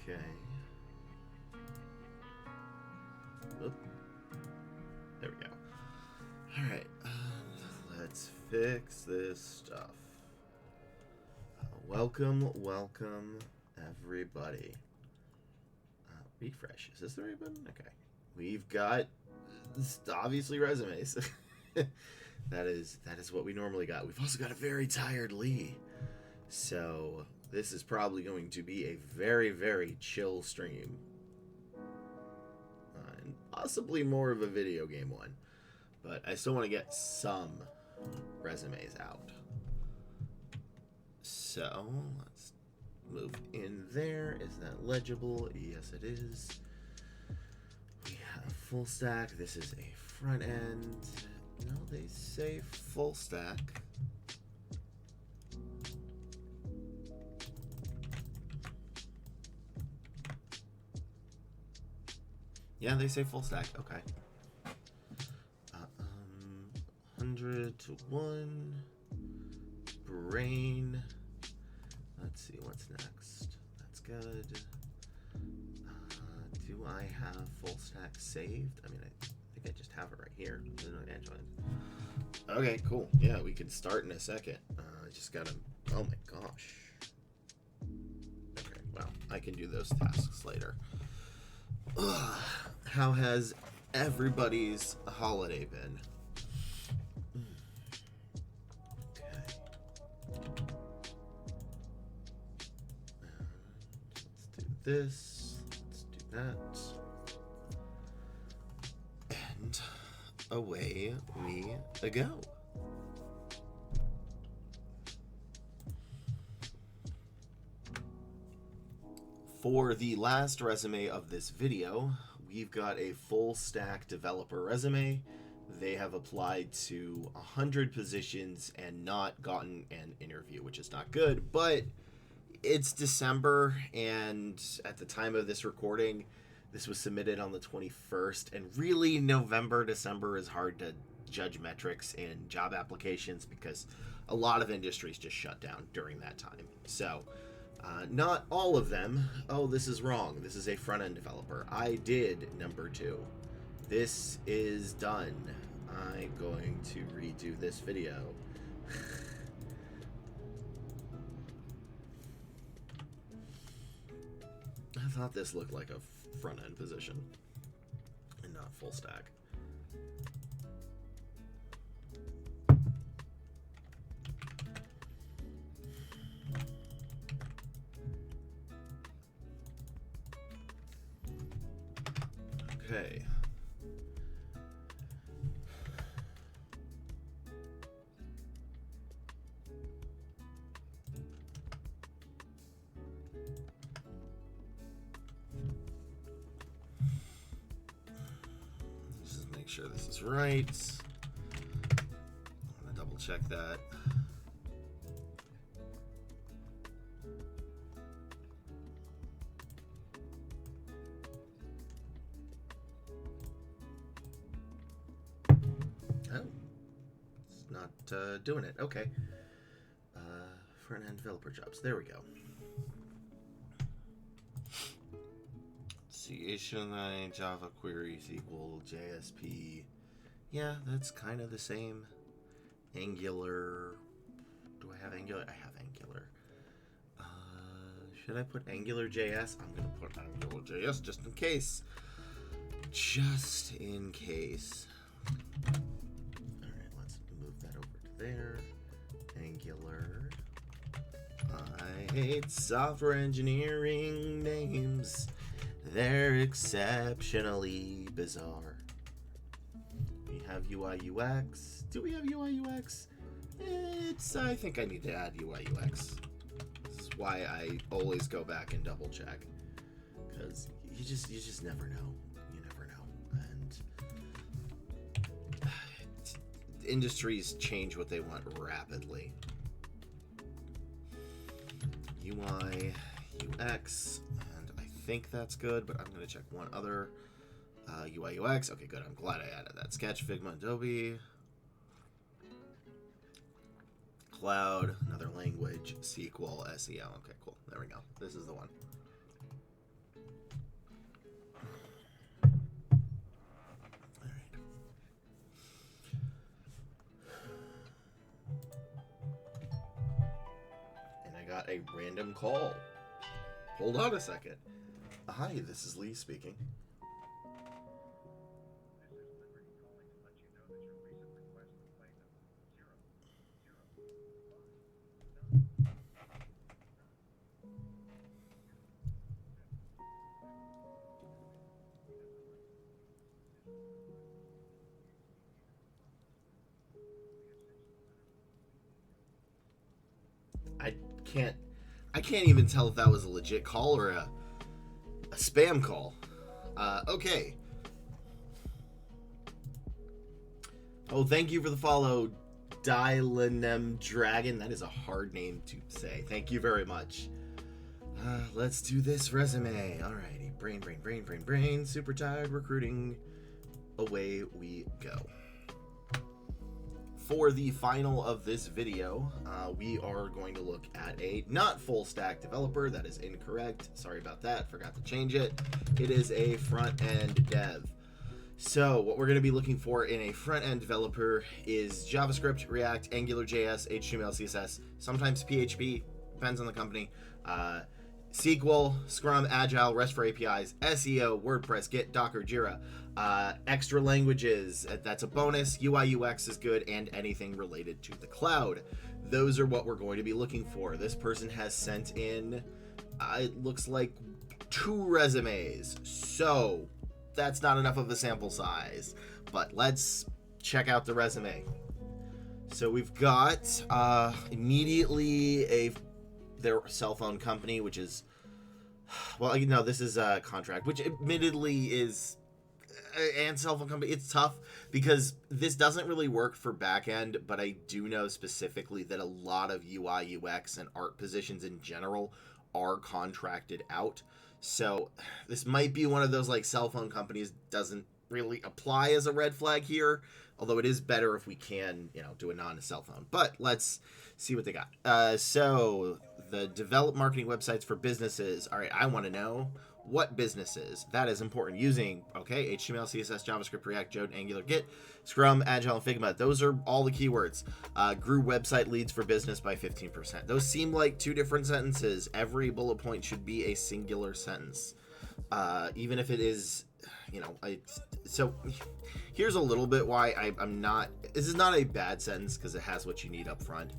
Okay. Oop. There we go. Alright, let's fix this stuff. Welcome, everybody. Refresh. Is this the right button? Okay. We've got, obviously, resumes. That is what we normally got. We've also got a very tired Lee. So, this is probably going to be a very, very chill stream. And possibly more of a video game one. But I still want to get some resumes out. So, let's move in there. Is that legible? Yes, it is. We have full stack. This is a front end. No, they say full stack. Yeah, they say full stack. Okay. 100 to 1. Brain. Let's see what's next. That's good. Do I have full stack saved? I mean, I think I just have it right here. Okay, cool. Yeah, we can start in a second. I just gotta. Oh my gosh. Okay, well, I can do those tasks later. Ugh. How has everybody's holiday been? Okay. Let's do this. Let's do that. And away we go. For the last resume of this video, we've got a full stack developer resume. They have applied to 100 positions and not gotten an interview, which is not good, but it's December, and at the time of this recording, this was submitted on the 21st, and really November, December is hard to judge metrics in job applications because a lot of industries just shut down during that time. So, not all of them. Oh, this is wrong. This is a front-end developer. I did number 2. This is done. I'm going to redo this video. I thought this looked like a front-end position and not full stack. Okay. Just make sure this is right. I'm gonna double check that. Doing it. Okay. Front-end developer jobs. There we go. Let's see. HTML, Java query, SQL, JSP. Yeah, that's kind of the same. Angular. Do I have Angular? I have Angular. Should I put Angular JS? I'm going to put Angular JS just in case. Just in case. There, Angular. I hate software engineering names. They're exceptionally bizarre. We have UI UX. Do we have UI UX? I think I need to add UI UX. This is why I always go back and double check, because you just never know. You never know, and industries change what they want rapidly. UI, UX, and I think that's good, but I'm going to check one other. UI, UX. Okay, good. I'm glad I added that. Sketch, Figma, Adobe. Cloud, another language, SQL, SEO. Okay, cool. There we go. This is the one. Random call. Hold on a second. Hi, this is Lee speaking. I can't even tell if that was a legit call or a spam call. Okay. Oh, thank you for the follow, Dylanem Dragon. That is a hard name to say. Thank you very much. Let's do this resume. Alrighty. Brain. Super tired recruiting. Away we go. For the final of this video, we are going to look at a not full stack developer. That is incorrect. Sorry about that. Forgot to change it. It is a front end dev. So what we're going to be looking for in a front end developer is JavaScript, React, AngularJS, HTML, CSS, sometimes PHP, depends on the company, SQL, Scrum, Agile, REST for APIs, SEO, WordPress, Git, Docker, Jira, extra languages, that's a bonus, UI, UX is good, and anything related to the cloud. Those are what we're going to be looking for. This person has sent in, it looks like 2 resumes, so that's not enough of a sample size, but let's check out the resume. So we've got immediately their cell phone company, which is, well, no, this is a contract, which admittedly is, and cell phone company, it's tough because this doesn't really work for backend, but I do know specifically that a lot of UI, UX, and art positions in general are contracted out. So this might be one of those like cell phone companies doesn't really apply as a red flag here, although it is better if we can, do a non-cell phone. But let's see what they got. So the develop marketing websites for businesses. All right, I want to know what businesses. That is important. Using, HTML, CSS, JavaScript, React, Node, Angular, Git, Scrum, Agile, and Figma. Those are all the keywords. Grew website leads for business by 15%. Those seem like 2 different sentences. Every bullet point should be a singular sentence. Even if it is, so here's a little bit why I'm not, this is not a bad sentence because it has what you need up front.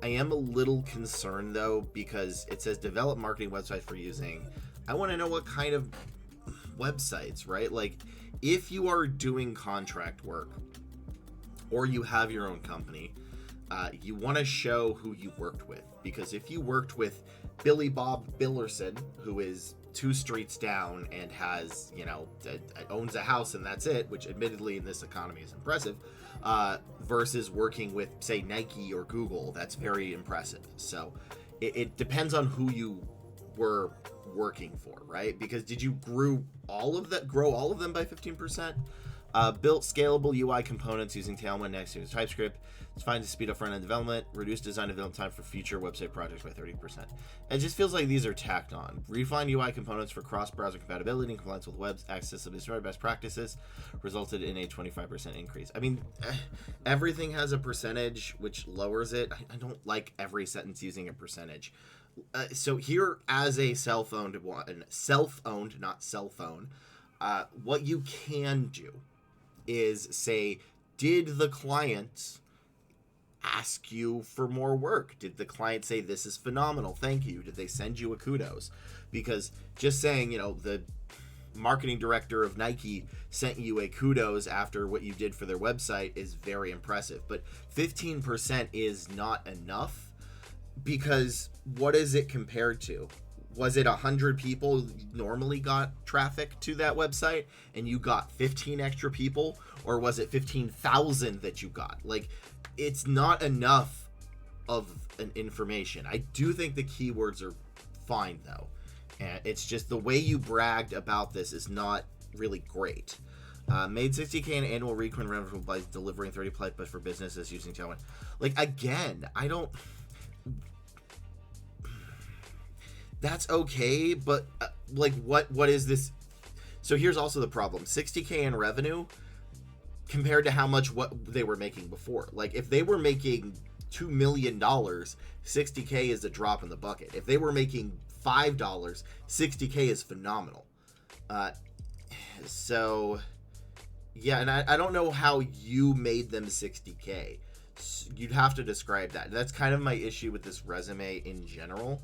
I am a little concerned though, because it says develop marketing websites for using. I want to know what kind of websites, right? Like if you are doing contract work or you have your own company, you want to show who you worked with, because if you worked with Billy Bob Billerson, who is 2 streets down and has, owns a house and that's it, which admittedly in this economy is impressive, versus working with, say, Nike or Google, that's very impressive. So it depends on who you were working for, right? Because did you grow all of them by 15%? Built scalable UI components using Tailwind, Next, TypeScript. It's fine to speed up front-end development, reduce design development time for future website projects by 30%. It just feels like these are tacked on. Refine UI components for cross-browser compatibility and compliance with web accessibility best practices resulted in a 25% increase. I mean, everything has a percentage, which lowers it. I don't like every sentence using a percentage. So here, as a self-owned, not cell phone, what you can do is say, did the client ask you for more work? Did the client say, this is phenomenal, thank you? Did they send you a kudos? Because just saying, the marketing director of Nike sent you a kudos after what you did for their website is very impressive. But 15% is not enough, because what is it compared to? Was it 100 people normally got traffic to that website and you got 15 extra people, or was it 15,000 that you got? Like, it's not enough of an information. I do think the keywords are fine though. And it's just the way you bragged about this is not really great. Made $60K in annual recurring revenue by delivering 30 plus for businesses using Tailwind. Like, again, that's okay, but what is this? So here's also the problem. 60K in revenue compared to how much what they were making before. Like if they were making $2 million, $60K is a drop in the bucket. If they were making $5, $60K is phenomenal. So yeah, and I don't know how you made them $60K. You'd have to describe that. That's kind of my issue with this resume in general,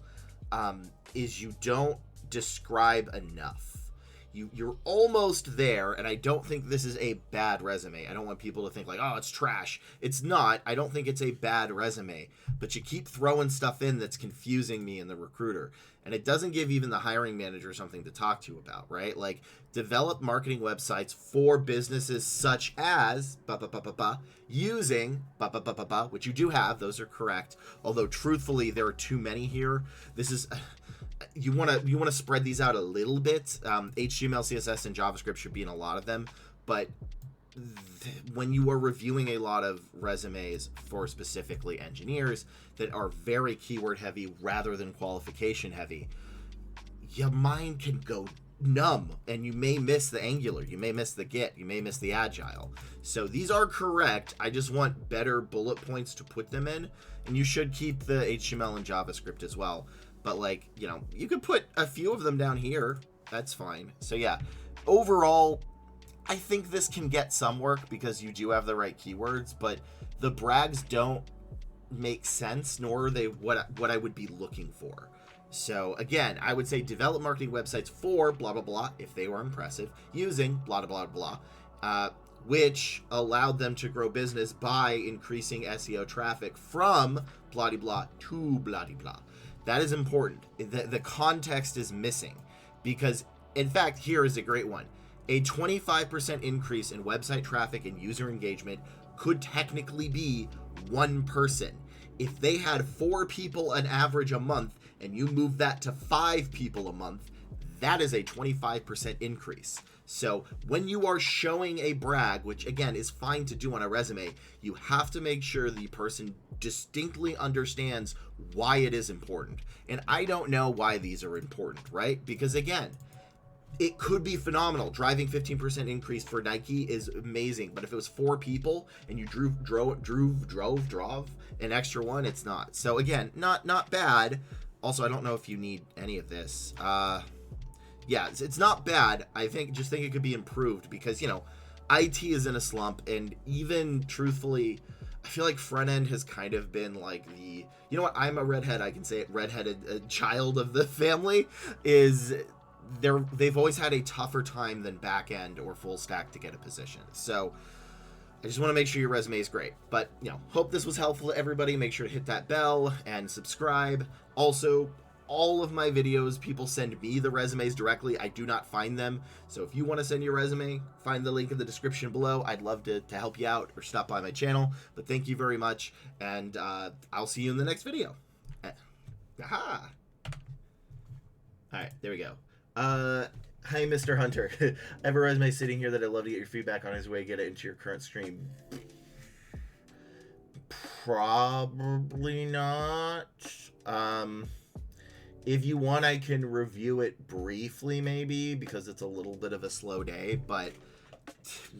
is you don't describe enough. You're almost there, and I don't think this is a bad resume. I don't want people to think like, oh, it's trash. It's not. I don't think it's a bad resume, but you keep throwing stuff in that's confusing me and the recruiter, and it doesn't give even the hiring manager something to talk to about, right? Like, develop marketing websites for businesses such as using which you do have. Those are correct. Although truthfully, there are too many here. This is you want to spread these out a little bit. HTML, CSS, and JavaScript should be in a lot of them, but when you are reviewing a lot of resumes for specifically engineers that are very keyword heavy rather than qualification heavy, your mind can go numb, and you may miss the Angular, you may miss the Git, you may miss the Agile. So these are correct. I just want better bullet points to put them in, and you should keep the HTML and JavaScript as well. But, like, you know, you could put a few of them down here. That's fine. So, yeah, overall, I think this can get some work because you do have the right keywords, but the brags don't make sense, nor are they what I would be looking for. So, again, I would say develop marketing websites for blah, blah, blah, if they were impressive, using blah, blah, blah, blah, which allowed them to grow business by increasing SEO traffic from blah, blah, to blah, blah. That is important. The context is missing because, in fact, here is a great one. A 25% increase in website traffic and user engagement could technically be one person. If they had 4 people an average a month and you move that to 5 people a month, that is a 25% increase. So when you are showing a brag, which again is fine to do on a resume, you have to make sure the person distinctly understands why it is important. And I don't know why these are important, right? Because again, it could be phenomenal. Driving 15% increase for Nike is amazing. But if it was 4 people and you drove an extra one, it's not. So again, not bad. Also, I don't know if you need any of this. Yeah, it's not bad. I just think it could be improved because, you know, IT is in a slump, and even truthfully, I feel like front end has kind of been like the, you know what, I'm a redhead, I can say it, redheaded child of the family, is they've always had a tougher time than back end or full stack to get a position. So I just want to make sure your resume is great. But, you know, hope this was helpful to everybody. Make sure to hit that bell and subscribe. Also, all of my videos, people send me the resumes directly. I do not find them. So if you want to send your resume, find the link in the description below. I'd love to help you out or stop by my channel. But thank you very much, and I'll see you in the next video. Aha! All right, there we go. Hi, Mr. Hunter. I have a resume sitting here that I'd love to get your feedback on his way. Get it into your current stream. Probably not. If you want, I can review it briefly, maybe, because it's a little bit of a slow day. But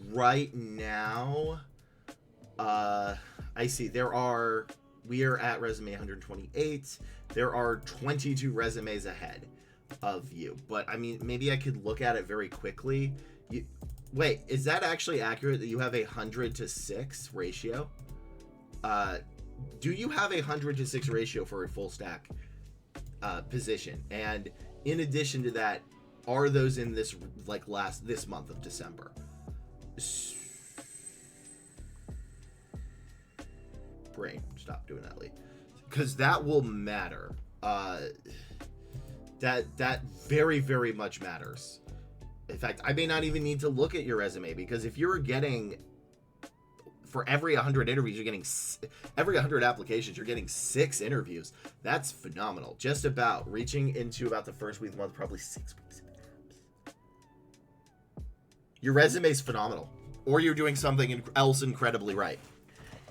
right now, I see we are at resume 128. There are 22 resumes ahead of you. But, I mean, maybe I could look at it very quickly. Wait, is that actually accurate that you have a 100-to-6 ratio? Do you have a 100-to-6 ratio for a full stack position? And in addition to that, are those in this this month of December? Brain, stop doing that, Lee, because that will matter. That very, very much matters. In fact, I may not even need to look at your resume, because if you're getting, for every 100 interviews, you're getting, every 100 applications, you're getting 6 interviews. That's phenomenal. Just about reaching into about the first week of the month, probably 6 weeks. Your resume's phenomenal, or you're doing something else incredibly right.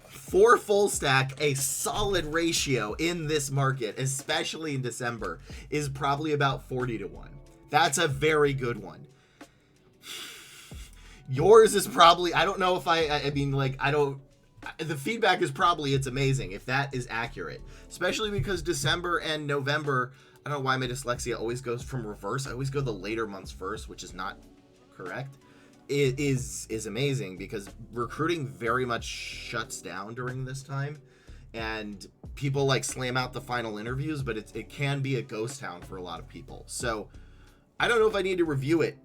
For full stack, a solid ratio in this market, especially in December, is probably about 40-to-1. That's a very good one. Yours is probably, I don't know if I mean, like, I don't, The feedback is probably it's amazing if that is accurate, especially because December and November, I don't know why my dyslexia always goes from reverse. I always go the later months first, which is not correct. It is amazing because recruiting very much shuts down during this time, and people like slam out the final interviews, but it can be a ghost town for a lot of people. So I don't know if I need to review it.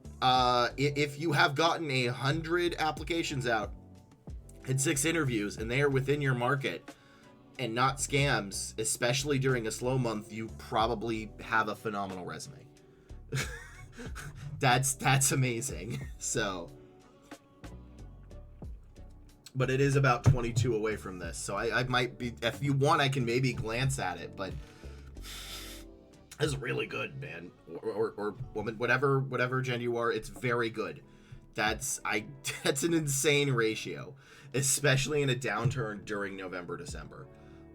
If you have gotten 100 applications out and 6 interviews and they are within your market and not scams, especially during a slow month, you probably have a phenomenal resume. That's amazing. So, but it is about 22 away from this, so I might be, if you want, I can maybe glance at it, but it's really good, man. Or woman, whatever gen you are, it's very good. That's an insane ratio, especially in a downturn during November, December.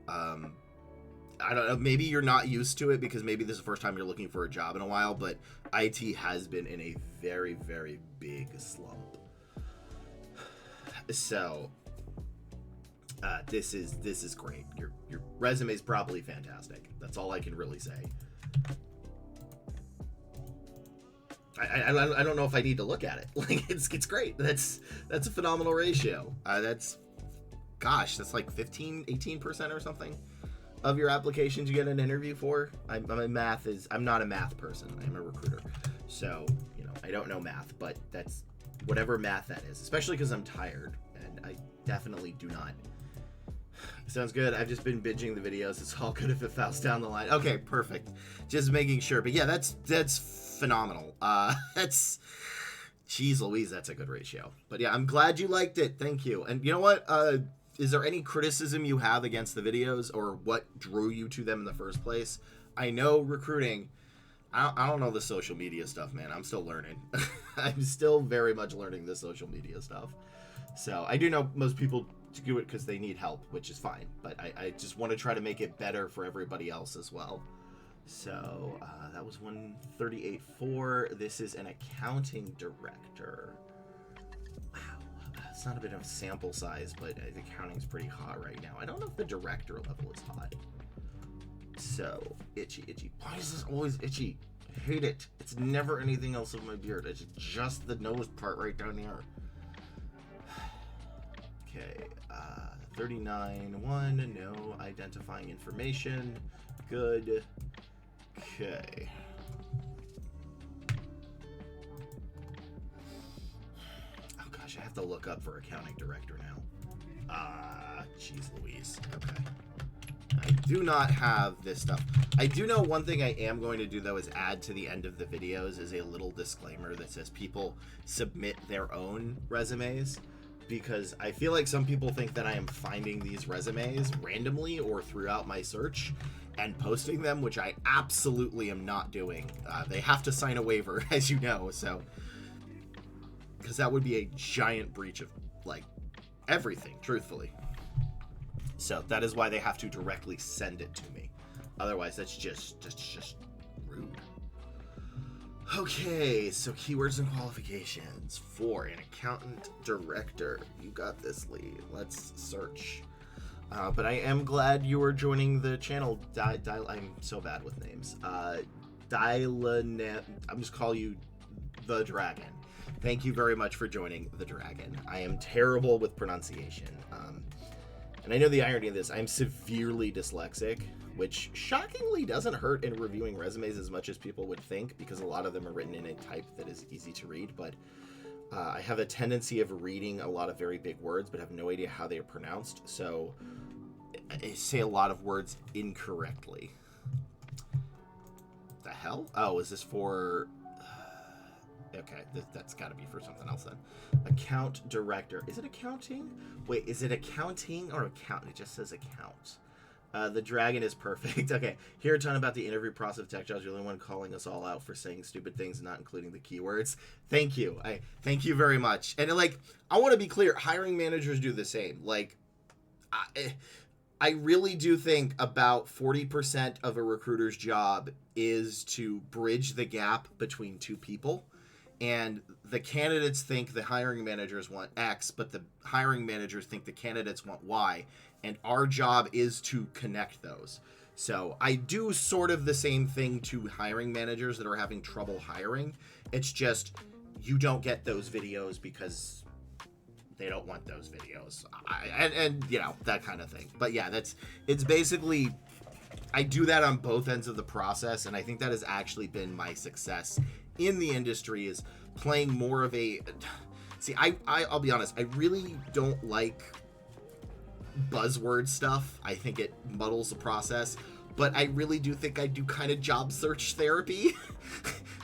I don't know, maybe you're not used to it because maybe this is the first time you're looking for a job in a while, but IT has been in a very, very big slump. So this is great. Your resume is probably fantastic. That's all I can really say. I don't know if I need to look at it. Like it's great. That's a phenomenal ratio. That's like 18% or something of your applications you get an interview for. I'm not a math person. I'm a recruiter. So, I don't know math, but that's whatever math that is, especially because I'm tired and I definitely do not. Sounds good. I've just been binging the videos. It's all good if it falls down the line. Okay, perfect. Just making sure. But yeah, that's phenomenal. Jeez Louise, that's a good ratio. But yeah, I'm glad you liked it. Thank you. And you know what? Is there any criticism you have against the videos or what drew you to them in the first place? I know recruiting, I don't know the social media stuff, man. I'm still learning. I'm still very much learning the social media stuff. So I do know most people do it because they need help, which is fine. But I just want to try to make it better for everybody else as well. So that was 138.4. This is an accounting director. Wow. It's not a bit of a sample size, but accounting's pretty hot right now. I don't know if the director level is hot. So, itchy. Why is this always itchy? I hate it. It's never anything else in my beard. It's just the nose part right down here. Okay, 39.1, no identifying information. Good. Okay. Oh gosh, I have to look up for accounting director now. Jeez Louise. Okay. I do not have this stuff. I do know one thing I am going to do, though, is add to the end of the videos is a little disclaimer that says people submit their own resumes, because I feel like some people think that I am finding these resumes randomly or throughout my search and posting them, which I absolutely am not doing. They have to sign a waiver, as you know, so, because that would be a giant breach of, like, everything, truthfully. So that is why they have to directly send it to me. Otherwise, that's just rude. Okay, so keywords and qualifications for an accountant director. You got this, Lee. Let's search. But I am glad you are joining the channel. I'm so bad with names. I'm just calling you the Dragon. Thank you very much for joining the Dragon. I am terrible with pronunciation. And I know the irony of this, I'm severely dyslexic, which shockingly doesn't hurt in reviewing resumes as much as people would think, because a lot of them are written in a type that is easy to read, but I have a tendency of reading a lot of very big words, but have no idea how they are pronounced, so I say a lot of words incorrectly. The hell? Oh, is this for... Okay, that's got to be for something else then. Account director. Is it accounting? Wait, is it accounting or account? It just says account. The Dragon is perfect. Okay, hear a ton about the interview process of tech jobs. You're the only one calling us all out for saying stupid things, not including the keywords. Thank you. Thank you very much. And like, I want to be clear. Hiring managers do the same. Like, I really do think about 40% of a recruiter's job is to bridge the gap between two people. and the candidates think the hiring managers want X, but the hiring managers think the candidates want Y, and our job is to connect those. So I do sort of the same thing to hiring managers that are having trouble hiring. It's just you don't get those videos because they don't want those videos, and you know, that kind of thing. But yeah, it's basically, I do that on both ends of the process, and I think that has actually been my success in the industry, is playing more of a, see, I'll be honest, I really don't like buzzword stuff. I think it muddles the process, but I really do think I do kind of job search therapy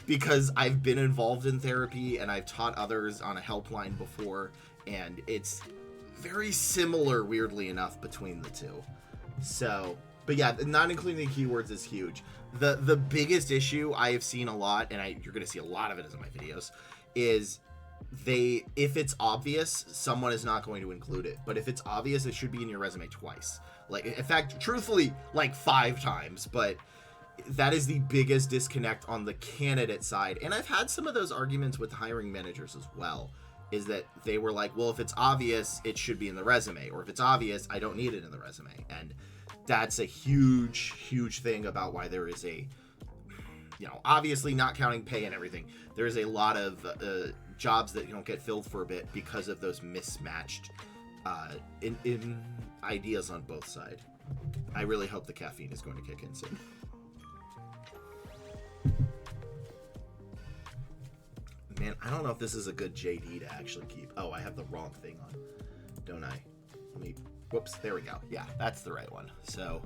because I've been involved in therapy and I've taught others on a helpline before, and it's very similar, weirdly enough, between the two. So, but yeah, not including the keywords is huge. The biggest issue I have seen a lot, and you're going to see a lot of it in my videos, is if it's obvious, someone is not going to include it. But if it's obvious, it should be in your resume twice. Like, in fact, truthfully, like 5 times. But that is the biggest disconnect on the candidate side. And I've had some of those arguments with hiring managers as well, is that they were like, well, if it's obvious, it should be in the resume. Or if it's obvious, I don't need it in the resume. And that's a huge, huge thing about why there is a, you know, obviously not counting pay and everything, there is a lot of jobs that don't get filled for a bit because of those mismatched in ideas on both sides. I really hope the caffeine is going to kick in soon. Man, I don't know if this is a good JD to actually keep. Oh, I have the wrong thing on, don't I? Let me, whoops, there we go. Yeah, that's the right one. So,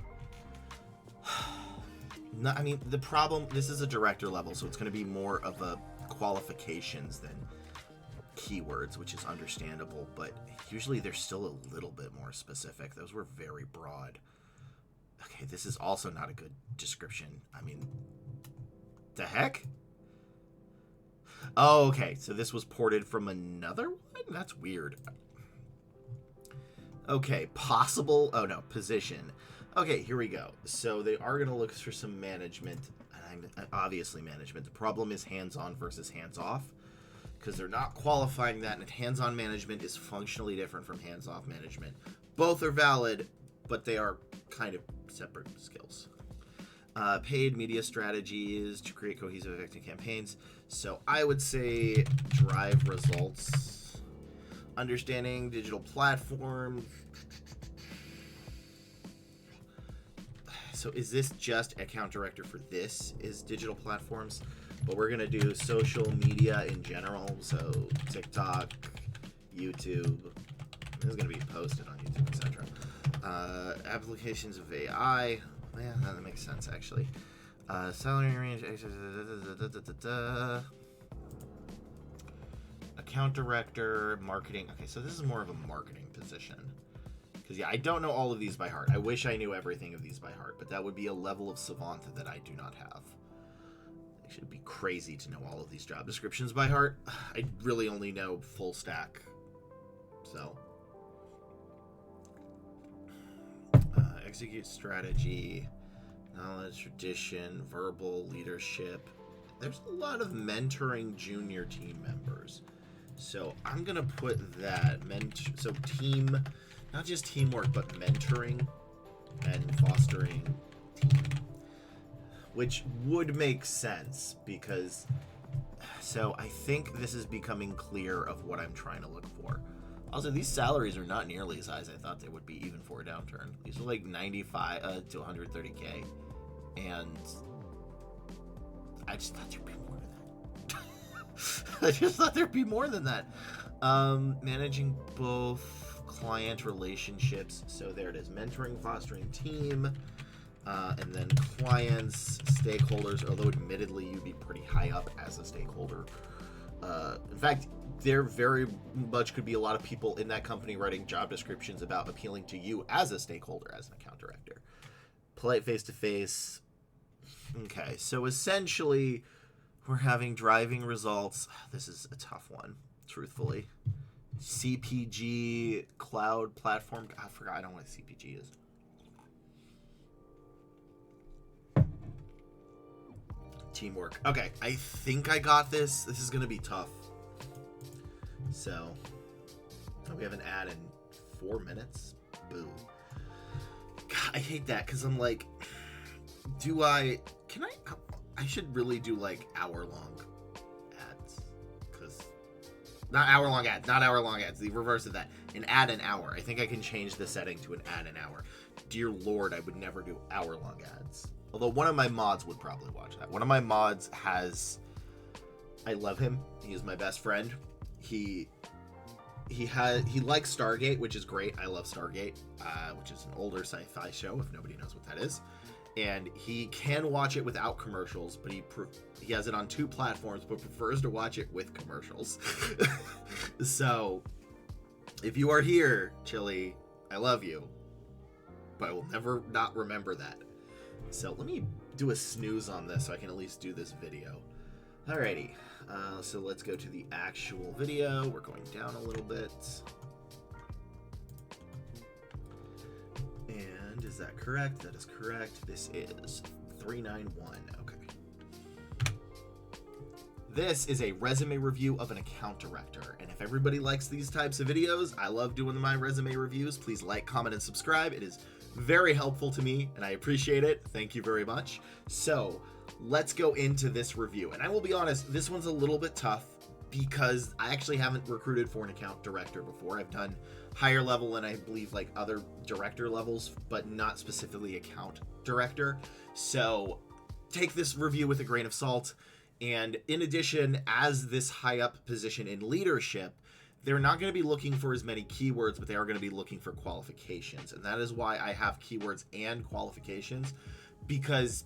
no, I mean, the problem, this is a director level, so it's going to be more of a qualifications than keywords, which is understandable, but usually they're still a little bit more specific. Those were very broad. Okay, this is also not a good description. I mean, the heck? Oh, okay, so this was ported from another one? That's weird. Okay, possible, oh no, position. Okay, here we go. So they are going to look for some management, obviously management. The problem is hands-on versus hands-off, because they're not qualifying that, and hands-on management is functionally different from hands-off management. Both are valid, but they are kind of separate skills. Paid media strategies to create cohesive, effective campaigns. So I would say drive results. Understanding digital platforms. So is this just account director for this is digital platforms? But we're going to do social media in general. So TikTok, YouTube. This is going to be posted on YouTube, etc. Applications of AI. Yeah, that makes sense, actually. Salary range. Account director, marketing. Okay, so this is more of a marketing position. Because, yeah, I don't know all of these by heart. I wish I knew everything of these by heart, but that would be a level of savant that I do not have. It should be crazy to know all of these job descriptions by heart. I really only know full stack. So. Execute strategy, knowledge, tradition, verbal, leadership. There's a lot of mentoring junior team members. So I'm going to put that, so team, not just teamwork, but mentoring and fostering team. Which would make sense because, so I think this is becoming clear of what I'm trying to look for. Also, these salaries are not nearly as high as I thought they would be, even for a downturn. These are like 95 to 130K, and I just thought there'd be more than that. I just thought there'd be more than that. Managing both client relationships. So there it is: mentoring, fostering team, and then clients, stakeholders. Although admittedly, you'd be pretty high up as a stakeholder. In fact, there very much could be a lot of people in that company writing job descriptions about appealing to you as a stakeholder, as an account director. Polite face-to-face. Okay, so essentially, we're having driving results. This is a tough one, truthfully. CPG, cloud platform. I forgot, I don't know what CPG is. Teamwork. Okay, I think I got this. This is gonna be tough. So, we have an ad in 4 minutes. Boo. God, I hate that because I'm like, I should really do like hour-long ads. Because, not hour-long ads, the reverse of that. An ad an hour. I think I can change the setting to an ad an hour. Dear Lord, I would never do hour-long ads. Although one of my mods would probably watch that. One of my mods I love him. He is my best friend. He likes Stargate, which is great. I love Stargate, which is an older sci-fi show, if nobody knows what that is. And he can watch it without commercials, but he has it on 2 platforms, but prefers to watch it with commercials. So, if you are here, Chili, I love you, but I will never not remember that. So let me do a snooze on this so I can at least do this video. Alrighty, so let's go to the actual video. We're going down a little bit. And is that correct? That is correct. This is 391. Okay. This is a resume review of an account director. And if everybody likes these types of videos, I love doing my resume reviews. Please like, comment, and subscribe. It is very helpful to me, and I appreciate it. Thank you very much. So let's go into this review. And I will be honest, this one's a little bit tough because I actually haven't recruited for an account director before. I've done higher level and I believe like other director levels, but not specifically account director. So take this review with a grain of salt. And in addition, as this high up position in leadership, they're not going to be looking for as many keywords, but they are going to be looking for qualifications. And that is why I have keywords and qualifications, because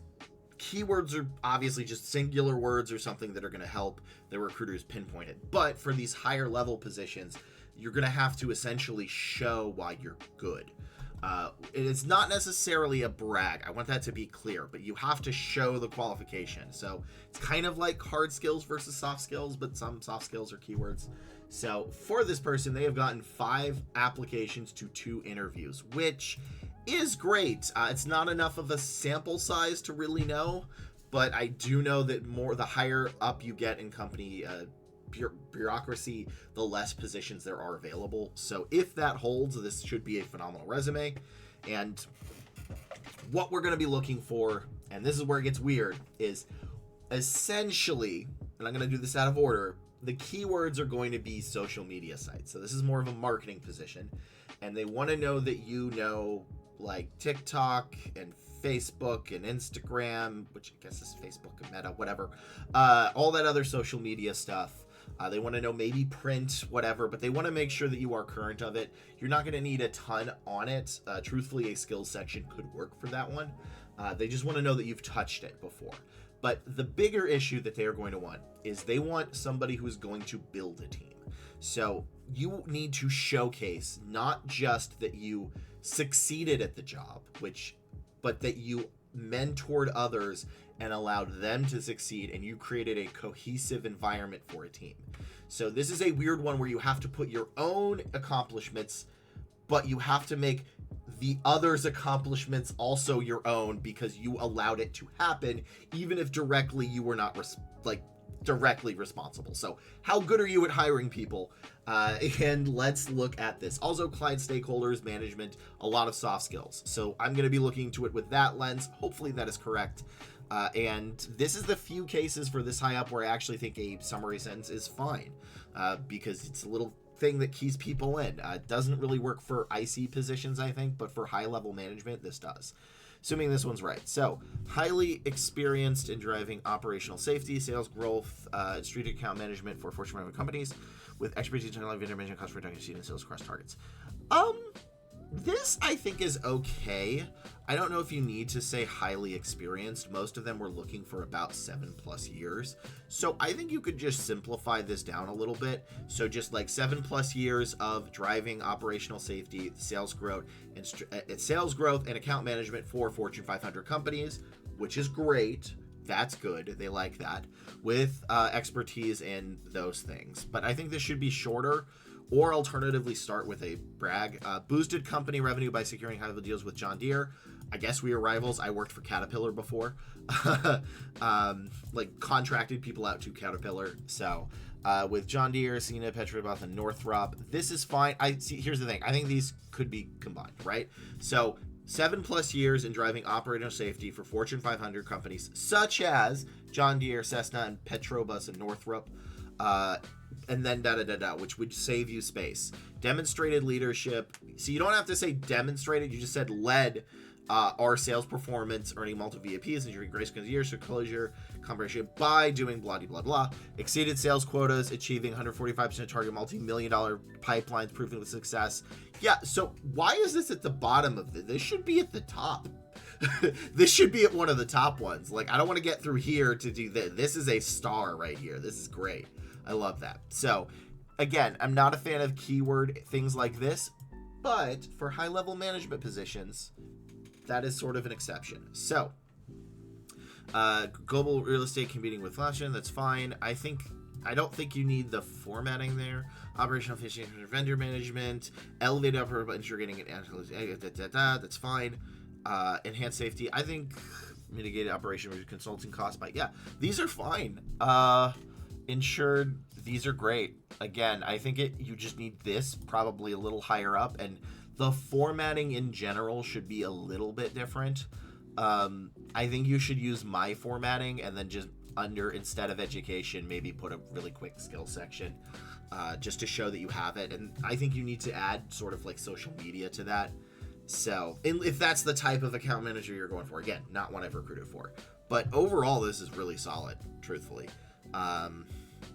keywords are obviously just singular words or something that are going to help the recruiters pinpoint it. But for these higher level positions, you're going to have to essentially show why you're good. It's not necessarily a brag. I want that to be clear, but you have to show the qualification. So it's kind of like hard skills versus soft skills, but some soft skills are keywords. So for this person, they have gotten 5 applications to 2 interviews, which is great. It's not enough of a sample size to really know, but I do know that the higher up you get in company bureaucracy, the less positions there are available. So if that holds, this should be a phenomenal resume. And what we're going to be looking for, and this is where it gets weird, is essentially, and I'm going to do this out of order, the keywords are going to be social media sites. So this is more of a marketing position, and they want to know that you know like TikTok and Facebook and Instagram, which I guess is Facebook and Meta, whatever, all that other social media stuff. They want to know maybe print, whatever, but they want to make sure that you are current of it. You're not going to need a ton on it. Truthfully, a skills section could work for that one. They just want to know that you've touched it before. But the bigger issue that they are going to want is they want somebody who is going to build a team. So you need to showcase not just that you succeeded at the job, but that you mentored others and allowed them to succeed, and you created a cohesive environment for a team. So this is a weird one where you have to put your own accomplishments, but you have to make the others' accomplishments also your own because you allowed it to happen, even if directly you were not directly responsible. So how good are you at hiring people? And let's look at this. Also, client stakeholders, management, a lot of soft skills. So I'm going to be looking to it with that lens. Hopefully that is correct. And this is the few cases for this high up where I actually think a summary sentence is fine, because it's a little thing that keys people in. It doesn't really work for IC positions, I think, but for high level management, this does. Assuming this one's right. So, highly experienced in driving operational safety, sales growth, strategic account management for Fortune 500 companies, with expertise in technology, vendor management, cost reduction, and sales across targets. This I think is okay. I don't know if you need to say highly experienced. Most of them were looking for about 7+ years. So I think you could just simplify this down a little bit. So just like 7+ years of driving operational safety, sales growth, and account management for Fortune 500 companies, which is great. That's good. They like that, with expertise in those things. But I think this should be shorter, or alternatively start with a brag. Boosted company revenue by securing high-level deals with John Deere. I guess we are rivals. I worked for Caterpillar before. Like, contracted people out to Caterpillar. So, with John Deere, Cena, Petrobras, and Northrop, this is fine. Here's the thing. I think these could be combined, right? So, 7+ years in driving operational safety for Fortune 500 companies, such as John Deere, Cessna, and Petrobras, and Northrop. And then which would save you space. Demonstrated leadership. So you don't have to say demonstrated. You just said led our sales performance, earning multiple VIPs, ensuring grace years for closure, comparison by doing blah, blah, blah. Exceeded sales quotas, achieving 145% target multi-million-dollar pipelines, proving with success. Yeah, so why is this at the bottom of this? This should be at the top. This should be at one of the top ones. Like, I don't want to get through here to do this. This is a star right here. This is great. I love that. So, again, I'm not a fan of keyword things like this, but for high-level management positions, that is sort of an exception. So, global real estate competing with fashion, that's fine. I don't think you need the formatting there. Operational efficiency, vendor management, elevated upper, but ensure getting an that's fine. Enhanced safety, I think mitigated operation consulting costs, but yeah, these are fine. Insured, these are great. Again, I think you just need this probably a little higher up, and the formatting in general should be a little bit different. I think you should use my formatting, and then just instead of education, maybe put a really quick skill section, just to show that you have it. And I think you need to add sort of like social media to that. So if that's the type of account manager you're going for, again, not one I've recruited for, but overall, this is really solid, truthfully.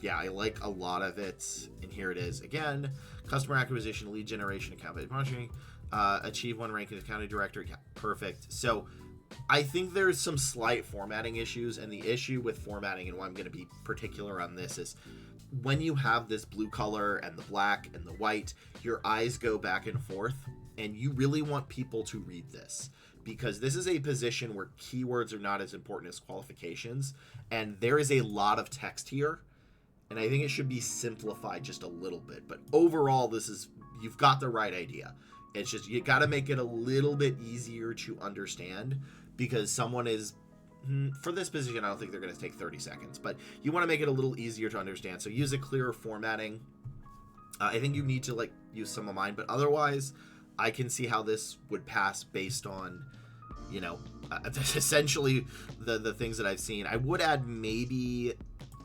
Yeah, I like a lot of it. And here it is again: customer acquisition, lead generation, account monitoring, achieve 1 rank as county director. Yeah, perfect. So I think there's some slight formatting issues, and the issue with formatting, and why I'm going to be particular on this, is when you have this blue color and the black and the white, your eyes go back and forth, and you really want people to read this, because this is a position where keywords are not as important as qualifications, and there is a lot of text here, and I think it should be simplified just a little bit. But overall, you've got the right idea. It's just, you got to make it a little bit easier to understand, because someone is, for this position, I don't think they're going to take 30 seconds, but you want to make it a little easier to understand. So use a clearer formatting. I think you need to use some of mine, but otherwise I can see how this would pass based on, essentially the things that I've seen. I would add maybe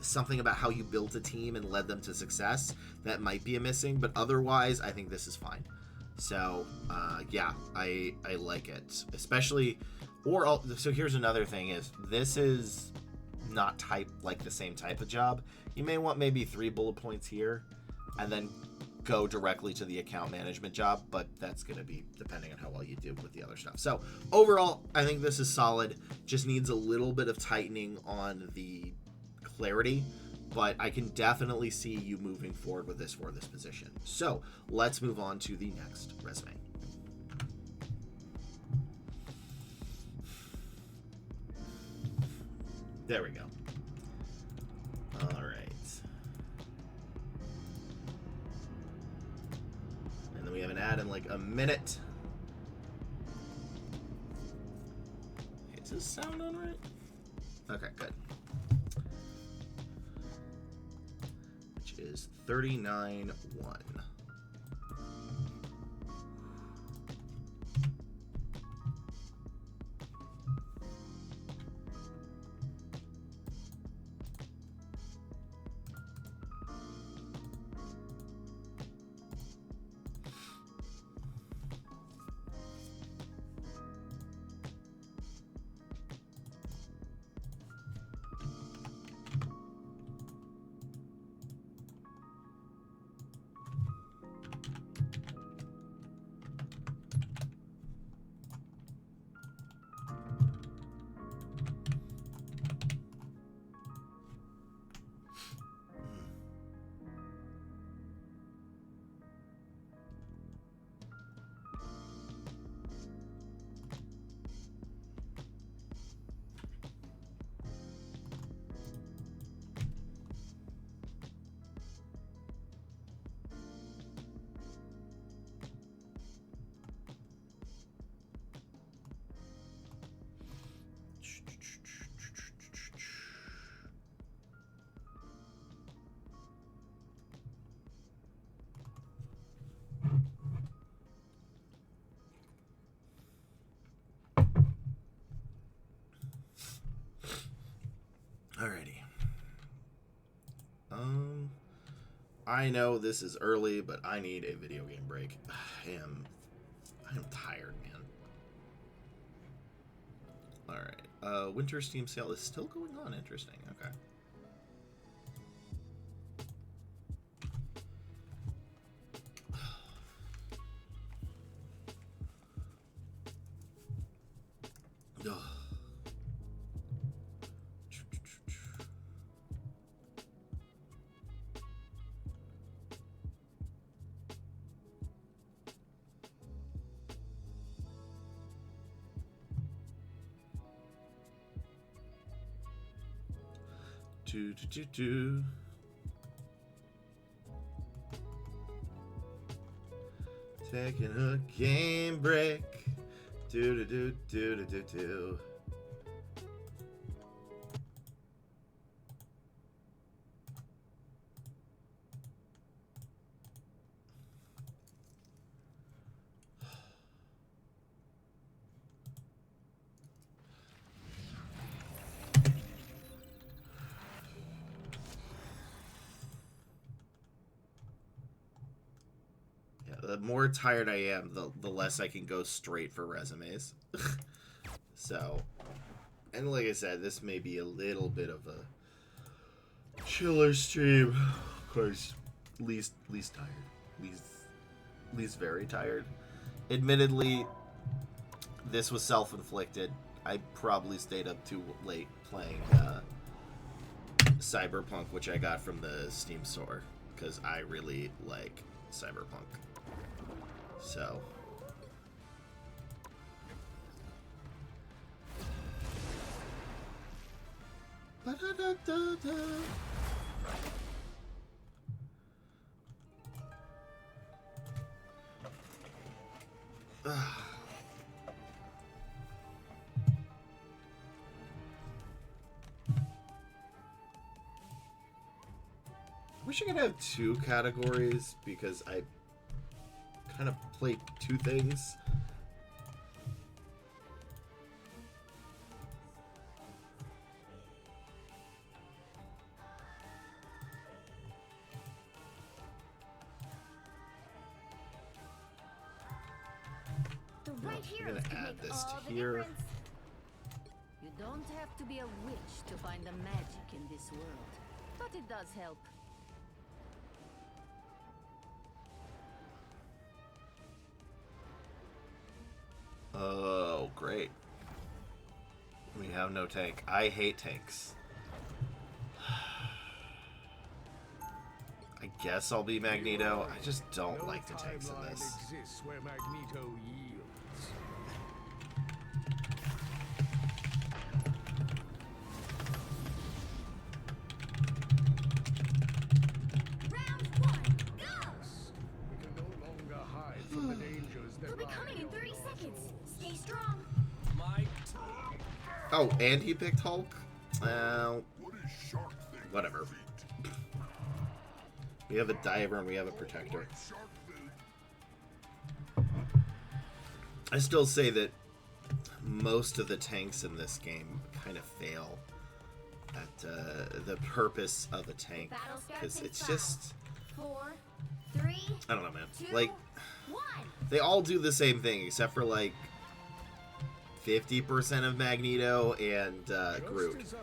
something about how you built a team and led them to success. That might be a missing, but otherwise I think this is fine. So yeah, I like it, especially. So here's another thing: is this is not typed like the same type of job. You may want maybe 3 bullet points here, and then go directly to the account management job, but that's going to be depending on how well you do with the other stuff. So overall, I think this is solid. Just needs a little bit of tightening on the clarity, but I can definitely see you moving forward with this for this position. So let's move on to the next resume. There we go. All right. And then we have an ad in like a minute. Is this sound on right? Okay, good. Which is 39.1. I know this is early, but I need a video game break. I am tired, man. Alright. Winter Steam Sale is still going on. Interesting. Okay. Ugh. Taking a game break. Do. The more tired I am, the less I can go straight for resumes. So, and like I said, this may be a little bit of a chiller stream. Of course, least tired. Least very tired. Admittedly, this was self-inflicted. I probably stayed up too late playing Cyberpunk, which I got from the Steam store, because I really like Cyberpunk. So, wish I could have two categories because I kind of play two things. I'm gonna add this to here. You don't have to be a witch to find the magic in this world, but it does help. Oh, great. We have no tank. I hate tanks. I guess I'll be Magneto. I just don't like the tanks in this. Exists where Magneto yields. Round one, go! We can no longer hide from the dangers that They'll be coming in 30 seconds. Stay strong. Oh, and he picked Hulk? Whatever. We have a diver and we have a protector. I still say that most of the tanks in this game kind of fail at the purpose of a tank, because it's just, 4, 3, I don't know, man. 2, Like, 1. they all do the same thing except for like 50% of Magneto and Groot.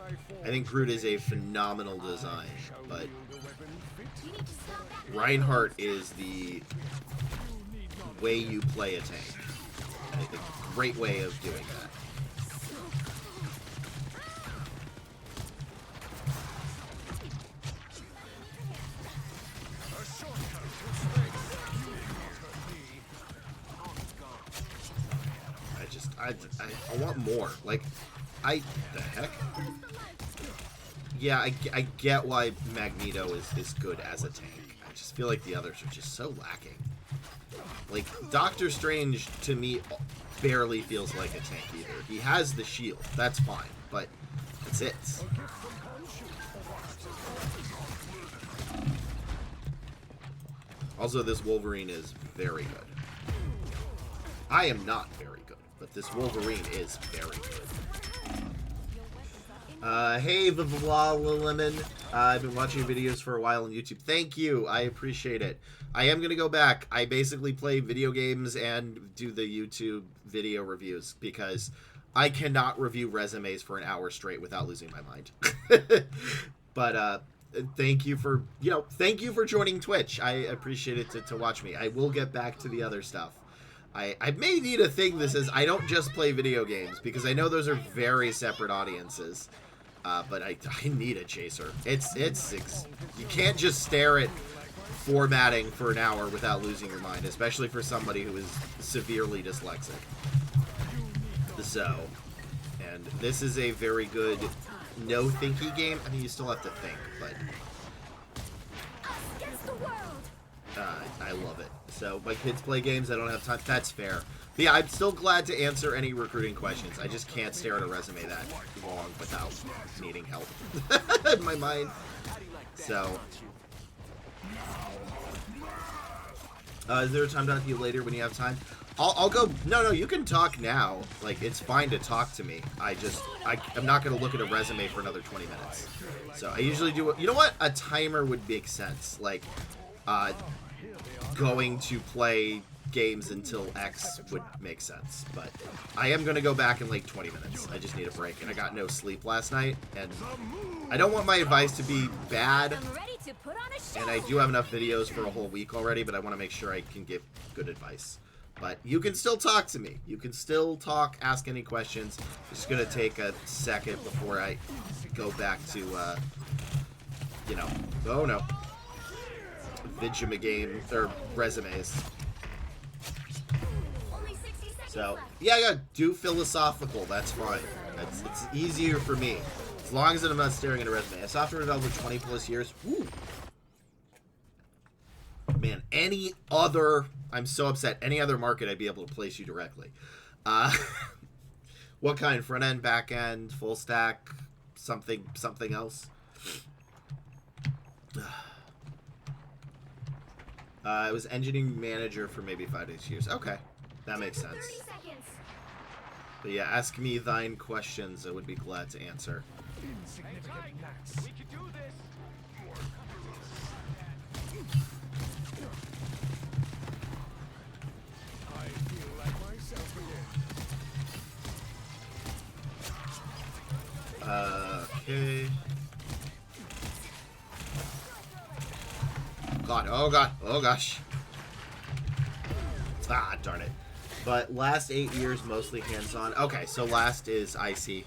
I think Groot is a phenomenal design, but You need to stop that. Reinhardt is the way you play a tank. A great way of doing that. I want more. Like, the heck? Yeah, I get why Magneto is good as a tank. I just feel like the others are just so lacking. Like, Doctor Strange, to me, barely feels like a tank either. He has the shield. That's fine. But that's it. Also, this Wolverine is very good. I am not very good, but this Wolverine is very good. Your weapons are Hey, the Lemon. I've been watching videos for a while on YouTube. Thank you. I appreciate it. I am going to go back. I basically play video games and do the YouTube video reviews because I cannot review resumes for an hour straight without losing my mind. But, thank you for, thank you for joining Twitch. I appreciate it to watch me. I will get back to the other stuff. I may need a thing that says I don't just play video games because I know those are very separate audiences. But I need a chaser. You can't just stare at formatting for an hour without losing your mind, especially for somebody who is severely dyslexic. So, and this is a very good no-thinky game. I mean, you still have to think, but I love it. So, my kids play games, I don't have time. That's fair. But yeah, I'm still glad to answer any recruiting questions. I just can't stare at a resume that long without needing help in my mind. So, is there a time to talk to you later when you have time? I'll go. No, you can talk now. Like, it's fine to talk to me. I'm not going to look at a resume for another 20 minutes. So I usually do. You know what? A timer would make sense. Like, going to play games until X would make sense, but I am going to go back in like 20 minutes. I just need a break, and I got no sleep last night, and I don't want my advice to be bad, and I do have enough videos for a whole week already, but I want to make sure I can give good advice. But you can still talk to me. You can still talk, ask any questions. It's going to take a second before I go back to, oh no, Vigima game, or resumes. So, yeah, do philosophical. That's fine. It's easier for me. As long as I'm not staring at a resume. A software developer 20 plus years. Woo. Man, any other... I'm so upset. Any other market, I'd be able to place you directly. What kind? Front end, back end, full stack, something else? I was engineering manager for maybe 5 to 6 years. Okay. That makes sense. But yeah, ask me thine questions. I would be glad to answer. Okay. God, oh gosh. Ah, darn it. But last 8 years, mostly hands-on. Okay, so last is IC.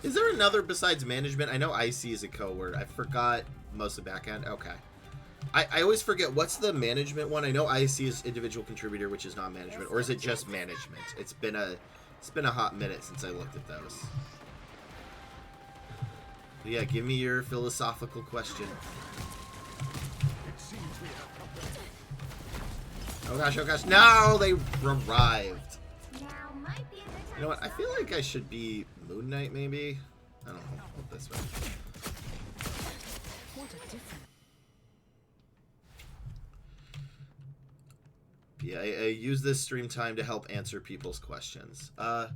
Is there another besides management? I know IC is a code word. I forgot most of backend. Okay. I always forget, what's the management one? I know IC is individual contributor, which is not management. Or is it just management? It's been a hot minute since I looked at those. But yeah, give me your philosophical question. Oh gosh, no, they arrived. You know what, I feel like I should be Moon Knight, maybe? I don't know, what this way. Yeah, I use this stream time to help answer people's questions. I'm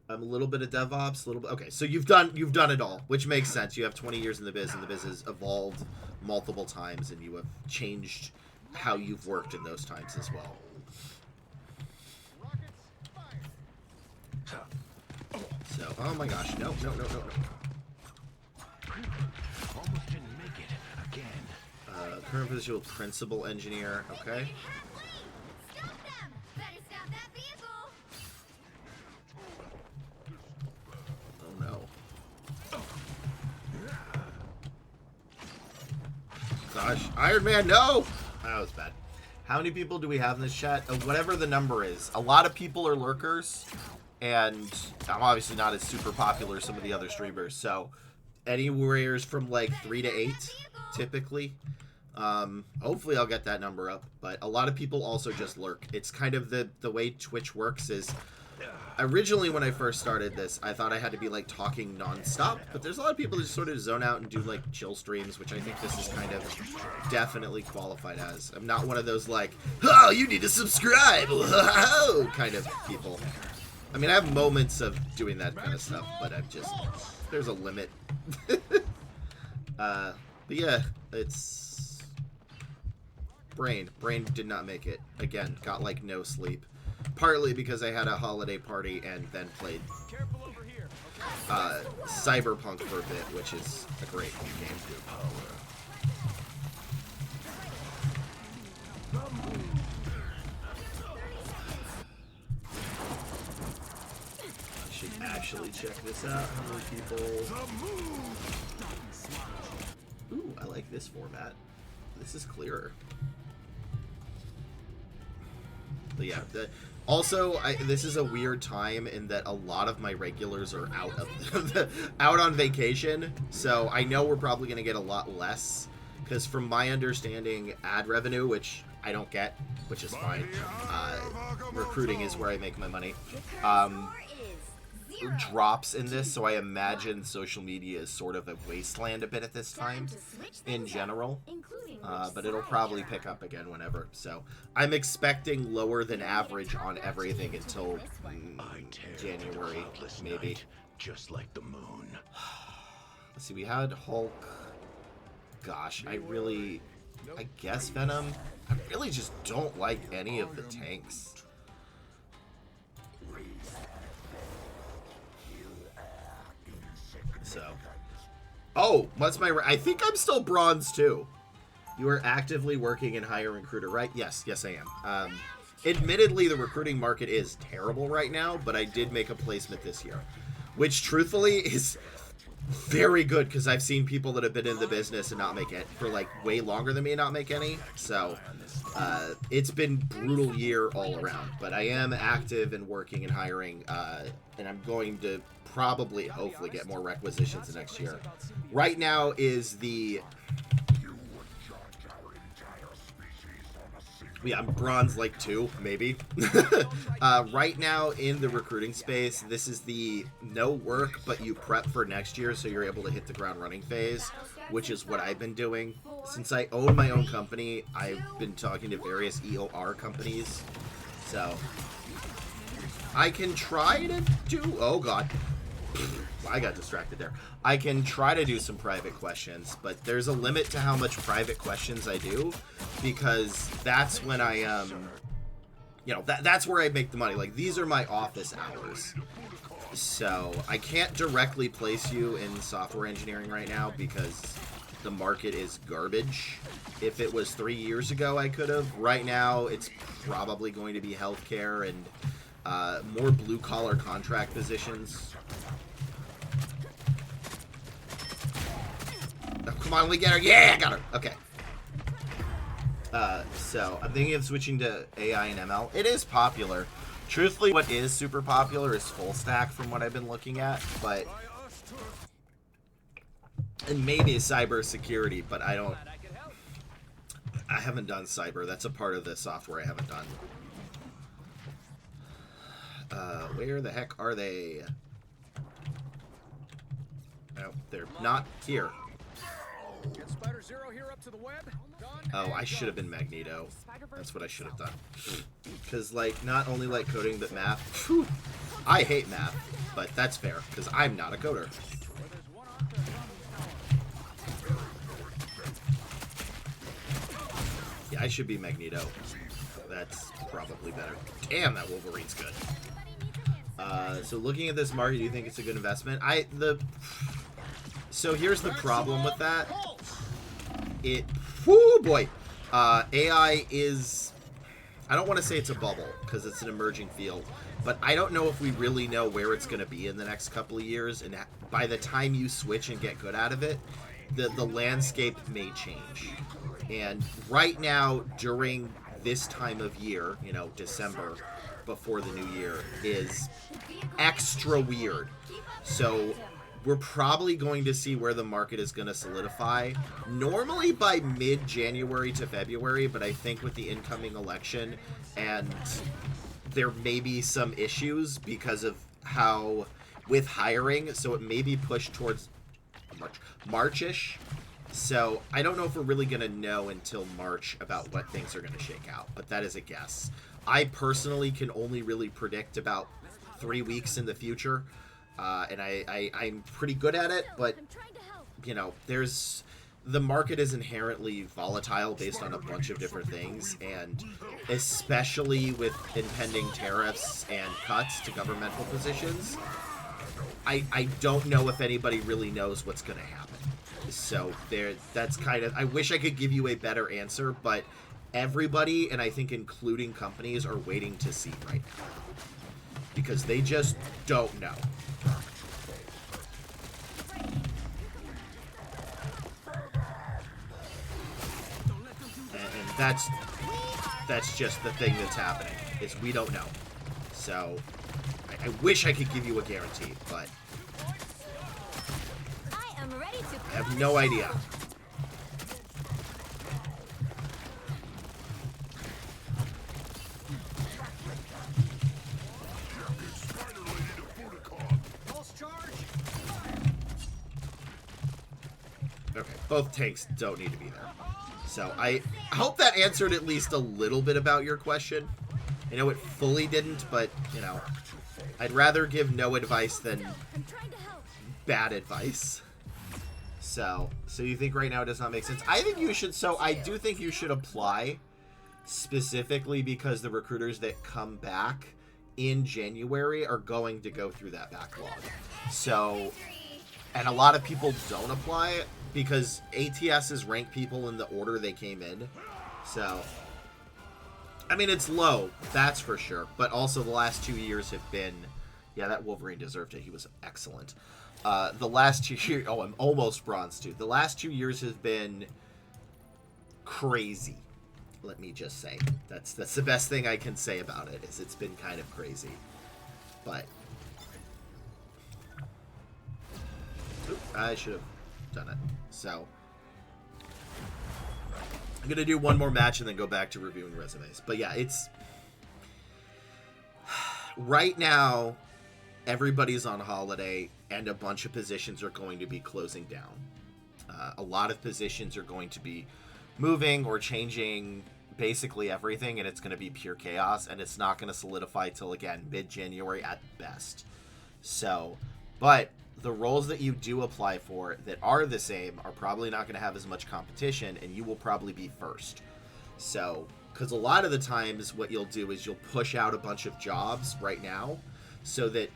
a little bit of DevOps, a little bit. Okay, so you've done it all, which makes sense. You have 20 years in the biz, and the biz has evolved multiple times, and you have changed how you've worked in those times as well. So, oh my gosh, no. Almost didn't make it again. Current position of principal engineer, okay. Oh no. Gosh, Iron Man, no! That was bad. How many people do we have in this chat? Whatever the number is. A lot of people are lurkers, and I'm obviously not as super popular as some of the other streamers, so anywhere from like 3 to 8, typically. Hopefully I'll get that number up, but a lot of people also just lurk. It's kind of the way Twitch works is, originally when I first started this, I thought I had to be like talking non-stop, but there's a lot of people that just sort of zone out and do like chill streams, which I think this is kind of definitely qualified as. I'm not one of those like, oh, you need to subscribe kind of people. I mean, I have moments of doing that kind of stuff, but I'm just... There's a limit. But yeah, it's... Brain did not make it. Again, got like no sleep. Partly because I had a holiday party and then played Cyberpunk for a bit, which is a great game. I should actually check this out. How many people... Ooh, I like this format. This is clearer. But yeah, also, this is a weird time in that a lot of my regulars are out of out on vacation, so I know we're probably going to get a lot less, because from my understanding, ad revenue, which I don't get, which is fine, recruiting is where I make my money, drops in this, so I imagine social media is sort of a wasteland a bit at this time in general, but it'll probably pick up again whenever. So I'm expecting lower than average on everything until January, maybe. Just like the moon. Let's see, we had Hulk. Gosh, I guess Venom. I really just don't like any of the tanks. So, oh, what's my... I think I'm still bronze, too. You are actively working in hire recruiter, right? Yes, I am. Admittedly, the recruiting market is terrible right now, but I did make a placement this year, which, truthfully, is very good, because I've seen people that have been in the business and not make it for, like, way longer than me not make any. So, it's been brutal year all around, but I am active and working and hiring, and I'm going to probably, hopefully, get more requisitions next year. Right now is the... Yeah, I'm bronze like 2, maybe. Right now in the recruiting space, this is the no work, but you prep for next year so you're able to hit the ground running phase, which is what I've been doing. Since I own my own company, I've been talking to various EOR companies. So, I can try to do... Oh, God. I got distracted there. I can try to do some private questions, but there's a limit to how much private questions I do, because that's when I, you know, that's where I make the money. Like, these are my office hours. So, I can't directly place you in software engineering right now because the market is garbage. If it was 3 years ago, I could have. Right now, it's probably going to be healthcare and more blue-collar contract positions. Oh, come on, we get her. Yeah, I got her. Okay. So, I'm thinking of switching to AI and ML. It is popular. Truthfully, what is super popular is full stack from what I've been looking at, but... And maybe cybersecurity, but I haven't done cyber. That's a part of the software I haven't done. Where the heck are they? Oh, they're not here. Oh, I should have been Magneto. That's what I should have done. Because, like, not only like coding, but math. Whew, I hate math, but that's fair, because I'm not a coder. Yeah, I should be Magneto. That's probably better. Damn, that Wolverine's good. So looking at this market, do you think it's a good investment? So here's the problem with that. Whoo boy, AI is, I don't want to say it's a bubble because it's an emerging field, but I don't know if we really know where it's going to be in the next couple of years, and by the time you switch and get good out of it, the landscape may change. And right now, during this time of year, you know, December, before the new year, is extra weird. So we're probably going to see where the market is going to solidify, normally by mid-January to February, but I think with the incoming election, and there may be some issues because of how, with hiring, so it may be pushed towards March-ish. So I don't know if we're really going to know until March about what things are going to shake out, but that is a guess. I personally can only really predict about 3 weeks in the future, and I'm pretty good at it, but, you know, the market is inherently volatile based on a bunch of different things, and especially with impending tariffs and cuts to governmental positions, I don't know if anybody really knows what's going to happen. So that's kind of, I wish I could give you a better answer, but everybody, and I think including companies, are waiting to see right now. Because they just don't know. And that's just the thing that's happening, is we don't know. So I wish I could give you a guarantee, but I have no idea. Okay, both tanks don't need to be there. So I hope that answered at least a little bit about your question. I know it fully didn't, but, you know, I'd rather give no advice than bad advice. So you think right now it does not make sense? I think you should, I do think you should apply, specifically because the recruiters that come back in January are going to go through that backlog. So, and a lot of people don't apply because ATSs rank people in the order they came in. So, I mean, it's low, that's for sure. But also the last 2 years have been, yeah, that Wolverine deserved it. He was excellent. The last 2 years, oh, I'm almost bronze too. The last 2 years have been crazy. Let me just say, that's the best thing I can say about it, is it's been kind of crazy. But I should have done it. So I'm gonna do one more match and then go back to reviewing resumes. But yeah, it's right now everybody's on holiday and a bunch of positions are going to be closing down. A lot of positions are going to be moving or changing basically everything, and it's going to be pure chaos, and it's not going to solidify till, again, mid-January at best. So, but the roles that you do apply for that are the same are probably not going to have as much competition, and you will probably be first. So, because a lot of the times what you'll do is you'll push out a bunch of jobs right now so that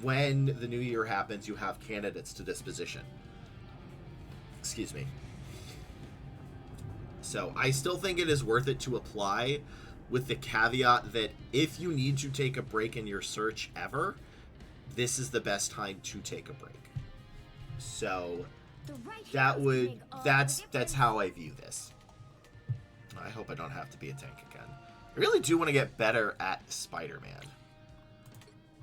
when the new year happens, you have candidates to this position. Excuse me. So I still think it is worth it to apply, with the caveat that if you need to take a break in your search ever, this is the best time to take a break. So that's how I view this. I hope I don't have to be a tank again. I really do want to get better at Spider-Man.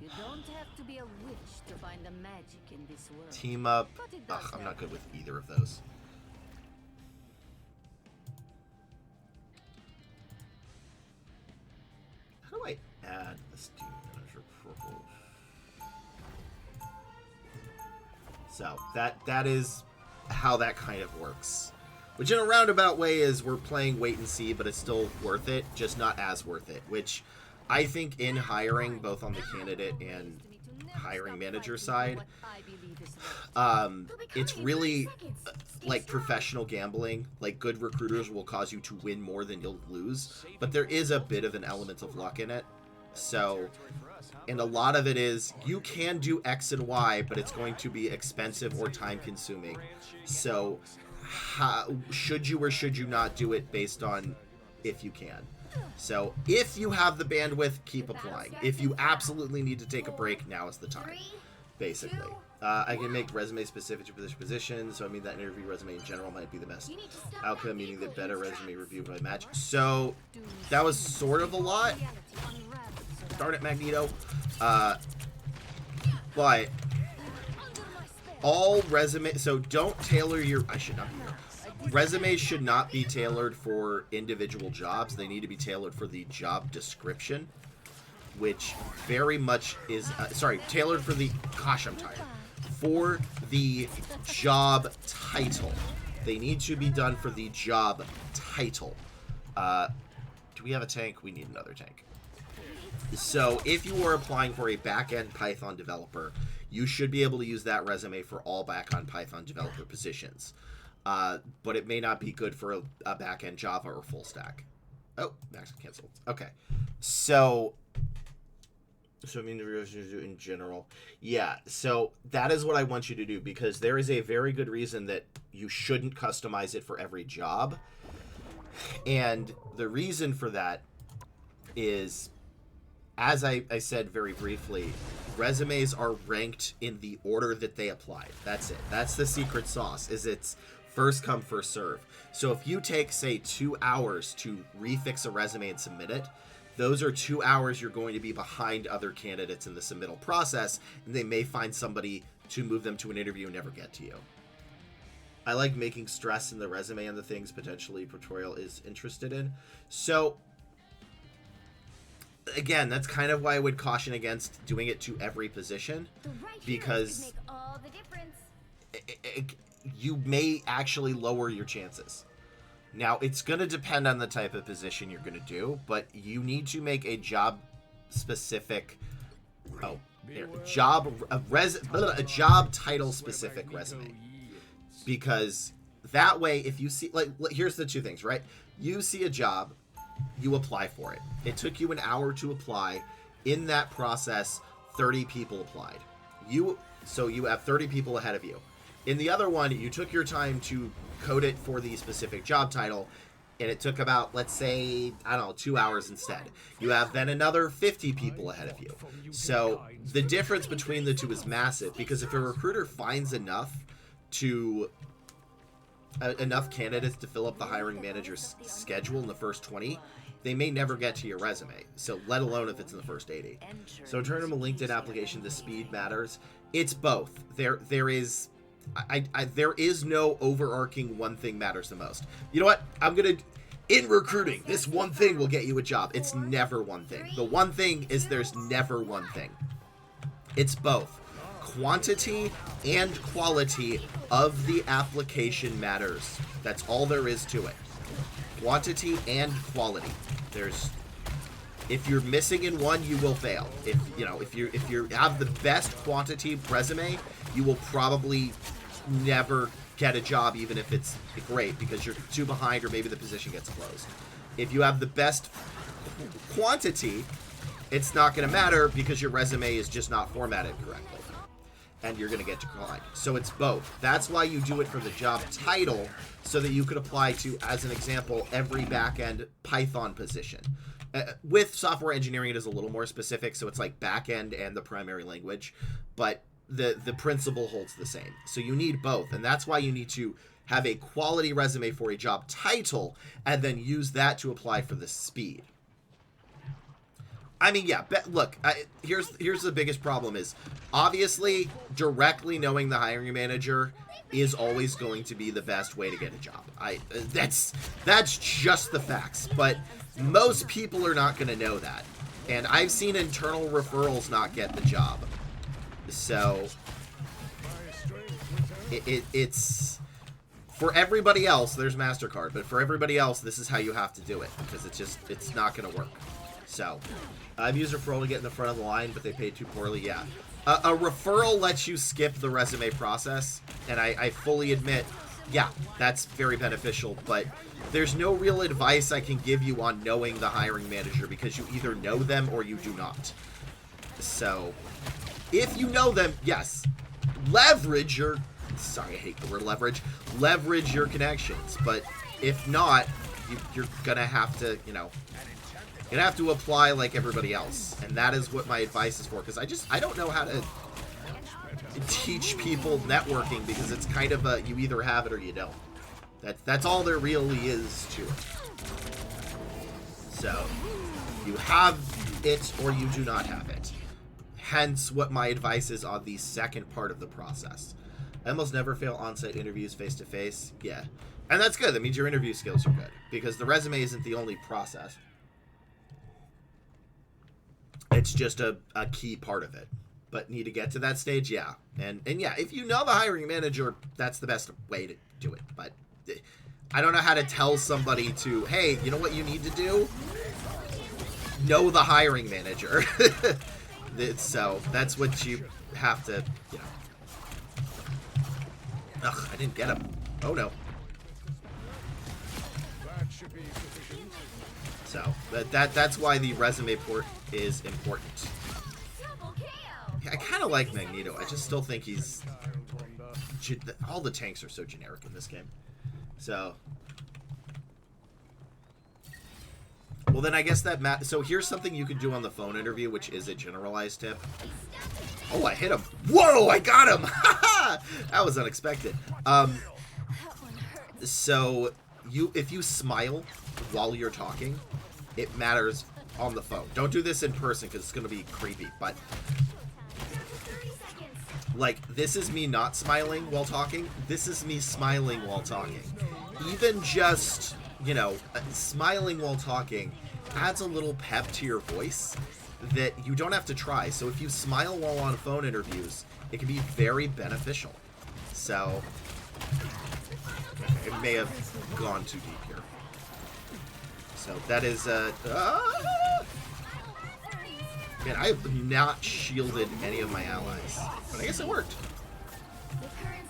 You don't have to be a witch to find the magic in this world. Team up. Ugh, I'm not good with either of those. How do I add a Steam Manager purple? So that is how that kind of works. Which in a roundabout way is we're playing wait and see, but it's still worth it, just not as worth it. Which I think in hiring, both on the candidate and hiring manager side, it's really like professional gambling. Like, good recruiters will cause you to win more than you'll lose, but there is a bit of an element of luck in it. So, and a lot of it is you can do X and Y, but it's going to be expensive or time consuming. So should you or should you not do it based on if you can? So if you have the bandwidth, keep applying. If you absolutely need to take a break, now is the time, basically. I can make resume specific to position, so I mean that interview resume in general might be the best outcome, meaning that better resume review by match. So that was sort of a lot. Darn it, Magneto. But all resume, so don't tailor your, I should not be here. Resumes should not be tailored for individual jobs. They need to be tailored for the job description, which very much is, tailored for the, gosh, I'm tired, for the job title. They need to be done for the job title. Do we have a tank? We need another tank. So if you are applying for a back-end Python developer, you should be able to use that resume for all back-end Python developer positions. But it may not be good for a back-end Java or full stack. Oh, max canceled. Okay. So I mean, in general. Yeah, so that is what I want you to do, because there is a very good reason that you shouldn't customize it for every job. And the reason for that is, as I said very briefly, resumes are ranked in the order that they applied. That's it. That's the secret sauce, is it's first come, first serve. So if you take, say, 2 hours to refix a resume and submit it, those are 2 hours you're going to be behind other candidates in the submittal process, and they may find somebody to move them to an interview and never get to you. I like making stress in the resume and the things potentially Portorial is interested in. So, again, that's kind of why I would caution against doing it to every position, because make all the difference. You may actually lower your chances. Now, it's going to depend on the type of position you're going to do, but you need to make a job-specific... Oh, there. A job title-specific resume. Because that way, if you see... Like, here's the two things, right? You see a job, you apply for it. It took you an hour to apply. In that process, 30 people applied. So you have 30 people ahead of you. In the other one, you took your time to code it for the specific job title, and it took about, let's say, I don't know, 2 hours instead. You have then another 50 people ahead of you. So the difference between the two is massive, because if a recruiter finds enough candidates to fill up the hiring manager's schedule in the first 20, they may never get to your resume. So let alone if it's in the first 80. So in terms of a LinkedIn application, the speed matters. It's both. There is no overarching one thing matters the most. You know what? In recruiting, this one thing will get you a job. It's never one thing. The one thing is there's never one thing. It's both. Quantity and quality of the application matters. That's all there is to it. Quantity and quality. If you're missing in one, you will fail. If you have the best quantity resume, you will probably never get a job, even if it's great, because you're too behind or maybe the position gets closed. If you have the best quantity, it's not going to matter because your resume is just not formatted correctly, and you're going to get declined. So it's both. That's why you do it for the job title, so that you could apply to, as an example, every back-end Python position. With software engineering, it is a little more specific, so it's like back-end and the primary language, but the principle holds the same. So you need both, and that's why you need to have a quality resume for a job title, and then use that to apply for the speed. I mean, yeah, look, here's the biggest problem is, obviously, directly knowing the hiring manager is always going to be the best way to get a job. That's just the facts, but most people are not going to know that. And I've seen internal referrals not get the job. So, it's... For everybody else, there's MasterCard, but for everybody else, this is how you have to do it, because it's not going to work. So, I've used a referral to get in the front of the line, but they paid too poorly, yeah. A referral lets you skip the resume process, and I fully admit, yeah, that's very beneficial, but there's no real advice I can give you on knowing the hiring manager, because you either know them or you do not. So, if you know them, yes, leverage your... Sorry, I hate the word leverage. Leverage your connections, but if not, you're gonna have to, you're gonna have to apply like everybody else, and that is what my advice is for, because I don't know how to teach people networking, because it's kind of a, you either have it or you don't. That's all there really is to it. So, you have it or you do not have it. Hence what my advice is on the second part of the process. I almost never fail on-site interviews face-to-face. Yeah. And that's good. That means your interview skills are good, because the resume isn't the only process. It's just a key part of it. But need to get to that stage? Yeah. And yeah, if you know the hiring manager, that's the best way to do it. But I don't know how to tell somebody to, hey, you know what you need to do? know the hiring manager. So that's what you have to, you know. Ugh, I didn't get him. Oh no. That should be sufficient. So that's why the resume port is important. I kind of like Magneto. I just still think he's... all the tanks are so generic in this game. So... well, then I guess that... so here's something you can do on the phone interview, which is a generalized tip. Oh, I hit him. Whoa, I got him! That was unexpected. So, if you smile while you're talking, it matters on the phone. Don't do this in person because it's going to be creepy, but... like, this is me not smiling while talking. This is me smiling while talking. Even just, you know, smiling while talking adds a little pep to your voice that you don't have to try. So if you smile while on phone interviews, it can be very beneficial. So, it may have gone too deep here. So that is, man, I have not shielded any of my allies. But I guess it worked.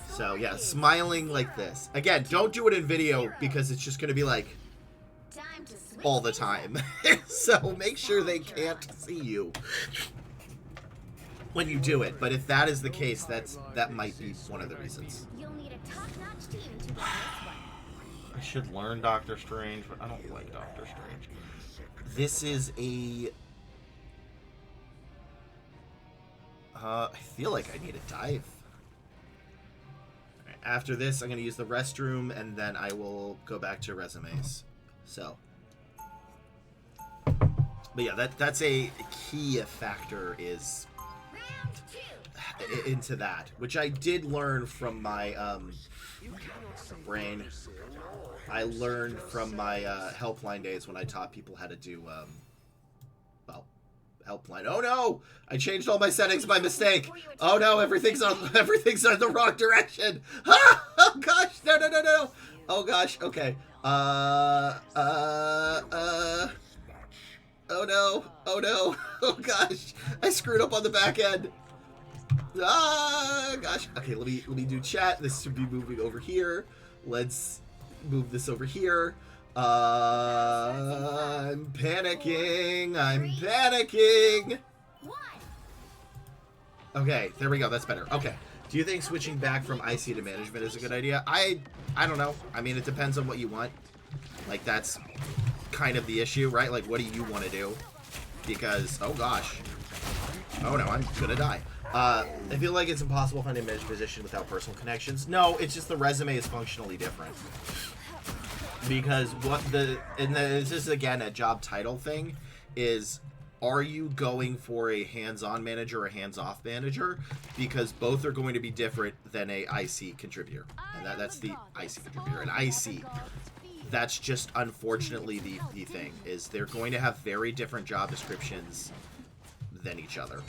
So, yeah, smiling like this. Again, don't do it in video because it's just going to be like all the time. So make sure they can't see you when you do it. But if that is the case, that might be one of the reasons. I should learn Doctor Strange, but I don't like Doctor Strange. This is a... I feel like I need a dive. Right, after this, I'm going to use the restroom, and then I will go back to resumes. So. But yeah, that's a key factor is into that, which I did learn from my brain. I learned from my helpline days when I taught people how to do well, helpline. Oh no! I changed all my settings by mistake. Oh no, everything's on the wrong direction. Oh gosh, no. Oh gosh, okay. Oh no, oh gosh, I screwed up on the back end. Ah, gosh. Okay, let me do chat. This should be moving over here. Let's move this over here. I'm panicking. Okay, there we go. That's better. Okay. Do you think switching back from IC to management is a good idea? I don't know. I mean, it depends on what you want. Like, that's kind of the issue, right? Like, what do you want to do? Because, oh gosh. Oh no, I'm gonna die. I feel like it's impossible to find a managed position without personal connections. No, it's just the resume is functionally different. Because this is again a job title thing, is are you going for a hands-on manager or a hands-off manager? Because both are going to be different than a IC contributor. And that's the IC contributor. An IC, that's just unfortunately the thing, is they're going to have very different job descriptions than each other.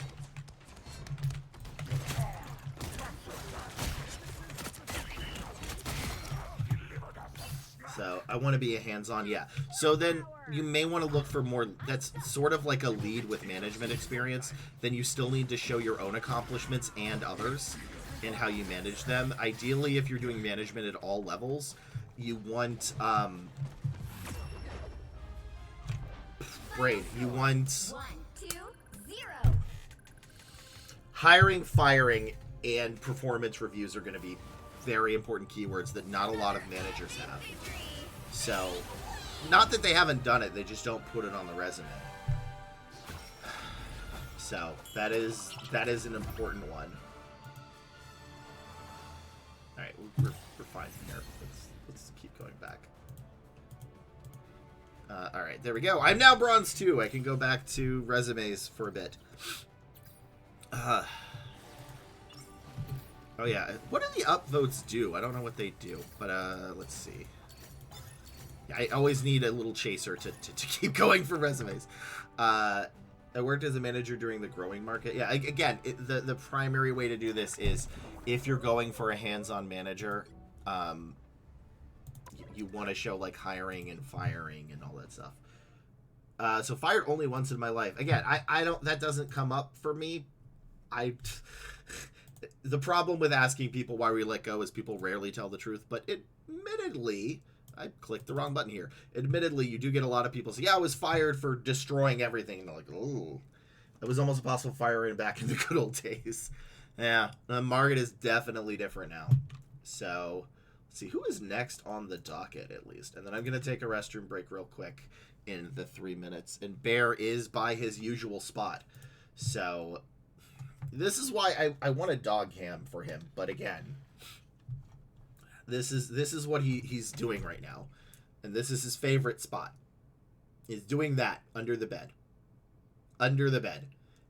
So I want to be a hands-on, yeah. So then you may want to look for more, that's sort of like a lead with management experience. Then you still need to show your own accomplishments and others and how you manage them. Ideally, if you're doing management at all levels, you want, you want hiring, firing, and performance reviews are going to be very important keywords that not a lot of managers have. So, not that they haven't done it, they just don't put it on the resume. So, that is an important one. Alright, we're fine here. Let's keep going back. Alright, there we go. I'm now bronze 2. I can go back to resumes for a bit. Oh yeah, what do the upvotes do? I don't know what they do, but let's see. Yeah, I always need a little chaser to keep going for resumes. I worked as a manager during the growing market. Yeah, again, the primary way to do this is if you're going for a hands-on manager, you want to show like hiring and firing and all that stuff. So fired only once in my life. Again, I don't. That doesn't come up for me. I. The problem with asking people why we let go is people rarely tell the truth. But admittedly, I clicked the wrong button here. Admittedly, you do get a lot of people say, "Yeah, I was fired for destroying everything," and they're like, "Ooh, it was almost impossible firing back in the good old days." Yeah, Margaret is definitely different now. So, let's see who is next on the docket at least, and then I'm gonna take a restroom break real quick in the 3 minutes. And Bear is by his usual spot, so this is why I want a dog cam for him. But again, this is what he's doing right now, and this is his favorite spot. He's doing that under the bed,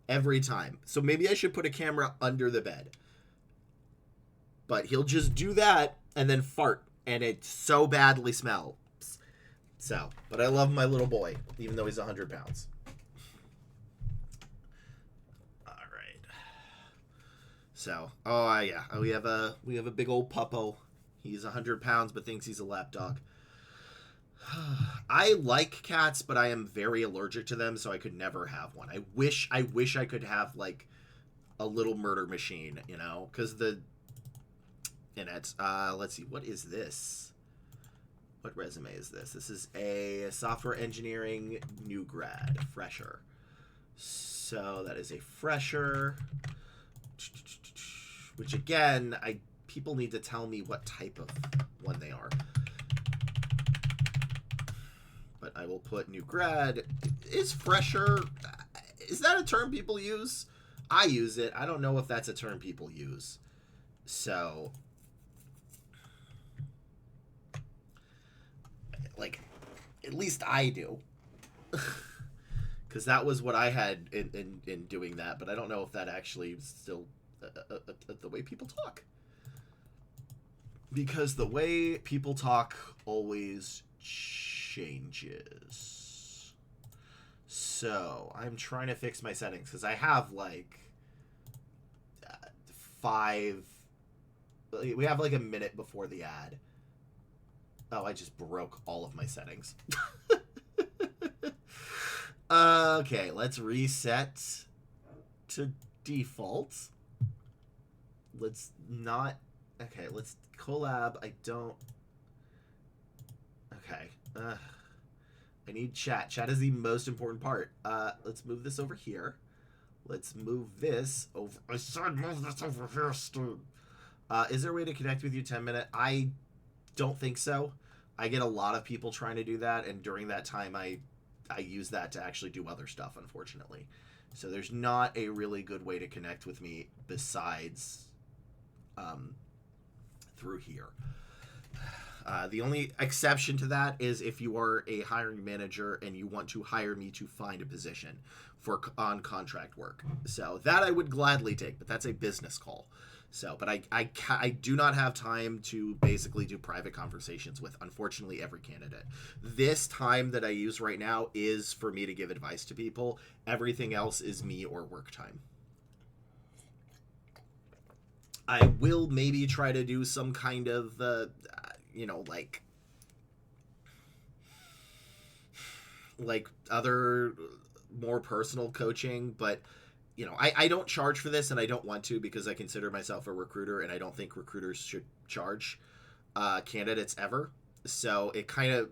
every time. So maybe I should put a camera under the bed. But he'll just do that and then fart, and it so badly smells. So, but I love my little boy, even though he's 100 pounds. All right. So, yeah, we have a big old puppo. He's 100 pounds, but thinks he's a lap dog. I like cats, but I am very allergic to them, so I could never have one. I wish I could have like a little murder machine, you know, because let's see, what is this? What resume is this? This is a software engineering new grad, fresher. So that is a fresher, which again, people need to tell me what type of one they are. But I will put new grad. Is fresher, is that a term people use? I use it. I don't know if that's a term people use. So, like, at least I do. Because that was what I had in doing that. But I don't know if that actually is still the way people talk. Because the way people talk always changes. So I'm trying to fix my settings because I have like 5. We have like a minute before the ad. Oh, I just broke all of my settings. Okay, let's reset to default. Let's not. Okay, let's collab. I don't. Okay. I need chat. Chat is the most important part. Let's move this over here. Let's move this over. I said move this over here, Stu. Is there a way to connect with you 10-minute? I don't think so. I get a lot of people trying to do that, and during that time, I use that to actually do other stuff, unfortunately. So there's not a really good way to connect with me besides through here. The only exception to that is if you are a hiring manager and you want to hire me to find a position for on contract work. So that I would gladly take, but that's a business call. So, but I do not have time to basically do private conversations with, unfortunately, every candidate. This time that I use right now is for me to give advice to people. Everything else is me or work time. I will maybe try to do some kind of, like other more personal coaching, but I don't charge for this, and I don't want to because I consider myself a recruiter, and I don't think recruiters should charge candidates ever. So it kind of,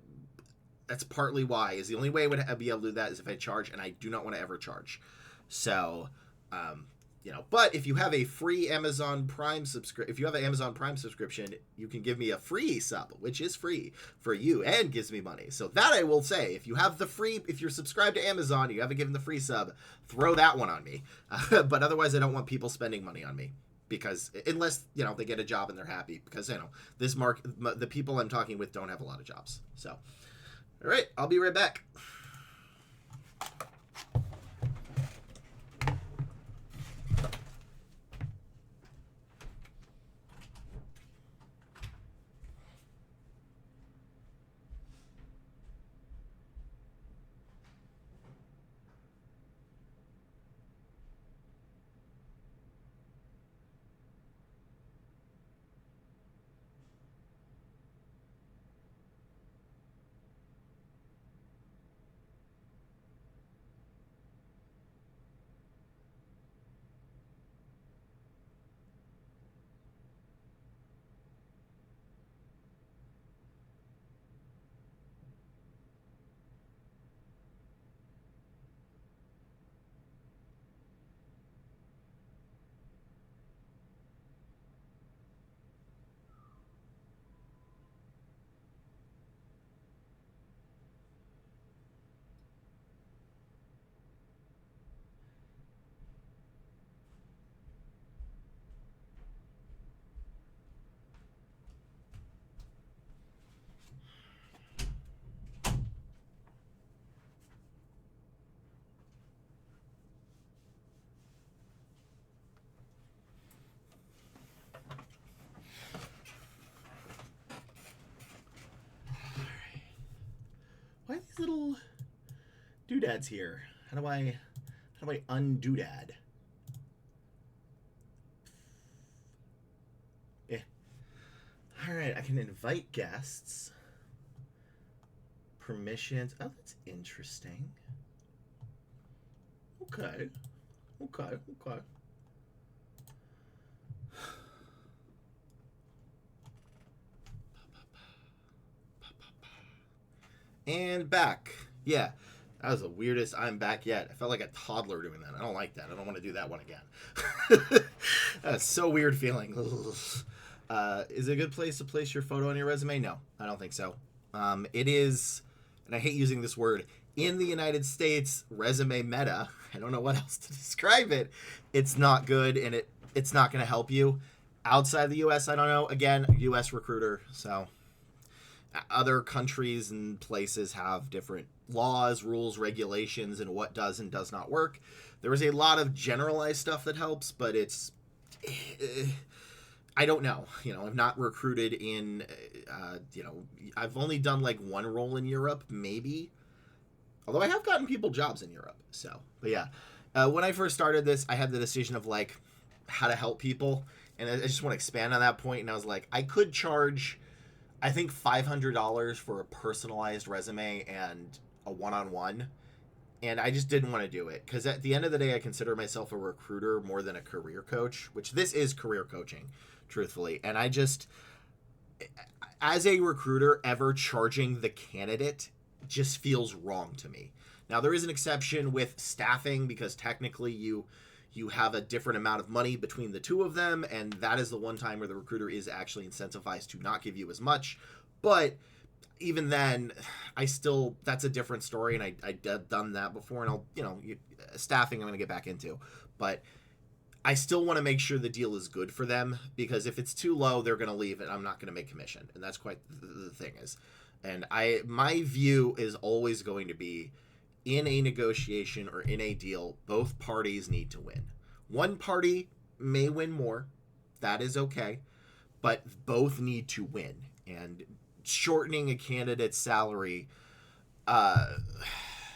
that's partly why, is the only way I would be able to do that is if I charge, and I do not want to ever charge. So, but if you have a free Amazon Prime if you have an Amazon Prime subscription, you can give me a free sub, which is free for you and gives me money. So that I will say, if you're subscribed to Amazon, you haven't given the free sub, throw that one on me. But otherwise, I don't want people spending money on me, because unless, they get a job and they're happy, because, the people I'm talking with don't have a lot of jobs. So, all right, I'll be right back. little doodads here. How do I undoodad? Yeah. All right, I can invite guests. Permissions. Oh, that's interesting. Okay. And back. Yeah, that was the weirdest I'm back yet. I felt like a toddler doing that. I don't like that. I don't want to do that one again. That's so weird feeling. Is it a good place to place your photo on your resume? No, I don't think so. It is, and I hate using this word, in the United States, resume meta. I don't know what else to describe it. It's not good, and it's not going to help you. Outside the U.S., I don't know. Again, U.S. recruiter, so... Other countries and places have different laws, rules, regulations, and what does and does not work. There is a lot of generalized stuff that helps, but it's... I don't know. I've not recruited in... I've only done like one role in Europe, maybe. Although I have gotten people jobs in Europe, so... But yeah. When I first started this, I had the decision of like how to help people. And I just want to expand on that point. And I was like, I could charge... I think $500 for a personalized resume and a one-on-one, and I just didn't want to do it because at the end of the day, I consider myself a recruiter more than a career coach, which this is career coaching, truthfully. And I just, as a recruiter, ever charging the candidate just feels wrong to me. Now, there is an exception with staffing because technically you have a different amount of money between the two of them, and that is the one time where the recruiter is actually incentivized to not give you as much. But even then, that's a different story, and I've done that before, and staffing I'm going to get back into. But I still want to make sure the deal is good for them, because if it's too low, they're going to leave, and I'm not going to make commission, and that's quite the thing is. And my view is always going to be, in a negotiation or in a deal, both parties need to win. One party may win more. That is okay. But both need to win. And shortening a candidate's salary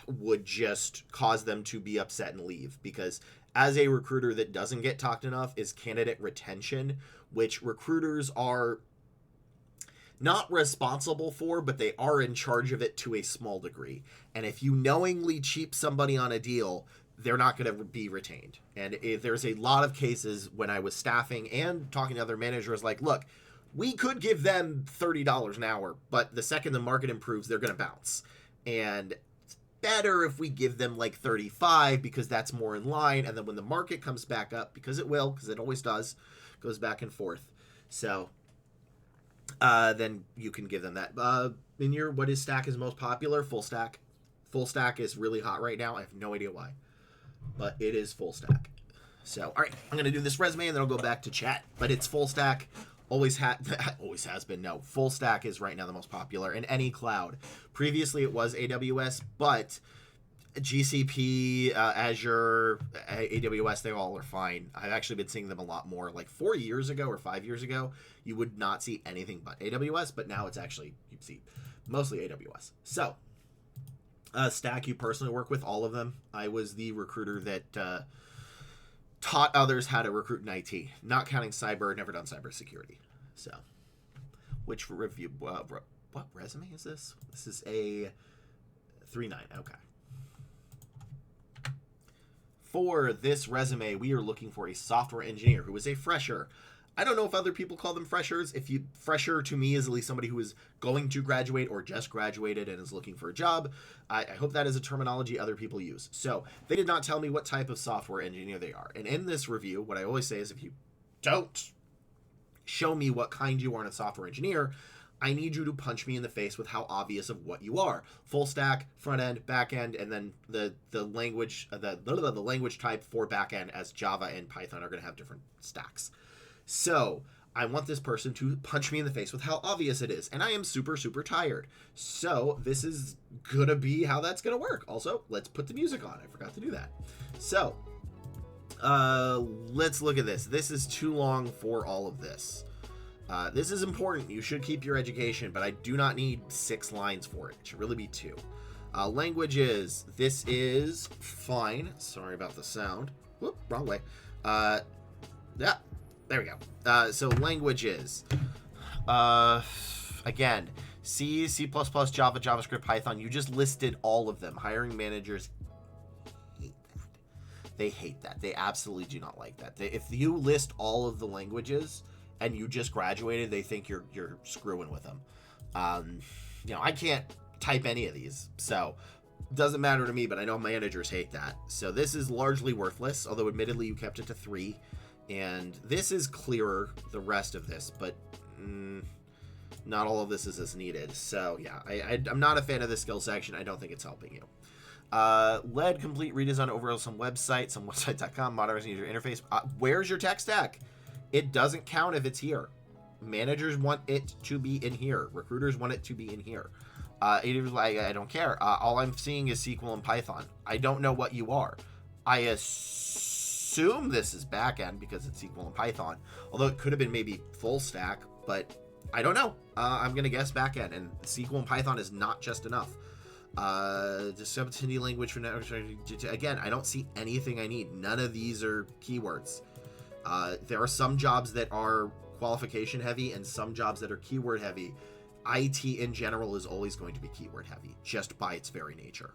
would just cause them to be upset and leave. Because as a recruiter, that doesn't get talked enough is candidate retention, which recruiters are not responsible for, but they are in charge of it to a small degree. And if you knowingly cheap somebody on a deal, they're not going to be retained. And there's a lot of cases when I was staffing and talking to other managers like, look, we could give them $30 an hour, but the second the market improves, they're going to bounce. And it's better if we give them like 35 because that's more in line. And then when the market comes back up, because it will, because it always does, goes back and forth. So then you can give them that. What is stack is most popular? Full stack. Full stack is really hot right now. I have no idea why, but it is full stack. So, all right, I'm gonna do this resume and then I'll go back to chat. But it's full stack. Always has been. No, full stack is right now the most popular in any cloud. Previously, it was AWS, but GCP, Azure, AWS, they all are fine. I've actually been seeing them a lot more. Like 4 years ago or 5 years ago, you would not see anything but AWS, but now it's actually, you see mostly AWS. So, Stack, you personally work with all of them. I was the recruiter that taught others how to recruit in IT, not counting cyber, never done cybersecurity. So, which review, what resume is this? This is a 3.9, okay. For this resume, we are looking for a software engineer who is a fresher. I don't know if other people call them freshers. Fresher to me is at least somebody who is going to graduate or just graduated and is looking for a job. I hope that is a terminology other people use. So they did not tell me what type of software engineer they are. And in this review, what I always say is if you don't show me what kind you are in a software engineer, I need you to punch me in the face with how obvious of what you are. Full stack, front end, back end, and then the language the language type for back end, as Java and Python are going to have different stacks. So I want this person to punch me in the face with how obvious it is, and I am super, super tired. So this is going to be how that's going to work. Also, let's put the music on. I forgot to do that. So let's look at this. This is too long for all of this. This is important. You should keep your education, but I do not need 6 lines for it. It should really be 2. Languages. This is fine. Sorry about the sound. Whoop, wrong way. Yeah, there we go. So languages. Again, C, C++, Java, JavaScript, Python. You just listed all of them. Hiring managers hate that. They hate that. They absolutely do not like that. If you list all of the languages and you just graduated, they think you're screwing with them. I can't type any of these, so it doesn't matter to me, but I know managers hate that. So this is largely worthless, although admittedly you kept it to 3. And this is clearer, the rest of this, but not all of this is as needed. So yeah, I'm not a fan of the skill section. I don't think it's helping you. LED complete redesign overall some website.com, modernizing user interface. Where's your tech stack? It doesn't count if it's here. Managers want it to be in here. Recruiters want it to be in here. I don't care. All I'm seeing is SQL and Python. I don't know what you are. I assume this is backend because it's SQL and Python, although it could have been maybe full stack, but I don't know. I'm going to guess backend, and SQL and Python is not just enough. Just Hindi language for network. Again, I don't see anything I need. None of these are keywords. There are some jobs that are qualification heavy and some jobs that are keyword heavy. IT in general is always going to be keyword heavy, just by its very nature.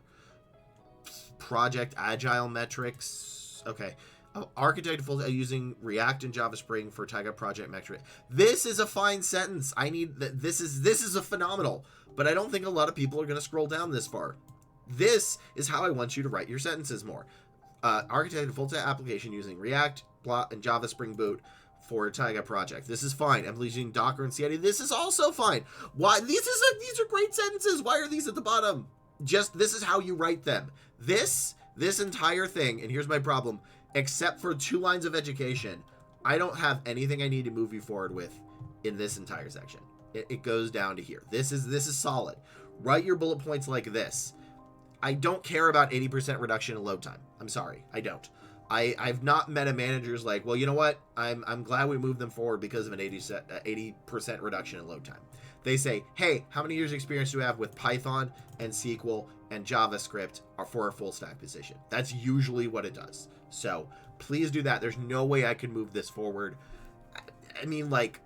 Project agile metrics. Okay. Architect full using React and Java Spring for Taiga project metric. This is a fine sentence. I need that. This is a phenomenal, but I don't think a lot of people are going to scroll down this far. This is how I want you to write your sentences more. Architect full application using React, and Java Spring Boot for a Taiga project. This is fine. I'm using Docker and CID. This is also fine. Why? These are great sentences. Why are these at the bottom? Just this is how you write them. This entire thing, and here's my problem. Except for 2 lines of education, I don't have anything I need to move you forward with in this entire section. It goes down to here. This is solid. Write your bullet points like this. I don't care about 80% reduction in load time. I'm sorry, I don't. I've not met a manager's like, well, you know what? I'm glad we moved them forward because of an 80% reduction in load time. They say, hey, how many years experience do we have with Python and SQL and JavaScript for a full stack position? That's usually what it does. So please do that. There's no way I can move this forward. I mean, like,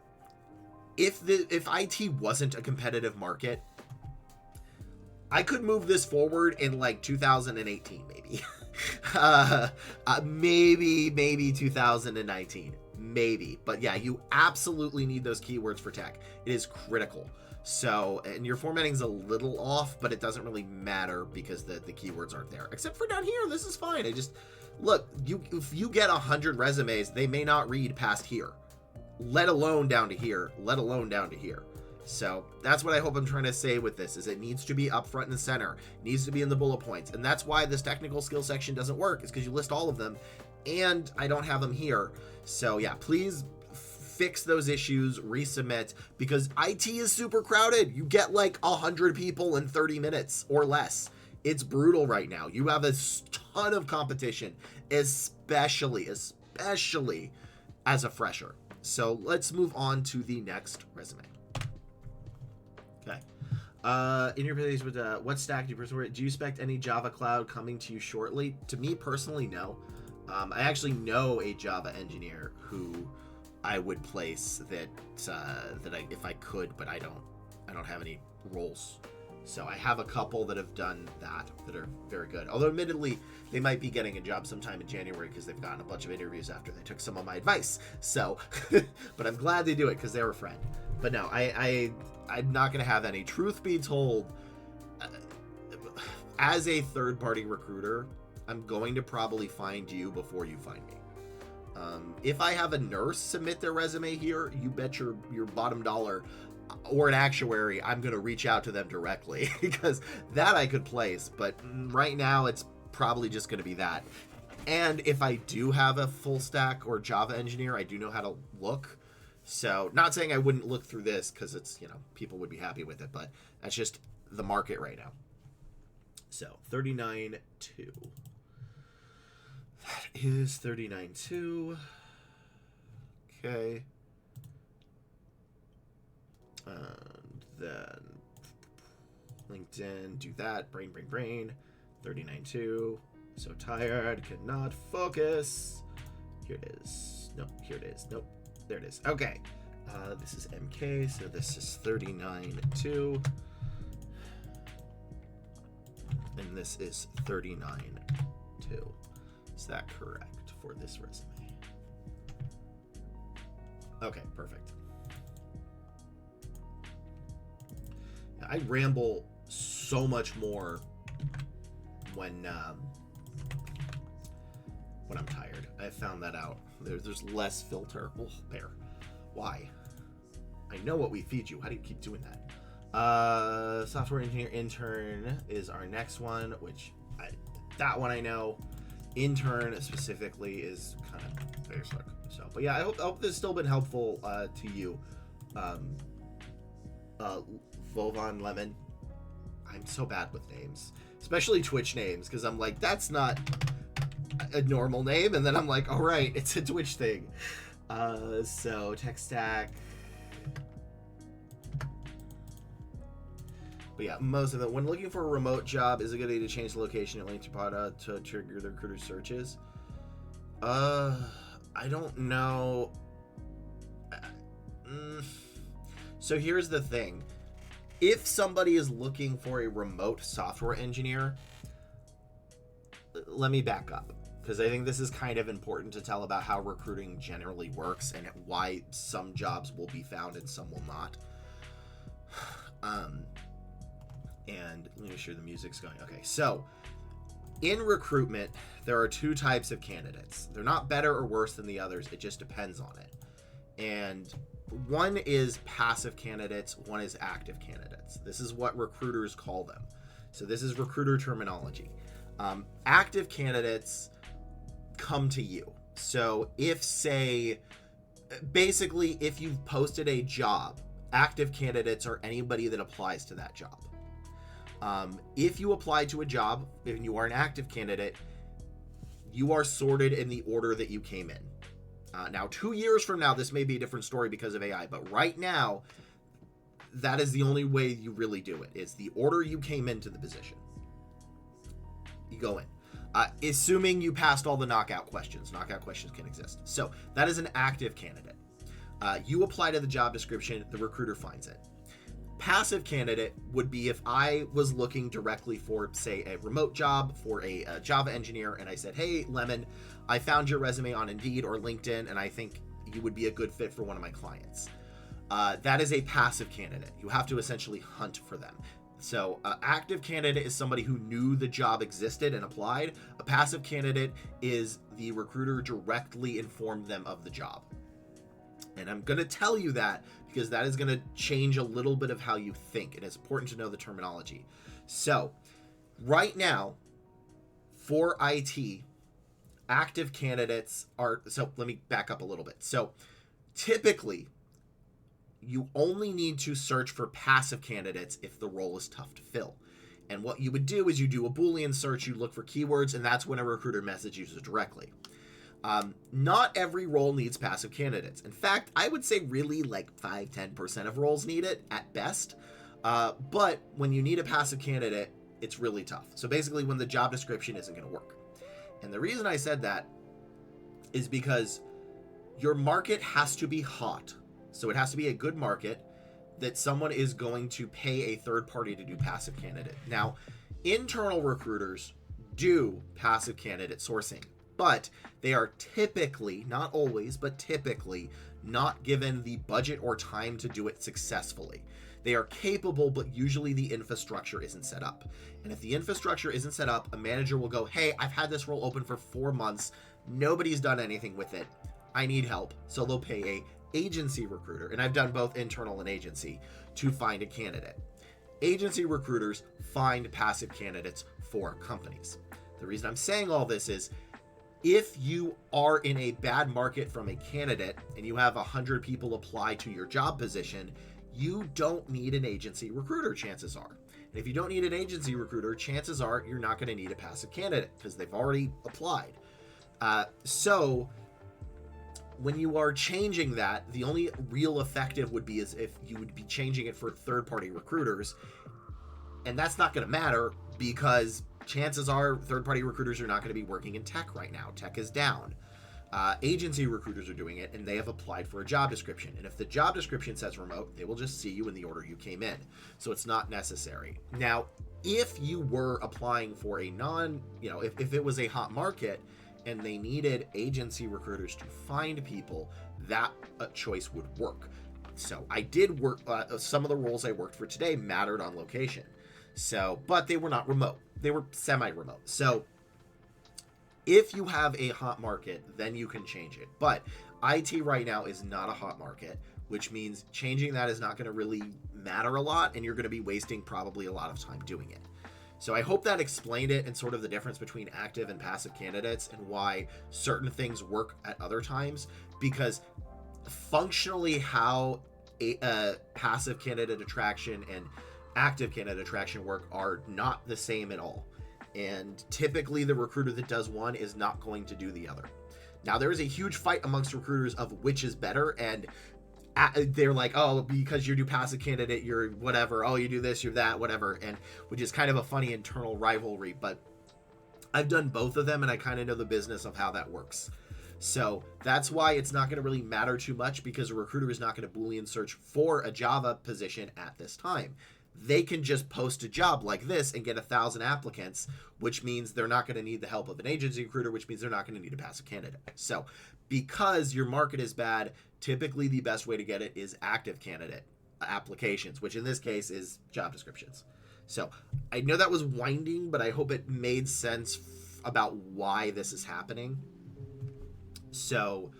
if IT wasn't a competitive market, I could move this forward in like 2018, maybe. Maybe 2019, maybe. But yeah, you absolutely need those keywords for tech. It is critical. So, and your formatting's a little off, but it doesn't really matter because the keywords aren't there. Except for down here, this is fine. Look, if you get 100 resumes, they may not read past here, let alone down to here, let alone down to here. So that's what I hope I'm trying to say with this, is it needs to be up front and center, it needs to be in the bullet points. And that's why this technical skill section doesn't work, is because you list all of them and I don't have them here. So yeah, please fix those issues, resubmit, because IT is super crowded. You get like 100 people in 30 minutes or less. It's brutal right now. You have a ton of competition, especially as a fresher. So let's move on to the next resume. Okay. In your place with what stack do you personally? Do you expect any Java Cloud coming to you shortly? To me personally, no. I actually know a Java engineer who I would place that if I could, but I don't have any roles. So I have a couple that have done that are very good. Although admittedly, they might be getting a job sometime in January because they've gotten a bunch of interviews after they took some of my advice. So, but I'm glad they do it because they're a friend. But no, I'm not going to have any. Truth be told, as a third-party recruiter, I'm going to probably find you before you find me. If I have a nurse submit their resume here, you bet your bottom dollar, or an actuary, I'm going to reach out to them directly because that I could place. But right now, it's probably just going to be that. And if I do have a full stack or Java engineer, I do know how to look. So not saying I wouldn't look through this because it's, people would be happy with it, but that's just the market right now. So 39.2. That is 39.2. Okay. And then LinkedIn, do that. Brain, brain, brain. 39.2. So tired, cannot focus. Here it is. Nope, here it is. Nope, there it is. Okay. This is MK, so this is 39.2. And this is 39.2. Is that correct for this resume? Okay, perfect. I ramble so much more when I'm tired. I found that out. There's less filter. Oh, there. Why? I know what we feed you. How do you keep doing that? Software engineer intern is our next one, which that one I know. Intern specifically is kind of basic. So, but yeah, I hope this has still been helpful to you. Vovon Lemon. I'm so bad with names, especially Twitch names, because I'm like, that's not a normal name, and then I'm like, all right, it's a Twitch thing. So tech stack. But yeah, most of it. When looking for a remote job, is it good to change the location at LinkedIn to trigger the recruiter searches? I don't know. So here's the thing. If somebody is looking for a remote software engineer, let me back up, because I think this is kind of important to tell about how recruiting generally works and why some jobs will be found and some will not. And let me make sure the music's going. Okay, so in recruitment, there are two types of candidates. They're not better or worse than the others. It just depends on it. And one is passive candidates, one is active candidates. This is what recruiters call them. So this is recruiter terminology. Active candidates come to you. So if, say, basically, if you've posted a job, active candidates are anybody that applies to that job. If you apply to a job and you are an active candidate, you are sorted in the order that you came in. Now, 2 years from now, this may be a different story because of AI, but right now, that is the only way you really do it. It's the order you came into the position. You go in. Assuming you passed all the knockout questions. Knockout questions can exist. So that is an active candidate. You apply to the job description, the recruiter finds it. Passive candidate would be if I was looking directly for, say, a remote job for a Java engineer, and I said, hey, Lemon, I found your resume on Indeed or LinkedIn, and I think you would be a good fit for one of my clients. That is a passive candidate. You have to essentially hunt for them. So active candidate is somebody who knew the job existed and applied. A passive candidate is the recruiter directly informed them of the job. And I'm going to tell you that because that is going to change a little bit of how you think, and it's important to know the terminology. So right now, for IT, active candidates are, so let me back up a little bit. So typically, you only need to search for passive candidates if the role is tough to fill. And what you would do is you do a Boolean search, you look for keywords, and that's when a recruiter messages you directly. Not every role needs passive candidates. In fact, I would say really like 5-10% of roles need it at best. But when you need a passive candidate, it's really tough. So basically when the job description isn't going to work. And the reason I said that is because your market has to be hot. So it has to be a good market that someone is going to pay a third party to do passive candidate. Now, internal recruiters do passive candidate sourcing, but they are typically, not always, but typically not given the budget or time to do it successfully. They are capable, but usually the infrastructure isn't set up. And if the infrastructure isn't set up, a manager will go, hey, I've had this role open for 4 months. Nobody's done anything with it. I need help. So they'll pay a agency recruiter, and I've done both internal and agency, to find a candidate. Agency recruiters find passive candidates for companies. The reason I'm saying all this is if you are in a bad market from a candidate and you have 100 people apply to your job position, you don't need an agency recruiter, chances are. And if you don't need an agency recruiter, chances are you're not going to need a passive candidate because they've already applied. So when you are changing that, the only real effective would be as if you would be changing it for third-party recruiters. And that's not going to matter because chances are third-party recruiters are not going to be working in tech right now. Tech is down. Agency recruiters are doing it, and they have applied for a job description. And if the job description says remote, they will just see you in the order you came in. So it's not necessary. Now, if you were applying for a if it was a hot market and they needed agency recruiters to find people, that choice would work. So I did work, some of the roles I worked for today mattered on location. So, but they were not remote. They were semi-remote. So if you have a hot market, then you can change it. But IT right now is not a hot market, which means changing that is not going to really matter a lot, and you're going to be wasting probably a lot of time doing it. So I hope that explained it and sort of the difference between active and passive candidates and why certain things work at other times, because functionally how passive candidate attraction and active candidate attraction work are not the same at all. And typically the recruiter that does one is not going to do the other. Now, there is a huge fight amongst recruiters of which is better, and they're like, oh, because you do passive candidate, you're whatever. Oh, you do this, you're that, whatever. And which is kind of a funny internal rivalry, but I've done both of them and I kind of know the business of how that works. So that's why it's not going to really matter too much, because a recruiter is not going to Boolean search for a Java position at this time. They can just post a job like this and get 1,000 applicants, which means they're not going to need the help of an agency recruiter, which means they're not going to need a passive candidate. So because your market is bad, typically the best way to get it is active candidate applications, which in this case is job descriptions. So I know that was winding, but I hope it made sense about why this is happening. So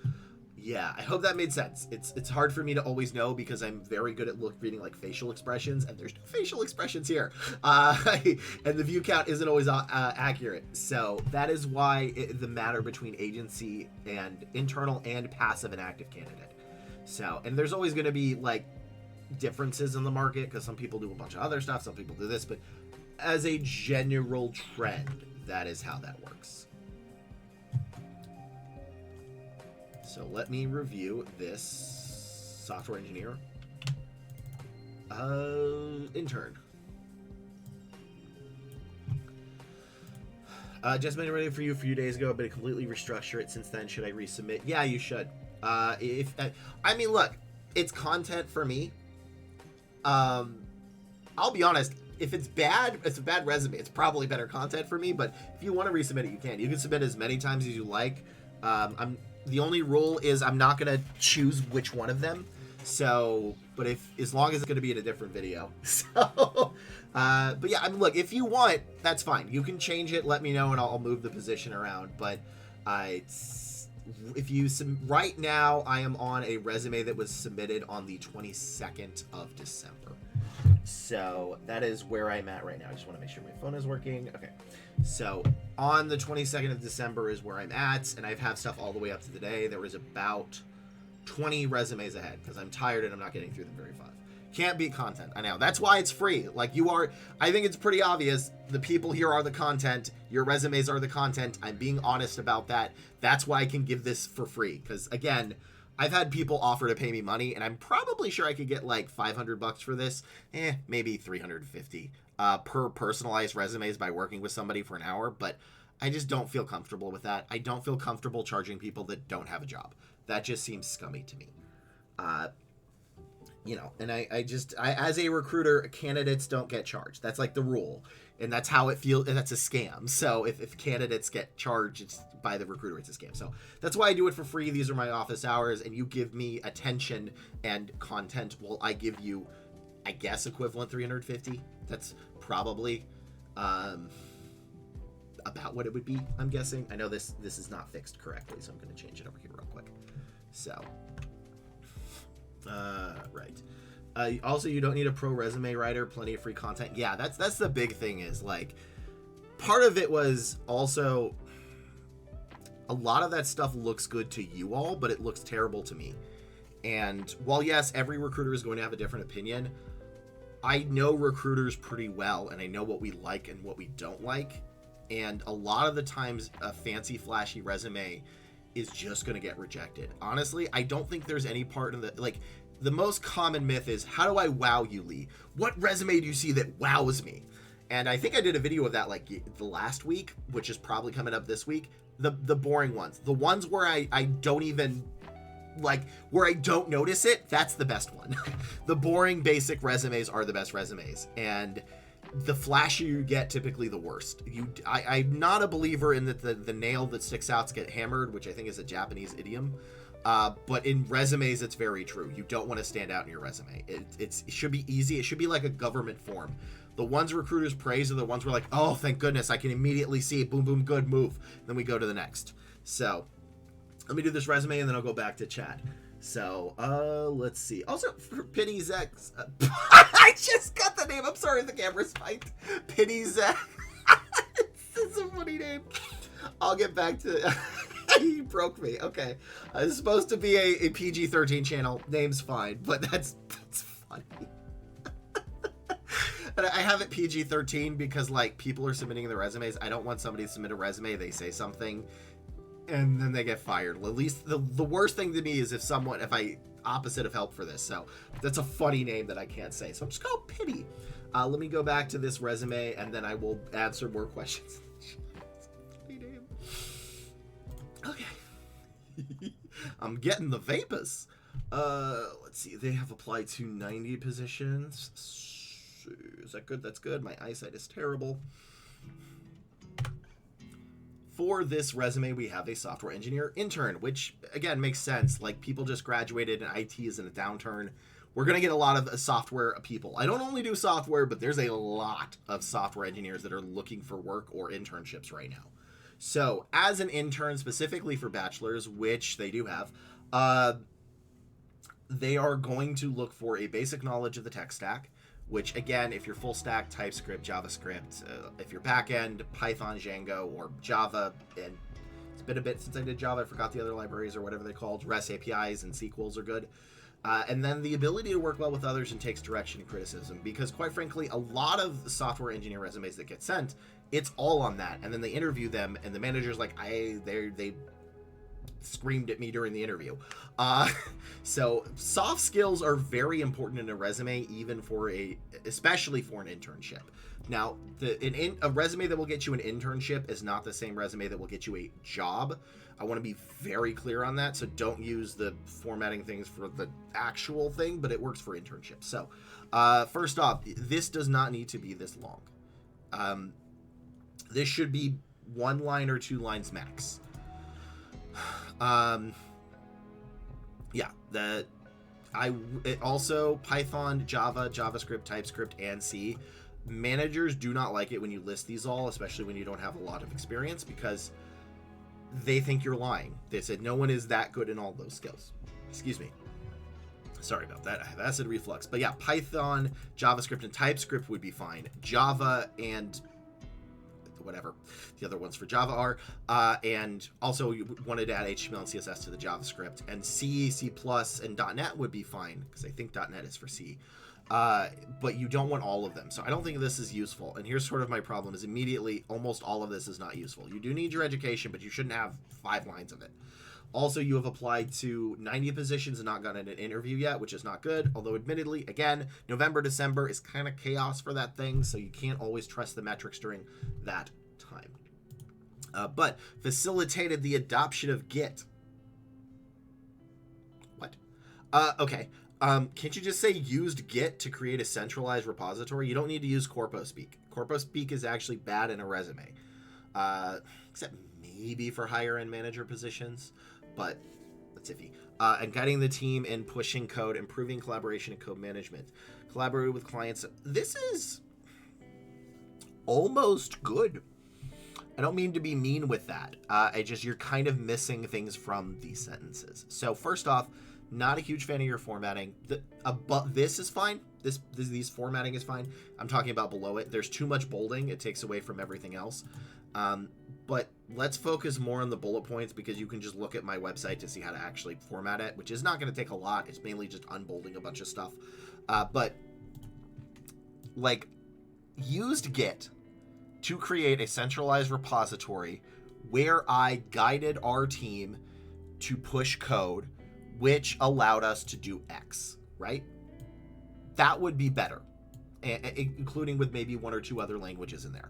yeah, I hope that made sense. It's hard for me to always know because I'm very good at reading like facial expressions, and there's no facial expressions here. And the view count isn't always accurate. So that is why the matter between agency and internal and passive and active candidate. So, and there's always going to be like differences in the market because some people do a bunch of other stuff, some people do this, but as a general trend, that is how that works. So let me review this software engineer. Intern. Just been ready for you a few days ago, but I completely restructure it since then. Should I resubmit? Yeah, you should. I mean, look, it's content for me. I'll be honest. If it's bad, it's a bad resume. It's probably better content for me. But if you want to resubmit it, you can. You can submit as many times as you like. The only rule is I'm not going to choose which one of them. So, but as long as it's going to be in a different video. So, but yeah, I mean, look, if you want, that's fine. You can change it. Let me know and I'll move the position around. But right now I am on a resume that was submitted on the 22nd of December. So that is where I'm at right now. I just want to make sure my phone is working. Okay. So on the 22nd of December is where I'm at, and I have stuff all the way up to today. There was about 20 resumes ahead because I'm tired and I'm not getting through them very fast. Can't beat content. I know. That's why it's free. Like you are, I think it's pretty obvious. The people here are the content. Your resumes are the content. I'm being honest about that. That's why I can give this for free. Because again, I've had people offer to pay me money, and I'm probably sure I could get like $500 for this. Maybe $350 per personalized resumes by working with somebody for an hour. But I just don't feel comfortable with that. I don't feel comfortable charging people that don't have a job. That just seems scummy to me. And I as a recruiter, candidates don't get charged. That's like the rule. And that's how it feels. That's a scam. So if candidates get charged by the recruiter, it's a scam. So that's why I do it for free. These are my office hours, and you give me attention and content. Well, I give you, I guess, equivalent $350. That's probably about what it would be, I'm guessing. I know this is not fixed correctly, so I'm going to change it over here real quick. So, right. Also, you don't need a pro resume writer, plenty of free content. Yeah, that's the big thing is, like, part of it was also a lot of that stuff looks good to you all, but it looks terrible to me. And while, yes, every recruiter is going to have a different opinion, I know recruiters pretty well, and I know what we like and what we don't like. And a lot of the times, a fancy, flashy resume is just going to get rejected. Honestly, I don't think there's any part in the most common myth is, how do I wow you, Lee? What resume do you see that wows me? And I think I did a video of that like the last week, which is probably coming up this week. The boring ones, the ones where I don't even like, where I don't notice it, that's the best one. The boring basic resumes are the best resumes, and the flashy you get typically the worst. I'm not a believer in that the nail that sticks out get hammered, which I think is a Japanese idiom. But in resumes, it's very true. You don't want to stand out in your resume. It should be easy. It should be like a government form. The ones recruiters praise are the ones where like, oh, thank goodness, I can immediately see it. Boom, boom, good move. Then we go to the next. So let me do this resume and then I'll go back to chat. So, let's see. Also, for Penny Zex, I just got the name. I'm sorry, the camera's spiked. Penny Zex. It's a funny name. I'll get back to he broke me. Okay. It's supposed to be a PG-13 channel. Name's fine, but that's funny. And I have it PG-13 because, like, people are submitting their resumes. I don't want somebody to submit a resume, they say something, and then they get fired. Well, at least the worst thing to me is if I opposite of help for this. So that's a funny name that I can't say. So I'm just called Pity. Let me go back to this resume and then I will answer more questions. Funny name. Okay. I'm getting the vapors. Let's see. They have applied to 90 positions. Is that good? That's good. My eyesight is terrible. For this resume, we have a software engineer intern, which, again, makes sense. Like, people just graduated and IT is in a downturn. We're going to get a lot of software people. I don't only do software, but there's a lot of software engineers that are looking for work or internships right now. So, as an intern, specifically for bachelors, which they do have, they are going to look for a basic knowledge of the tech stack, which, again, if you're full stack, TypeScript, JavaScript, if you're backend, Python, Django, or Java, and it's been a bit since I did Java, I forgot the other libraries or whatever they're called, REST APIs and SQLs are good. And then the ability to work well with others and takes direction and criticism, because quite frankly, a lot of the software engineer resumes that get sent, it's all on that. And then they interview them, and the manager's like, they screamed at me during the interview. So soft skills are very important in a resume, even especially for an internship. Now, a resume that will get you an internship is not the same resume that will get you a job. I want to be very clear on that, so don't use the formatting things for the actual thing, but it works for internships. So, first off, this does not need to be this long. This should be 1 line or 2 lines max. Also Python, Java, JavaScript, TypeScript, and C. Managers do not like it when you list these all, especially when you don't have a lot of experience, because they think you're lying. They said no one is that good in all those skills. Excuse me. Sorry about that. I have acid reflux. But yeah, Python, JavaScript, and TypeScript would be fine. Java and whatever the other ones for Java are, and also you wanted to add HTML and CSS to the JavaScript, and C, C+, and .NET would be fine, because I think .NET is for C, but you don't want all of them, so I don't think this is useful. And here's sort of my problem, is immediately almost all of this is not useful. You do need your education, but you shouldn't have 5 lines of it. Also, you have applied to 90 positions and not gotten an interview yet, which is not good. Although, admittedly, again, November, December is kind of chaos for that thing, so you can't always trust the metrics during that time. But facilitated the adoption of Git. What? Okay. Can't you just say used Git to create a centralized repository? You don't need to use CorpoSpeak. CorpoSpeak is actually bad in a resume. Except maybe for higher end manager positions, but that's iffy. And guiding the team in pushing code, improving collaboration and code management. Collaborate with clients. This is almost good. I don't mean to be mean with that. You're kind of missing things from these sentences. So first off, not a huge fan of your formatting. This is fine. These formatting is fine. I'm talking about below it. There's too much bolding. It takes away from everything else. But let's focus more on the bullet points, because you can just look at my website to see how to actually format it, which is not going to take a lot. It's mainly just unbolding a bunch of stuff. But like, used Git to create a centralized repository where I guided our team to push code, which allowed us to do X, right? That would be better. including with maybe 1 or 2 other languages in there,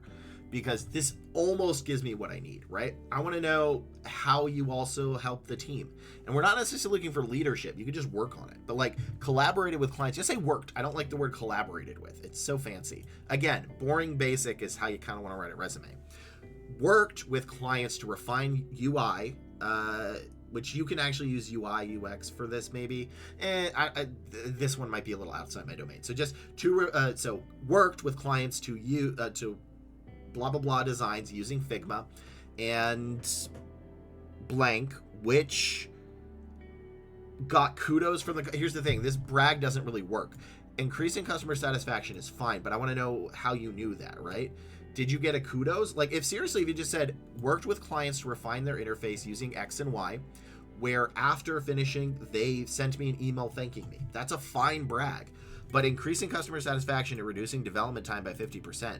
because this almost gives me what I need, right? I want to know how you also help the team. And we're not necessarily looking for leadership. You can just work on it. But like collaborated with clients, just say worked. I don't like the word collaborated with. It's so fancy. Again, boring basic is how you kind of want to write a resume. Worked with clients to refine UI, which you can actually use UI, UX for this maybe. This one might be a little outside my domain. So just so worked with clients to blah blah blah designs using Figma and blank, which got kudos from the. Here's the thing: this brag doesn't really work. Increasing customer satisfaction is fine, but I want to know how you knew that, right? Did you get a kudos? Like, if you just said worked with clients to refine their interface using X and Y, where after finishing they sent me an email thanking me, that's a fine brag. But increasing customer satisfaction and reducing development time by 50%.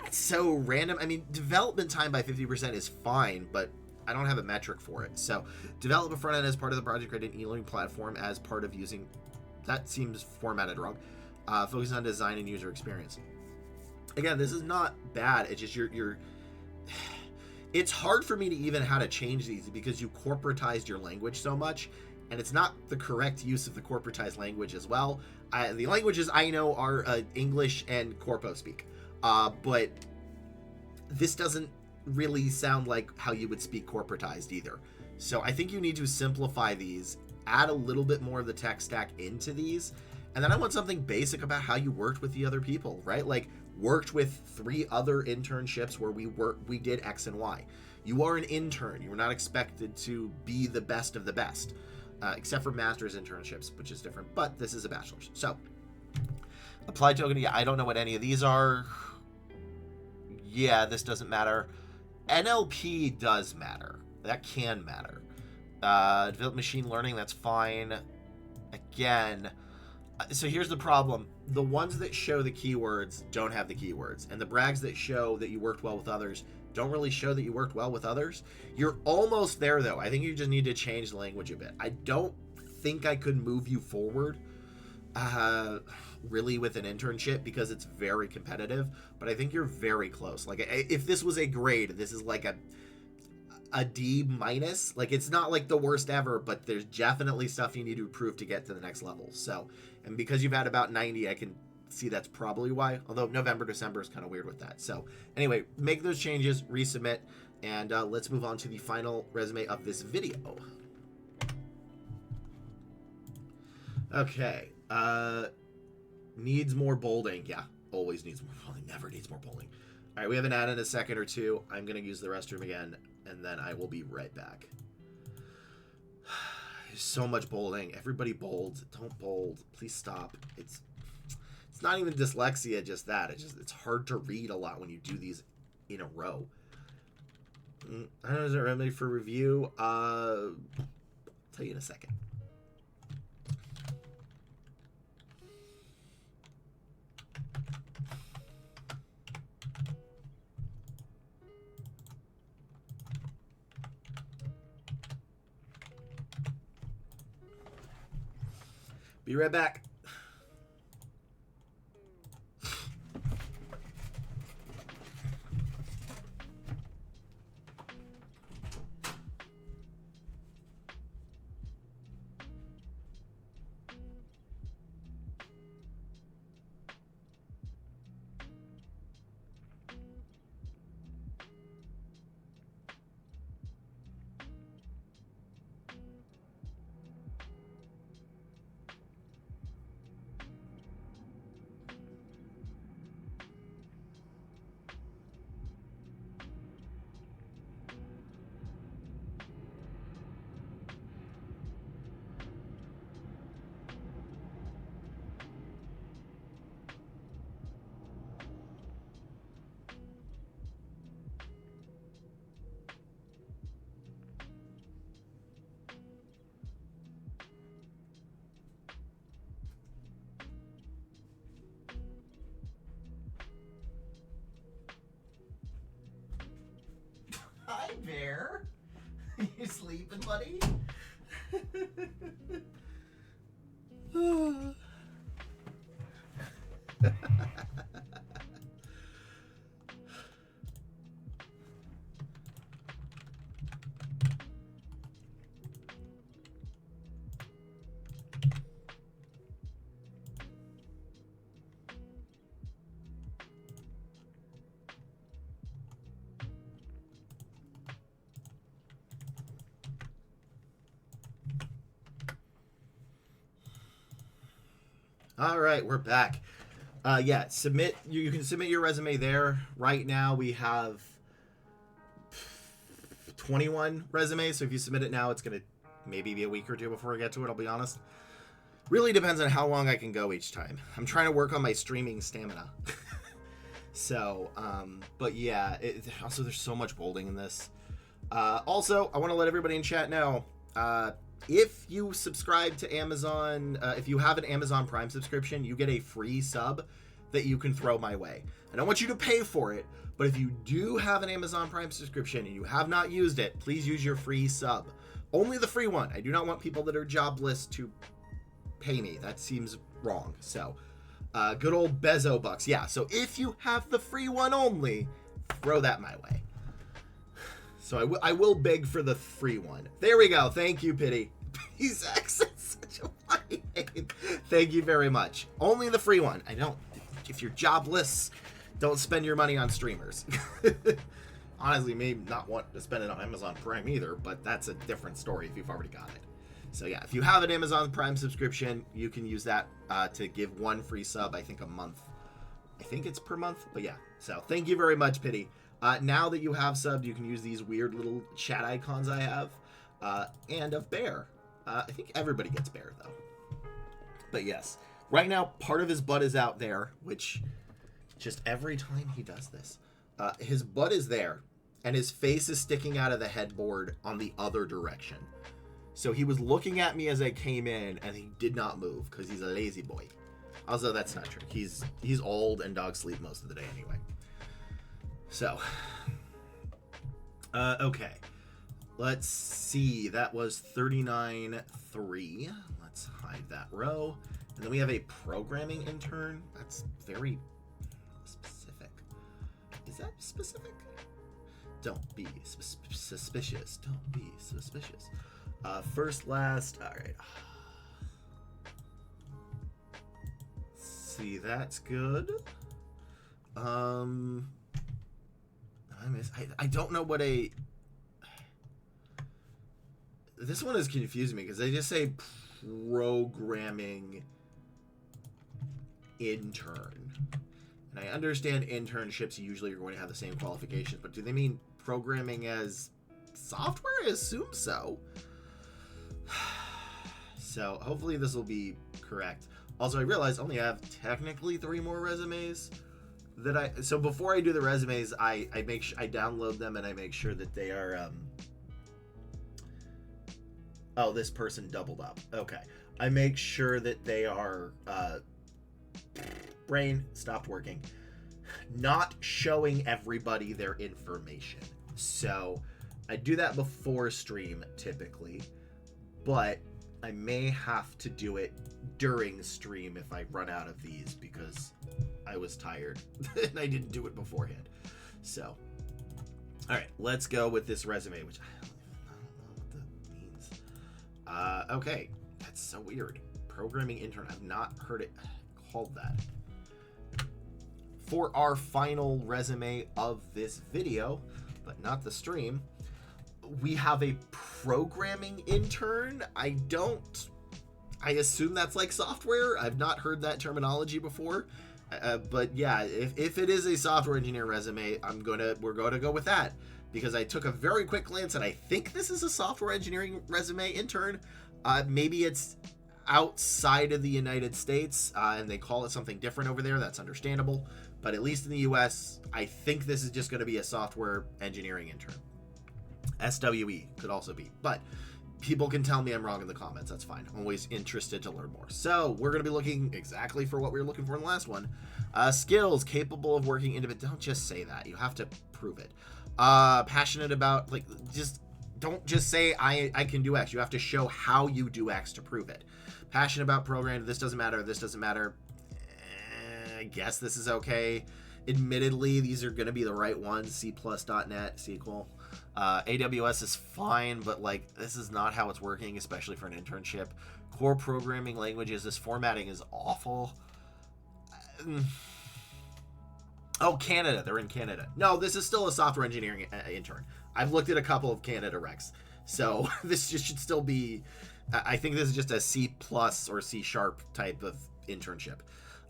That's so random. I mean, development time by 50% is fine, but I don't have a metric for it. So, develop a front end as part of the project created e-learning platform as part of using. That seems formatted wrong. Focus on design and user experience. Again, this is not bad. It's just you're. It's hard for me to even how to change these because you corporatized your language so much, and it's not the correct use of the corporatized language as well. The languages I know are English and Corpo speak. But this doesn't really sound like how you would speak corporatized either. So I think you need to simplify these, add a little bit more of the tech stack into these, and then I want something basic about how you worked with the other people, right? Like worked with 3 other internships where we did X and Y. You are an intern. You were not expected to be the best of the best, except for master's internships, which is different, but this is a bachelor's. So applied token, yeah, I don't know what any of these are. Yeah, this doesn't matter. NLP does matter. That can matter. Develop machine learning, that's fine. Again, so here's the problem. The ones that show the keywords don't have the keywords. And the brags that show that you worked well with others don't really show that you worked well with others. You're almost there, though. I think you just need to change the language a bit. I don't think I could move you forward really with an internship because it's very competitive, but I think you're very close. Like, if this was a grade, this is like a D minus. Like, it's not like the worst ever, but there's definitely stuff you need to improve to get to the next level. So, and because you've had about 90, I can see that's probably why, although November, December is kind of weird with that. So anyway, make those changes, resubmit, and let's move on to the final resume of this video. Okay, needs more bolding. Yeah, always needs more bolding, never needs more bolding. All right, we have an ad in a second or two. I'm going to use the restroom again, and then I will be right back. There's so much bolding. Everybody bold. Don't bold. Please stop. It's not even dyslexia, just that. It's hard to read a lot when you do these in a row. I don't know, is there a remedy for review? I'll tell you in a second. Be right back. Hi, Bear. You sleeping, buddy? All right, we're back. Yeah, submit. You can submit your resume there. Right now, we have 21 resumes. So if you submit it now, it's gonna maybe be a week or two before I get to it. I'll be honest. Really depends on how long I can go each time. I'm trying to work on my streaming stamina. So, but yeah. Also, there's so much bolding in this. Also, I want to let everybody in chat know. If you subscribe to Amazon, if you have an Amazon Prime subscription, you get a free sub that you can throw my way. I don't want you to pay for it, but if you do have an Amazon Prime subscription and you have not used it, please use your free sub. Only the free one. I do not want people that are jobless to pay me. That seems wrong. So, good old Bezo bucks. Yeah, so if you have the free one only, throw that my way. So I will beg for the free one. There we go. Thank you, Pity. He's accents such a funny name. Thank you very much. Only the free one. If you're jobless, don't spend your money on streamers. Honestly, may not want to spend it on Amazon Prime either, but that's a different story if you've already got it. So yeah, if you have an Amazon Prime subscription, you can use that to give one free sub, I think a month. I think it's per month, but yeah. So thank you very much, Pity. Now that you have subbed, you can use these weird little chat icons I have, and of Bear. I think everybody gets Bear, though. But yes, right now, part of his butt is out there, which just every time he does this, his butt is there, and his face is sticking out of the headboard on the other direction. So he was looking at me as I came in, and he did not move, because he's a lazy boy. Also, that's not true. He's old, and dogs sleep most of the day anyway. So, okay, let's see, that was 39.3, let's hide that row, and then we have a programming intern. That's very specific. Is that specific? Don't be suspicious, don't be suspicious. First, last, all right. See, that's good. I don't know what this one is confusing me because they just say programming intern. And I understand internships usually are going to have the same qualifications, but do they mean programming as software? I assume so. So hopefully this will be correct. Also, I realize I only have technically 3 more resumes. So before I do the resumes, I download them and I make sure that they are oh, this person doubled up. Okay. I make sure that they are brain stopped working. Not showing everybody their information. So I do that before stream typically, but I may have to do it during stream if I run out of these because I was tired and I didn't do it beforehand. So, all right, let's go with this resume, which I don't know what that means. Okay, that's so weird. Programming intern. I've not heard it called that. For our final resume of this video, but not the stream, we have a programming intern. I assume that's like software. I've not heard that terminology before. But yeah, if it is a software engineer resume, we're going to go with that because I took a very quick glance and I think this is a software engineering resume intern. Maybe it's outside of the United States and they call it something different over there. That's understandable. But at least in the US, I think this is just going to be a software engineering intern. SWE could also be, but people can tell me I'm wrong in the comments. That's fine. I'm always interested to learn more. So we're going to be looking exactly for what we were looking for in the last one. Skills, capable of working independently. Don't just say that. You have to prove it. Passionate about, don't just say I can do X. You have to show how you do X to prove it. Passionate about programming. This doesn't matter. This doesn't matter. I guess this is okay. Admittedly, these are going to be the right ones. C+.NET, SQL. AWS is fine, but like this is not how it's working, especially for an internship. Core programming languages, this formatting is awful. Oh, Canada. They're in Canada. No, this is still a software engineering intern. I've looked at a couple of Canada recs. So this just should still be... I think this is just a C+ or C# type of internship.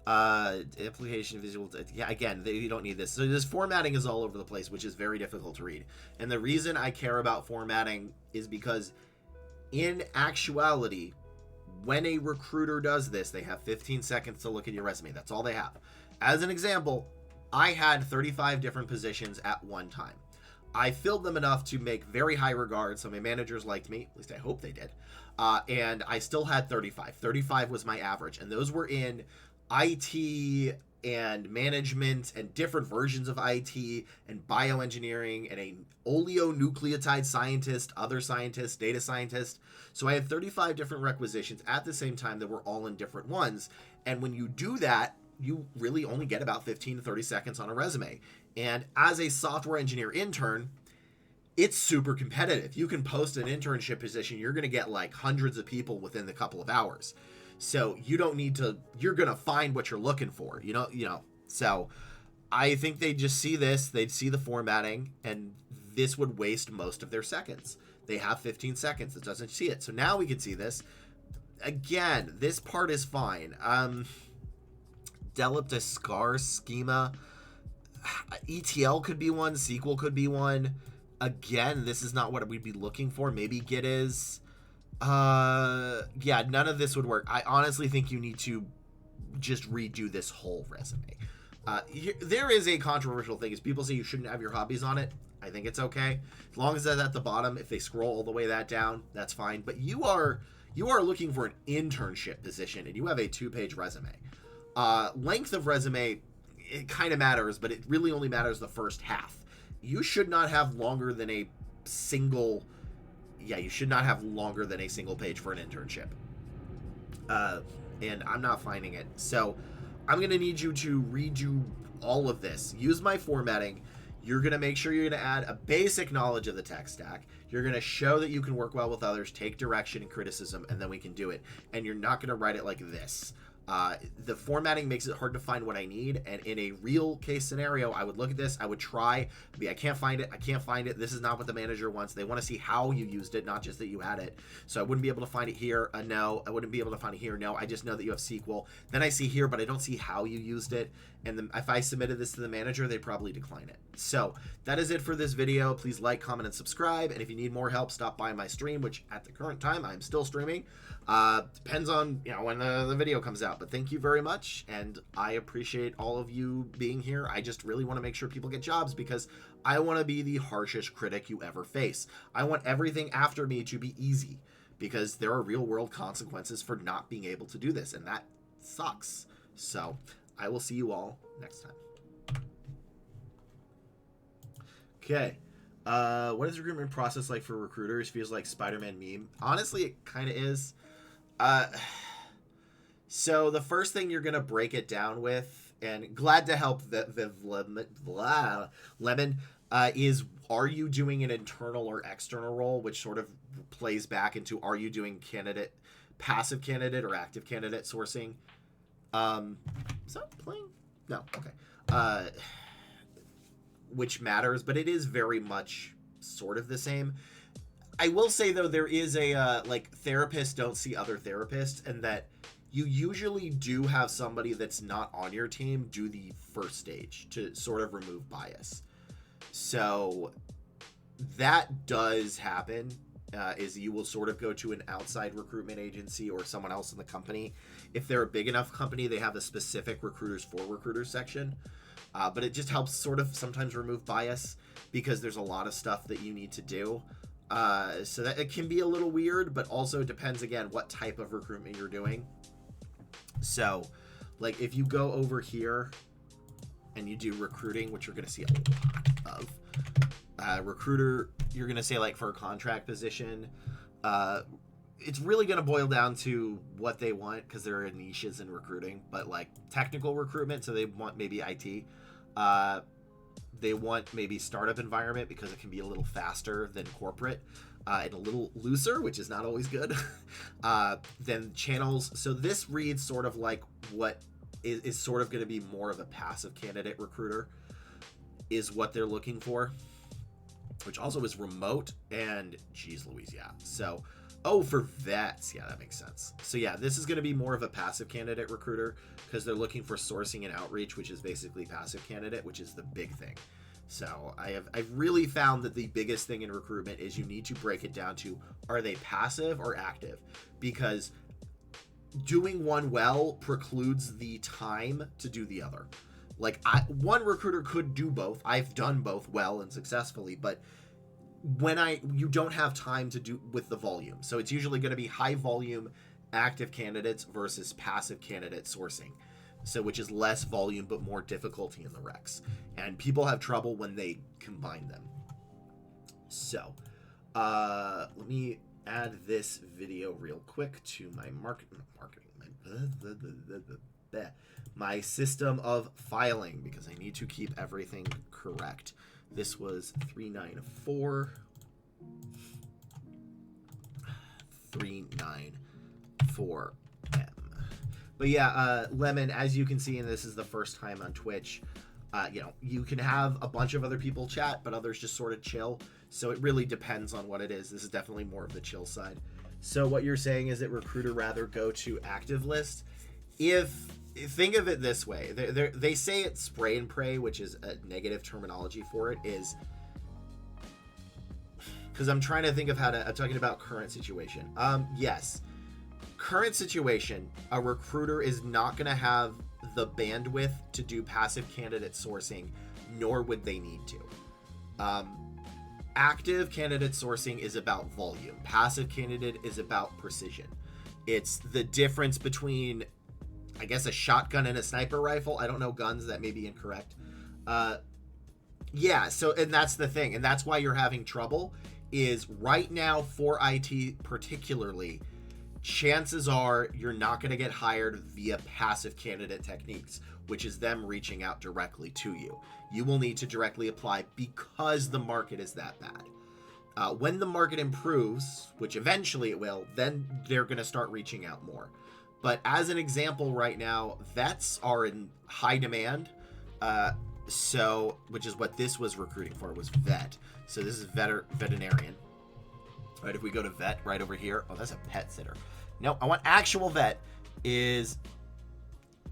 Application visual... Yeah, again, you don't need this. So this formatting is all over the place, which is very difficult to read. And the reason I care about formatting is because in actuality, when a recruiter does this, they have 15 seconds to look at your resume. That's all they have. As an example, I had 35 different positions at one time. I filled them enough to make very high regard, so my managers liked me. At least I hope they did. And I still had 35. 35 was my average, and those were in IT and management and different versions of IT and bioengineering and a oleonucleotide scientist, other scientist, data scientist. So I had 35 different requisitions at the same time that were all in different ones. And when you do that, you really only get about 15 to 30 seconds on a resume. And as a software engineer intern, it's super competitive. You can post an internship position, you're going to get like hundreds of people within a couple of hours. So you don't need to, you're going to find what you're looking for, you know. So I think they just see this, they'd see the formatting, and this would waste most of their seconds. They have 15 seconds. It doesn't see it. So now we can see this. Again, this part is fine. Developed a SCAR schema. ETL could be one. SQL could be one. Again, this is not what we'd be looking for. Maybe Git is. Yeah, none of this would work. I honestly think you need to just redo this whole resume. There is a controversial thing is people say you shouldn't have your hobbies on it. I think it's okay. As long as that's at the bottom, if they scroll all the way that down, that's fine. But you are looking for an internship position and you have a 2-page resume. Length of resume, it kind of matters, but it really only matters the first half. You should not have longer than a single... Yeah, you should not have longer than a single page for an internship. And I'm not finding it. So I'm going to need you to redo all of this. Use my formatting. You're going to make sure you're going to add a basic knowledge of the tech stack. You're going to show that you can work well with others, take direction and criticism, and then we can do it. And you're not going to write it like this. The formatting makes it hard to find what I need, and in a real case scenario, I would look at this, I would try, I can't find it, this is not what the manager wants. They want to see how you used it, not just that you had it. So I wouldn't be able to find it here, no. I wouldn't be able to find it here, no. I just know that you have SQL. Then I see here, but I don't see how you used it, and then if I submitted this to the manager, they'd probably decline it. So that is it for this video. Please like, comment, and subscribe, and if you need more help, stop by my stream, which at the current time, I'm still streaming. Depends on, when the video comes out, but thank you very much, and I appreciate all of you being here. I just really want to make sure people get jobs because I want to be the harshest critic you ever face. I want everything after me to be easy because there are real world consequences for not being able to do this, and that sucks. So I will see you all next time. Okay. What is the recruitment process like for recruiters? Feels like Spider-Man meme. Honestly, it kind of is. So the first thing you're going to break it down with, and glad to help Lemon, is are you doing an internal or external role, which sort of plays back into are you doing passive candidate or active candidate sourcing? Is that playing? No, okay. Which matters, but it is very much sort of the same. I will say, though, there is a, therapists don't see other therapists, and that you usually do have somebody that's not on your team do the first stage to sort of remove bias. So that does happen, is you will sort of go to an outside recruitment agency or someone else in the company. If they're a big enough company, they have a specific recruiters for recruiters section. But it just helps sort of sometimes remove bias because there's a lot of stuff that you need to do. So that it can be a little weird, but also depends, again, what type of recruitment you're doing. So, like, if you go over here and you do recruiting, which you're going to see a lot of, recruiter, you're going to say, like, for a contract position, it's really going to boil down to what they want, because there are niches in recruiting. But like technical recruitment, so they want maybe IT. They want maybe startup environment because it can be a little faster than corporate, and a little looser, which is not always good. Then channels. So this reads sort of like what is sort of going to be more of a passive candidate recruiter is what they're looking for, which also is remote and geez Louise, yeah. So, oh, for vets, yeah, that makes sense. So yeah, this is going to be more of a passive candidate recruiter because they're looking for sourcing and outreach, which is basically passive candidate, which is the big thing. So I've really found that the biggest thing in recruitment is you need to break it down to, are they passive or active? Because doing one well precludes the time to do the other. Like one recruiter could do both. I've done both well and successfully, but when you don't have time to do with the volume. So it's usually going to be high volume active candidates versus passive candidate sourcing. So which is less volume but more difficulty in the recs. And people have trouble when they combine them. So let me add this video real quick to my my system of filing, because I need to keep everything correct. This was 394. But yeah, Lemon, as you can see, and this is the first time on Twitch, you can have a bunch of other people chat, but others just sort of chill. So it really depends on what it is. This is definitely more of the chill side. So what you're saying is that recruiter rather go to active list. Think of it this way, they say it's spray and pray, which is a negative terminology for it, is because I'm trying to think of I'm talking about current situation. Yes, current situation, a recruiter is not going to have the bandwidth to do passive candidate sourcing, nor would they need to. Active candidate sourcing is about volume. Passive candidate is about precision. It's the difference between, I guess, a shotgun and a sniper rifle. I don't know guns, that may be incorrect. Yeah, so, and that's the thing. And that's why you're having trouble, is right now for IT particularly, chances are you're not going to get hired via passive candidate techniques, which is them reaching out directly to you. You will need to directly apply because the market is that bad. When the market improves, which eventually it will, then they're going to start reaching out more. But as an example right now, vets are in high demand. Which is what this was recruiting for, was vet. So this is veterinarian. Right, if we go to vet right over here. Oh, that's a pet sitter. No, I want actual vet. Is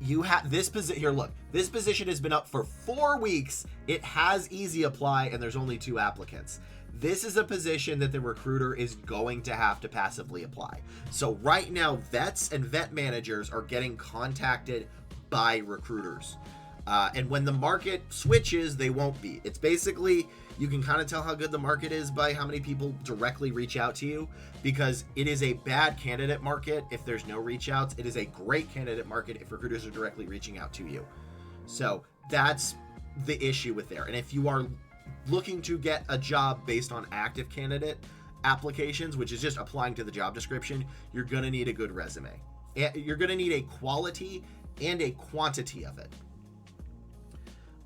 you have this position here. Look, this position has been up for 4 weeks. It has easy apply and there's only 2 applicants. This is a position that the recruiter is going to have to passively apply. So right now, vets and vet managers are getting contacted by recruiters. And when the market switches, they won't be. It's basically, you can kind of tell how good the market is by how many people directly reach out to you, because it is a bad candidate market if there's no reach outs. It is a great candidate market if recruiters are directly reaching out to you. So that's the issue with there. And if you are looking to get a job based on active candidate applications, which is just applying to the job description, you're going to need a good resume. You're going to need a quality and a quantity of it.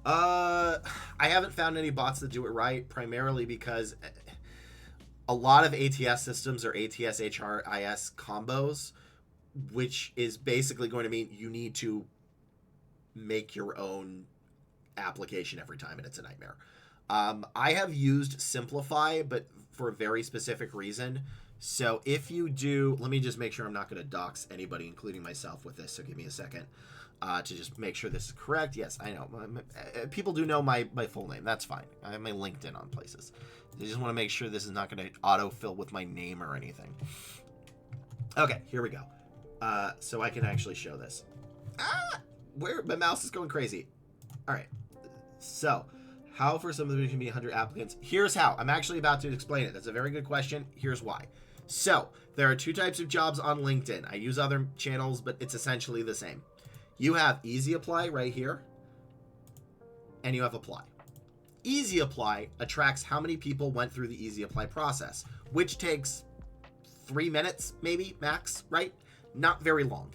I haven't found any bots that do it right, primarily because a lot of ATS systems are ATS HRIS combos, which is basically going to mean you need to make your own application every time, and it's a nightmare. I have used Simplify, but for a very specific reason. So if you do, let me just make sure I'm not going to dox anybody, including myself, with this. So give me a second to just make sure this is correct. Yes, I know. People do know my full name. That's fine. I have my LinkedIn on places. I just want to make sure this is not going to autofill with my name or anything. Okay, here we go. So I can actually show this. Where my mouse is going crazy. All right. So how for some of them can be 100 applicants? Here's how. I'm actually about to explain it. That's a very good question. Here's why. So there are 2 types of jobs on LinkedIn. I use other channels, but it's essentially the same. You have Easy Apply right here, and you have Apply. Easy Apply attracts how many people went through the Easy Apply process, which takes 3 minutes, maybe, max, right? Not very long.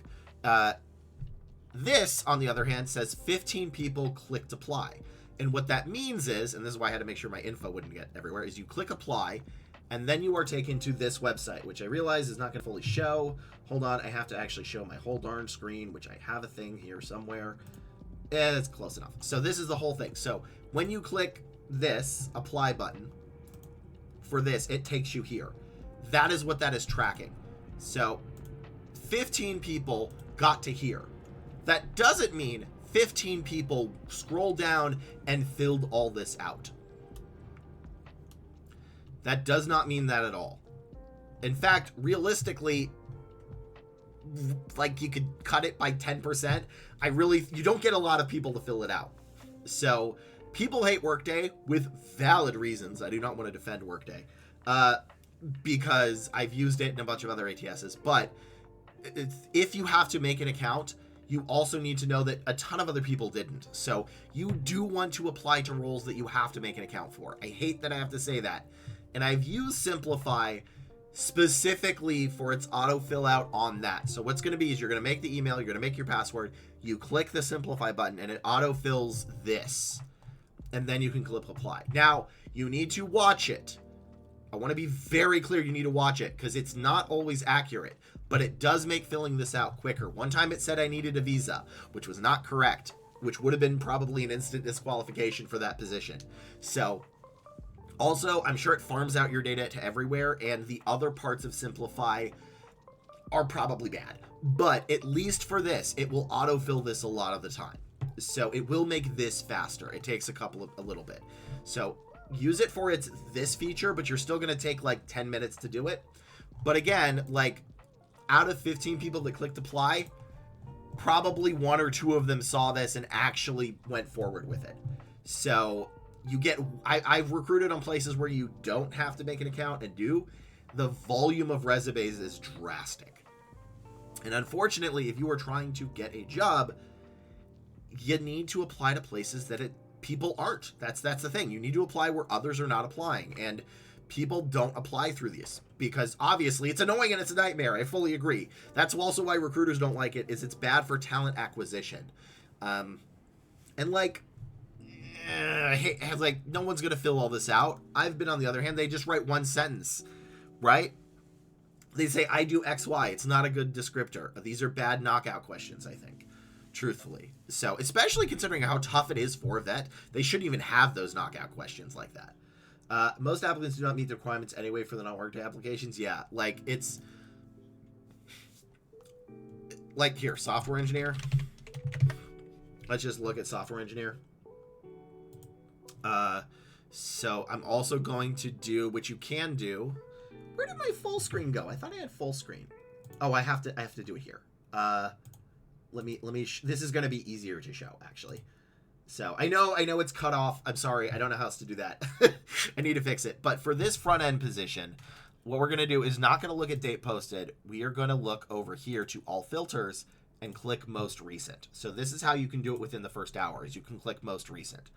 This, on the other hand, says 15 people clicked apply. And what that means is, and this is why I had to make sure my info wouldn't get everywhere, is you click apply, and then you are taken to this website, which I realize is not going to fully show. Hold on, I have to actually show my whole darn screen, which I have a thing here somewhere. It's close enough. So this is the whole thing. So when you click this apply button for this, it takes you here. That is what that is tracking. So 15 people got to here. That doesn't mean 15 people scrolled down and filled all this out. That does not mean that at all. In fact, realistically, like, you could cut it by 10%. You don't get a lot of people to fill it out. So people hate Workday with valid reasons. I do not want to defend Workday because I've used it in a bunch of other ATSs. But if you have to make an account, you also need to know that a ton of other people didn't. So you do want to apply to roles that you have to make an account for. I hate that I have to say that. And I've used Simplify specifically for its auto fill out on that. So what's going to be is you're going to make the email, you're going to make your password, you click the Simplify button, and it auto fills this. And then you can click apply. Now, you need to watch it. I want to be very clear, you need to watch it because it's not always accurate, but it does make filling this out quicker. One time it said I needed a visa, which was not correct, which would have been probably an instant disqualification for that position. So also, I'm sure it farms out your data to everywhere, and the other parts of Simplify are probably bad. But at least for this, it will autofill this a lot of the time. So it will make this faster. It takes a little bit. So use it for this feature, but you're still going to take like 10 minutes to do it. But again, like, out of 15 people that clicked apply, probably 1 or 2 of them saw this and actually went forward with it. So you get, I've recruited on places where you don't have to make an account and do. The volume of resumes is drastic. And unfortunately, if you are trying to get a job, you need to apply to places that people aren't. That's the thing. You need to apply where others are not applying. And people don't apply through these because obviously it's annoying and it's a nightmare. I fully agree. That's also why recruiters don't like it, is it's bad for talent acquisition. And like, no one's going to fill all this out. I've been on the other hand, they just write one sentence, right? They say, I do XY. It's not a good descriptor. These are bad knockout questions, I think, truthfully. So, especially considering how tough it is for a vet, they shouldn't even have those knockout questions like that. Most applicants do not meet the requirements anyway for the non-Workday applications. Yeah, like, it's like here, software engineer. Let's just look at software engineer. So I'm also going to do what you can do. Where did my full screen go? I thought I had full screen. Oh, I have to do it here. Let me this is going to be easier to show, actually. So I know it's cut off. I'm sorry. I don't know how else to do that. I need to fix it. But for this front end position, what we're going to do is not going to look at date posted. We are going to look over here to all filters and click most recent. So this is how you can do it within the first hour, is you can click most recent.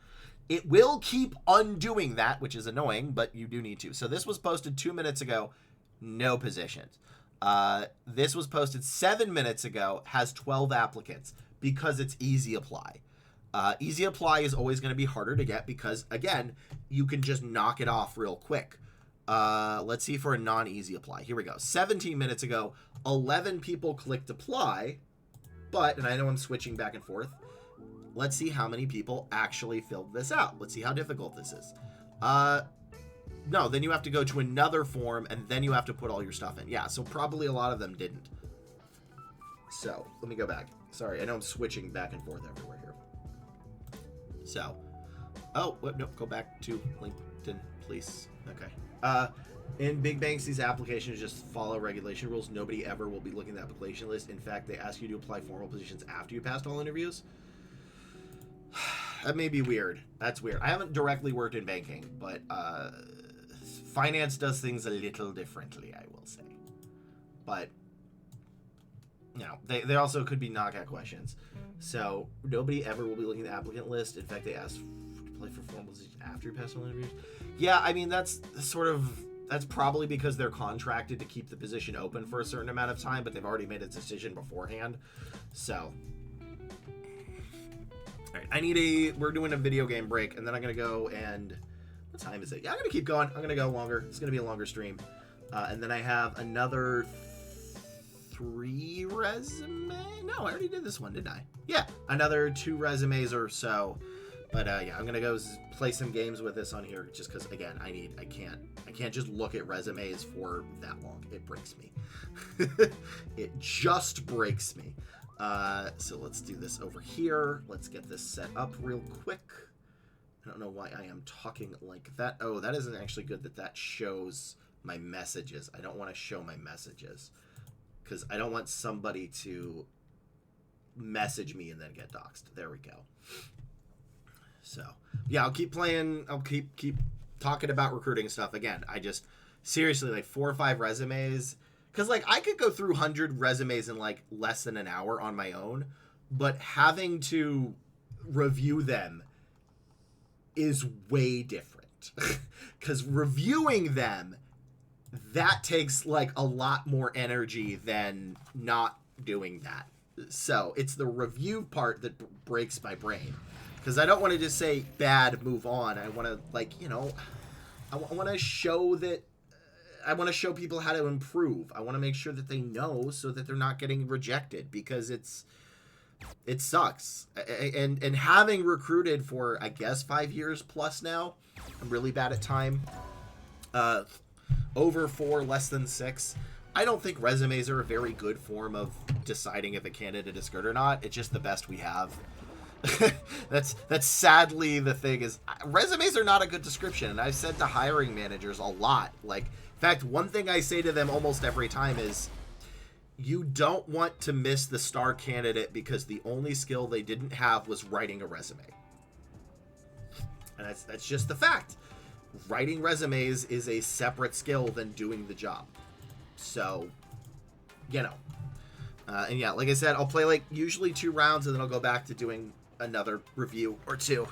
It will keep undoing that, which is annoying, but you do need to. So this was posted 2 minutes ago, no positions. This was posted 7 minutes ago, has 12 applicants because it's easy apply. Easy apply is always going to be harder to get because, again, you can just knock it off real quick. Let's see for a non-easy apply. Here we go. 17 minutes ago, 11 people clicked apply, but, and I know I'm switching back and forth, let's see how many people actually filled this out. Let's see how difficult this is. No, then you have to go to another form, and then you have to put all your stuff in. Yeah, so probably a lot of them didn't. So, let me go back. Sorry, I know I'm switching back and forth everywhere here. So, oh, no, go back to LinkedIn, please. Okay. In big banks, these applications just follow regulation rules. Nobody ever will be looking at the application list. In fact, they ask you to apply formal positions after you passed all interviews. That may be weird. That's weird. I haven't directly worked in banking, but finance does things a little differently, I will say. But, you know, they also could be knockout questions. So, nobody ever will be looking at the applicant list. In fact, they ask to apply for formal positions after you pass all interviews. Yeah, I mean, that's sort of That's probably because they're contracted to keep the position open for a certain amount of time, but they've already made a decision beforehand. So, all right, we're doing a video game break, and then I'm going to go and, what time is it? Yeah, I'm going to keep going. I'm going to go longer. It's going to be a longer stream. And then I have another 3 resumes. No, I already did this one, didn't I? Yeah, another 2 resumes or so. But yeah, I'm gonna go play some games with this on here, just because again, I can't just look at resumes for that long. It breaks me. It just breaks me. So let's do this over here. Let's get this set up real quick. I don't know why I am talking like that. Oh, that isn't actually good that shows my messages. I don't want to show my messages because I don't want somebody to message me and then get doxxed. There we go. So, yeah, I'll keep playing. I'll keep talking about recruiting stuff. Again, I just, seriously, like 4 or 5 resumes. Because, like, I could go through 100 resumes in, like, less than an hour on my own. But having to review them is way different. Because reviewing them, that takes, like, a lot more energy than not doing that. So, it's the review part that breaks my brain. Because I don't want to just say, bad, move on. I want to, like, you know, I want to show that, I want to show people how to improve. I want to make sure that they know so that they're not getting rejected, because it sucks. And having recruited for, I guess, 5 years plus now, I'm really bad at time. Over 4, less than 6. I don't think resumes are a very good form of deciding if a candidate is good or not. It's just the best we have. That's sadly the thing, is resumes are not a good description, and I've said to hiring managers a lot, like, in fact, one thing I say to them almost every time is, you don't want to miss the star candidate because the only skill they didn't have was writing a resume. And that's just the fact. Writing resumes is a separate skill than doing the job. So, you know. And yeah, like I said, I'll play like usually 2 rounds, and then I'll go back to doing another review or 2.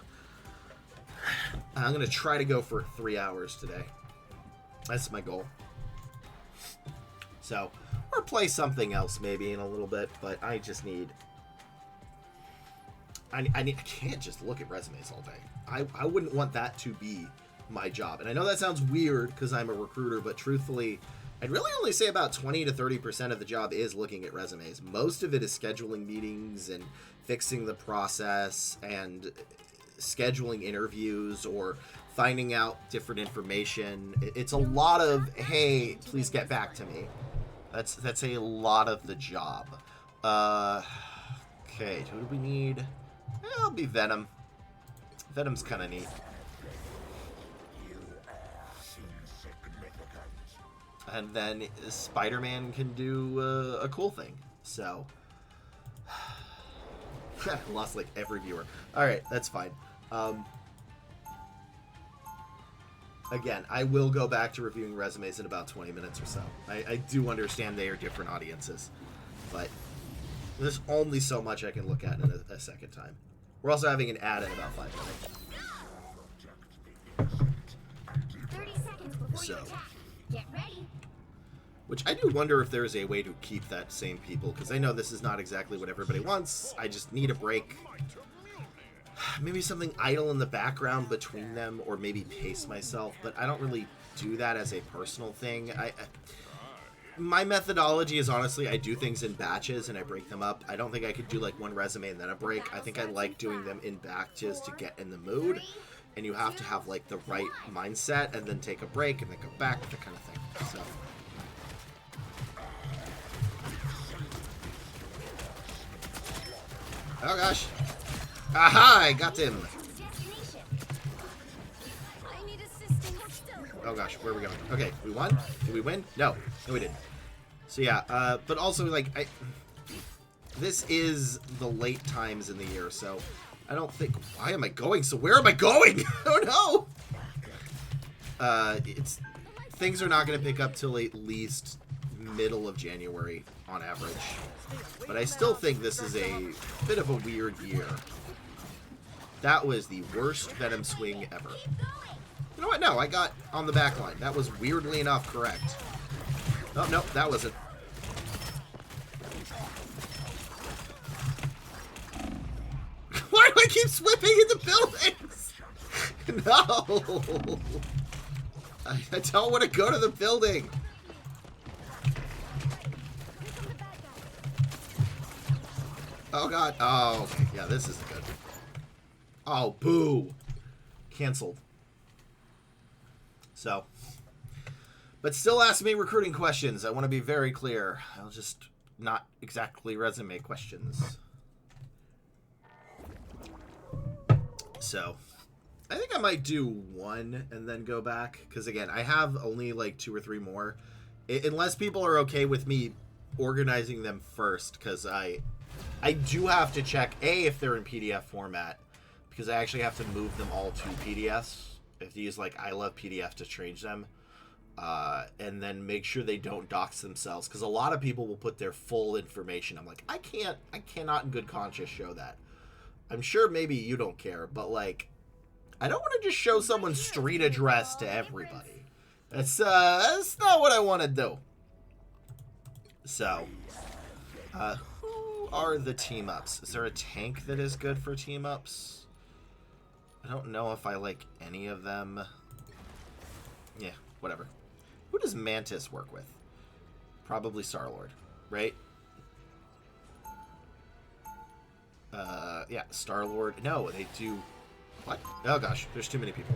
I'm going to try to go for 3 hours today. That's my goal. So, or play something else maybe in a little bit, but I just need... I can't just look at resumes all day. I wouldn't want that to be my job. And I know that sounds weird because I'm a recruiter, but truthfully, I'd really only say about 20 to 30% of the job is looking at resumes. Most of it is scheduling meetings and fixing the process and scheduling interviews or finding out different information. It's a lot of, hey, please get back to me. That's a lot of the job. Okay, who do we need? It'll be Venom. Venom's kind of neat. And then Spider-Man can do a cool thing. So, lost like every viewer. All right, that's fine. Again, I will go back to reviewing resumes in about 20 minutes or so. I do understand they are different audiences, but there's only so much I can look at in a second time. We're also having an ad in about 5 minutes. 30 seconds before you attack. Get ready. Which I do wonder if there is a way to keep that same people, because I know this is not exactly what everybody wants. I just need a break. Maybe something idle in the background between them, or maybe pace myself, but I don't really do that as a personal thing. My methodology is honestly, I do things in batches and I break them up. I don't think I could do like 1 resume and then a break. I think I like doing them in batches to get in the mood, and you have to have like the right mindset and then take a break and then go back, that kind of thing. So. Oh gosh. Aha, I got him. Oh gosh, where are we going? Okay, we won? Did we win? No. No, we didn't. So yeah, but also, like, this is the late times in the year, so I don't think... Why am I going? So where am I going? Oh no! Things are not going to pick up till at least middle of January on average. But I still think this is a bit of a weird year. That was the worst Venom swing ever. You know what? No, I got on the back line. That was weirdly enough correct. Oh, no, that wasn't. Why do I keep slipping into buildings? No. I don't want to go to the building. Oh, God. Oh, okay. Yeah, this isn't good. Oh, boo. Canceled. So. But still ask me recruiting questions. I want to be very clear. I'll just not exactly resume questions. So. I think I might do one and then go back. Because, again, I have only like 2 or 3 more. Unless people are okay with me organizing them first. Because I do have to check, A, if they're in PDF format. Because I actually have to move them all to PDFs. I have to use, like, I love PDF to change them. And then make sure they don't dox themselves. Because a lot of people will put their full information. I'm like, I cannot in good conscience show that. I'm sure maybe you don't care. But, like, I don't want to just show someone's street address to everybody. That's not what I want to do. So, who are the team-ups? Is there a tank that is good for team-ups? I don't know if I like any of them. Yeah, whatever. Who does Mantis work with? Probably Star-Lord, right? Yeah, Star-Lord. No, they do... What? Oh, gosh. There's too many people.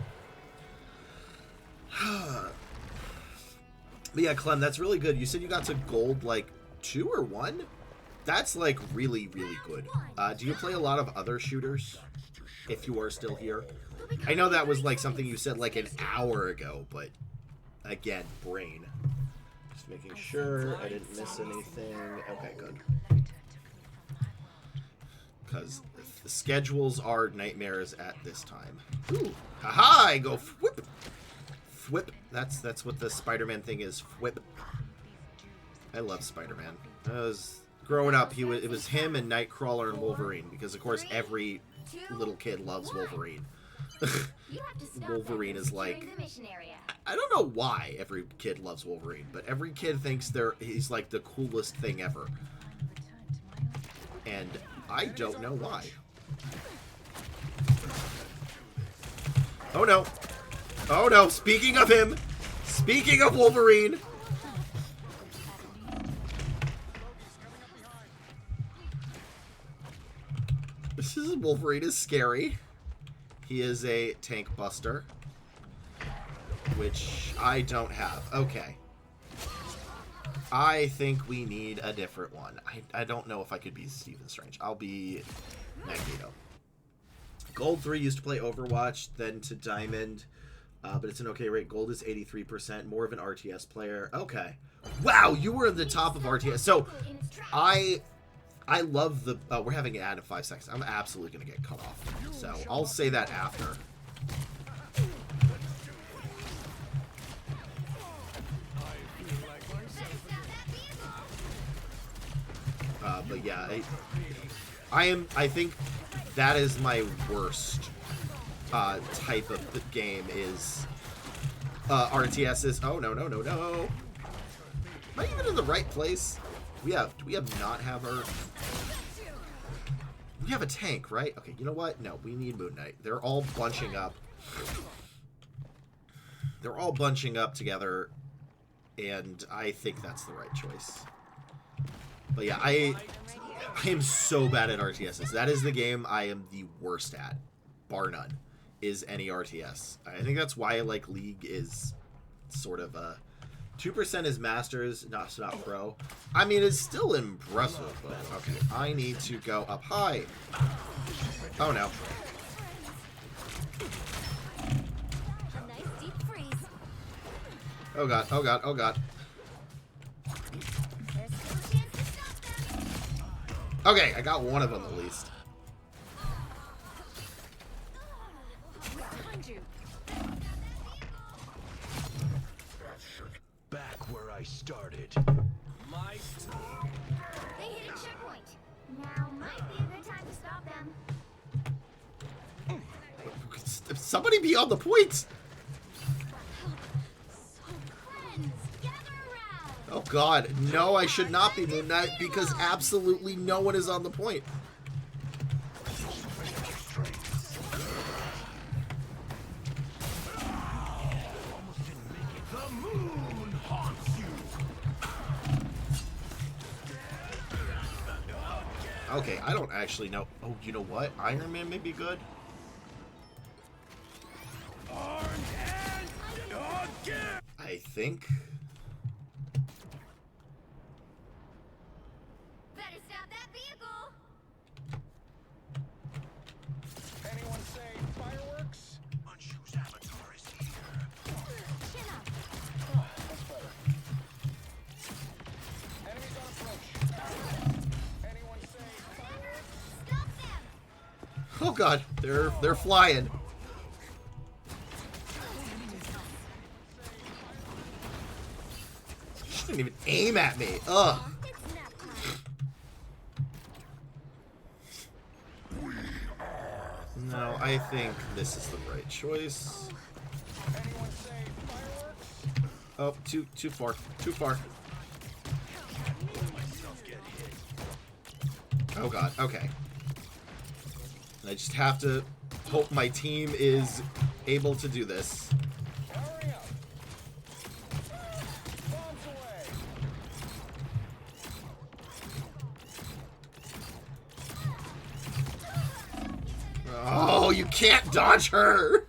But yeah, Clem, that's really good. You said you got to gold, like, 2 or 1? That's, like, really, really good. Do you play a lot of other shooters? If you are still here. I know that was, like, something you said, like, an hour ago, but, again, brain. Just making sure I didn't miss anything. Okay, good. Because the schedules are nightmares at this time. Ooh, haha, I go whip. Whip. That's what the Spider-Man thing is. Whip. I love Spider-Man. Growing up, it was him and Nightcrawler and Wolverine, because of course every little kid loves Wolverine. Wolverine is like, I don't know why every kid loves Wolverine, but every kid thinks he's like the coolest thing ever. And I don't know why. Oh no. Oh no, speaking of him, speaking of Wolverine. This is Wolverine is scary. He is a tank buster, which I don't have. Okay. I think we need a different one. I don't know if I could be Stephen Strange. I'll be Magneto. Gold 3 used to play Overwatch, then to Diamond, but it's an okay rate. Gold is 83%, more of an RTS player. Okay. Wow, you were in the top of RTS. So, I love the... we're having an ad in 5 seconds. I'm absolutely going to get cut off. So, I'll say that after. But yeah, I think that is my worst type of game is RTSs. Oh, no. Am I even in the right place? Do we not have our... We have a tank, right? Okay, you know what? No, we need Moon Knight. They're all bunching up. They're all bunching up together, and I think that's the right choice. But yeah, I am so bad at RTSs. That is the game I am the worst at, bar none, is any RTS. I think that's why like League is sort of a 2% is Masters, not Pro. I mean, it's still impressive, but okay. I need to go up high. Oh no. Oh god, oh god, oh god. Okay, I got one of them at least. Back where I started. They hit a checkpoint. Now might be a good time to stop them. Somebody be on the point! god. No, I should not be Moon Knight because absolutely no one is on the point. Okay, I don't actually know. Oh, you know what? Iron Man may be good. I think. Better stop that vehicle. Anyone say fireworks? Unshoe's avatar is here. Chin up. Oh, that's better. Enemies on approach. Anyone say fireworks? Stop them. Oh god, they're flying. She didn't even aim at me. Ugh. It's nap time. No, I think this is the right choice. Anyone say fireworks? Oh, too far. Too far. Oh god, okay. I just have to hope my team is able to do this. Hurry up. Bombs away. Oh, you can't dodge her!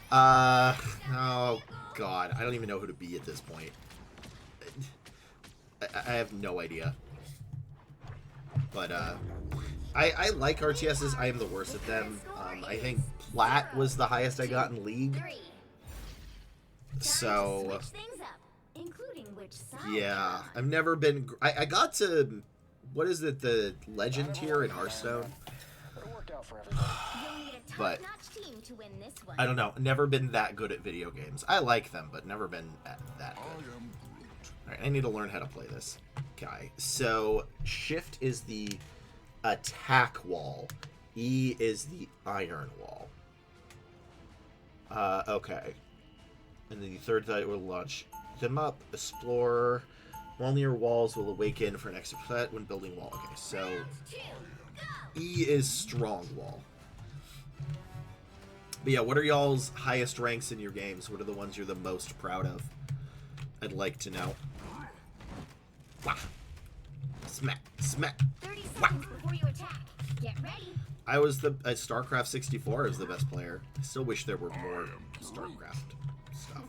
Oh god, I don't even know who to be at this point. I have no idea. But, I like RTSs. I am the worst at them. I think Plat was the highest I got in League. 3. So, Switch things up, including which side. yeah. I've never been... I got to... What is it? The Legend tier in Hearthstone? But it worked out for everybody. You'll need a But- top-notch team to win this one. I don't know. Never been that good at video games. I like them, but never been that good. Alright, I need to learn how to play this guy. So, shift is the attack wall. E is the iron wall. Okay. And then the third side will launch them up. Explorer. While near walls will awaken for an extra threat when building wall. Okay, so Round 2, go. E is strong wall. But yeah, what are y'all's highest ranks in your games? What are the ones you're the most proud of? I'd like to know. Wah. Smack, smack. 30 seconds before you attack. Get ready. I was the at StarCraft 64 as the best player. I still wish there were more StarCraft stuff,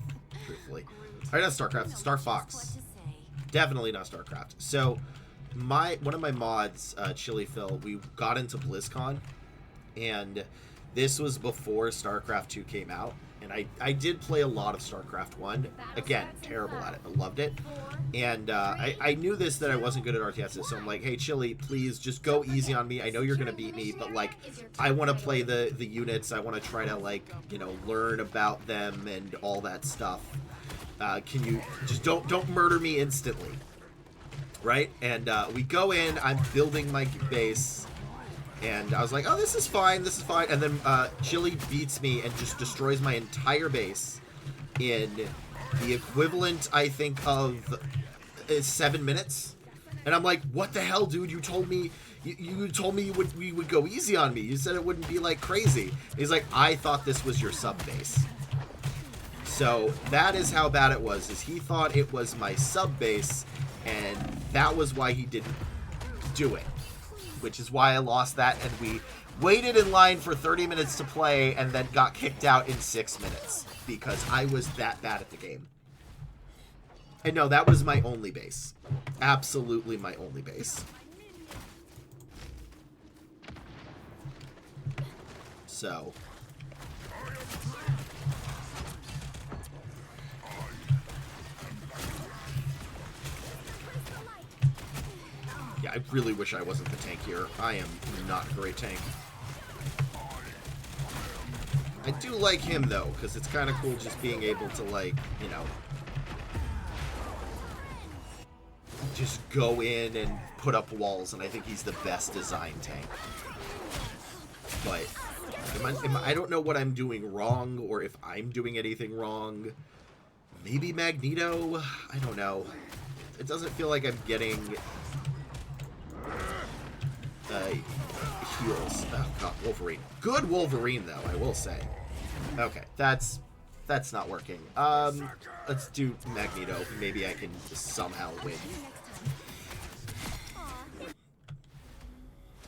truthfully. Alright, not StarCraft, Star Fox. Definitely not StarCraft. So, one of my mods, Chili Phil, we got into BlizzCon, and this was before StarCraft 2 came out. And I did play a lot of StarCraft 1. Again, terrible at it, but loved it. And I knew this, that I wasn't good at RTSs, so I'm like, hey, Chili, please just go easy on me. I know you're going to beat me, but, like, I want to play the units. I want to try to, like, you know, learn about them and all that stuff. Can you just don't murder me instantly, right? And we go in. I'm building my base, and I was like, oh, this is fine. This is fine. And then Chili beats me and just destroys my entire base in the equivalent, I think, of 7 minutes. And I'm like, what the hell, dude? You told me you told me we would go easy on me. You said it wouldn't be like crazy. He's like, I thought this was your sub base. So that is how bad it was, is he thought it was my sub base, and that was why he didn't do it. Which is why I lost that, and we waited in line for 30 minutes to play, and then got kicked out in 6 minutes, because I was that bad at the game. And no, that was my only base. Absolutely my only base. So... yeah, I really wish I wasn't the tank here. I am not a great tank. I do like him, though, because it's kind of cool just being able to, like, you know, just go in and put up walls, and I think he's the best designed tank. But I don't know what I'm doing wrong, or if I'm doing anything wrong. Maybe Magneto? I don't know. it doesn't feel like I'm getting heals. Oh god, Wolverine. Good Wolverine though, I will say. Okay, that's not working. Let's do Magneto. Maybe I can somehow win.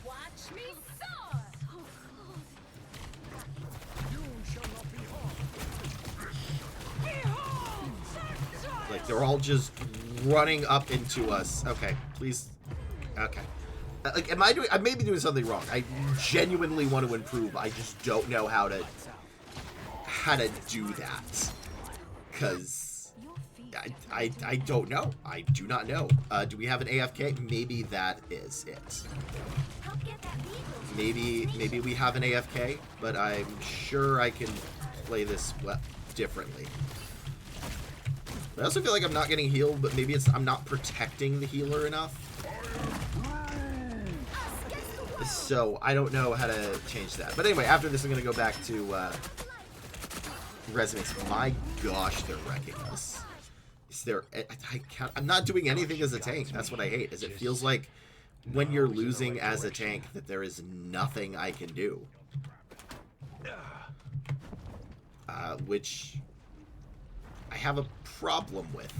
Watch me soar! Like, they're all just running up into us. Okay, please. Okay. Like, I may be doing something wrong. I genuinely want to improve. I just don't know how to do that. Because I don't know. I do not know. Do we have an AFK? Maybe that is it. Maybe we have an AFK, but I'm sure I can play this differently. I also feel like I'm not getting healed, but maybe it's I'm not protecting the healer enough. So I don't know how to change that. But anyway, after this, I'm going to go back to resumes. My gosh, they're wrecking us. Is there? I'm not doing anything as a tank. That's what I hate. Is it feels like when you're losing as a tank that there is nothing I can do. Which I have a problem with.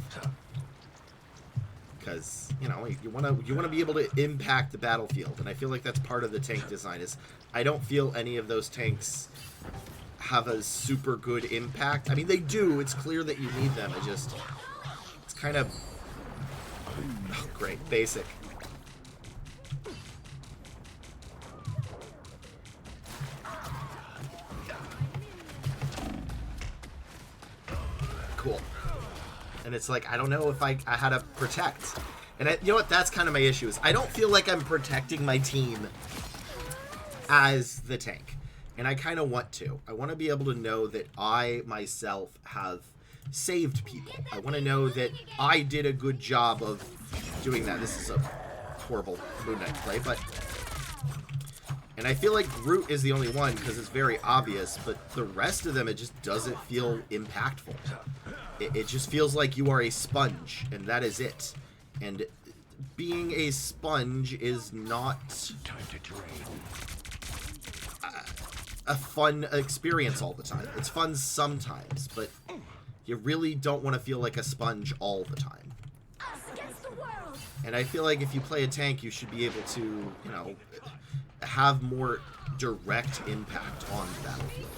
Because, you know, you want to be able to impact the battlefield, and I feel like that's part of the tank design. Is I don't feel any of those tanks have a super good impact. I mean, they do. It's clear that you need them. It's kind of great, basic. Cool. And it's like, I don't know if I how to protect. And you know what? That's kind of my issue. Is I don't feel like I'm protecting my team as the tank. And I kind of want to. I want to be able to know that I, myself, have saved people. I want to know that I did a good job of doing that. This is a horrible Moon Knight play, but... And I feel like Groot is the only one because it's very obvious, but the rest of them, it just doesn't feel impactful. It just feels like you are a sponge, and that is it. And being a sponge is not a fun experience all the time. It's fun sometimes, but you really don't want to feel like a sponge all the time. And I feel like if you play a tank, you should be able to, you know, have more direct impact on the battlefield.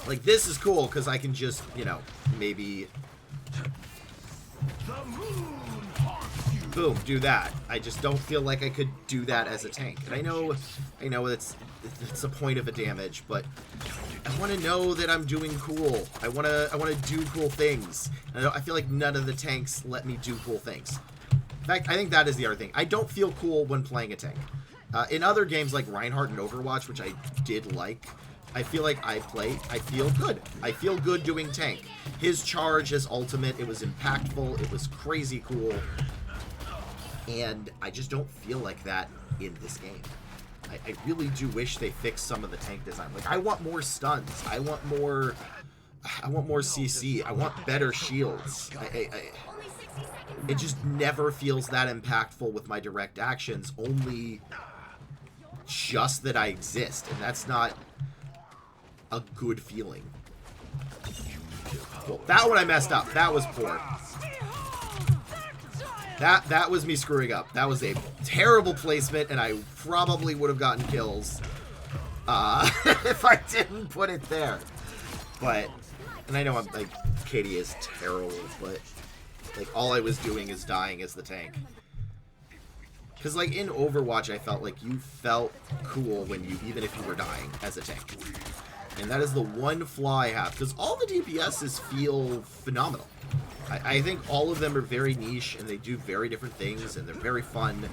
Like, this is cool because I can just, you know, maybe boom, do that. I just don't feel like I could do that as a tank. And I know it's the point of a damage, but I want to know that I'm doing cool. I want to do cool things. And I feel like none of the tanks let me do cool things. In fact, I think that is the other thing. I don't feel cool when playing a tank. In other games like Reinhardt and Overwatch, which I did like, I feel like I feel good. I feel good doing tank. His charge, his ultimate, it was impactful. It was crazy cool. And I just don't feel like that in this game. I really do wish they fixed some of the tank design. Like, I want more stuns. I want more CC. I want better shields. It just never feels that impactful with my direct actions. Only just that I exist. And that's not a good feeling. Cool. That one I messed up. That was poor. That was me screwing up. That was a terrible placement, and I probably would have gotten kills if I didn't put it there. But, and I know I'm like, Katie is terrible, but like all I was doing is dying as the tank. Because like in Overwatch, I felt like you felt cool when you, even if you were dying as a tank. And that is the one flaw I have, because all the DPSs feel phenomenal. I think all of them are very niche, and they do very different things, and they're very fun,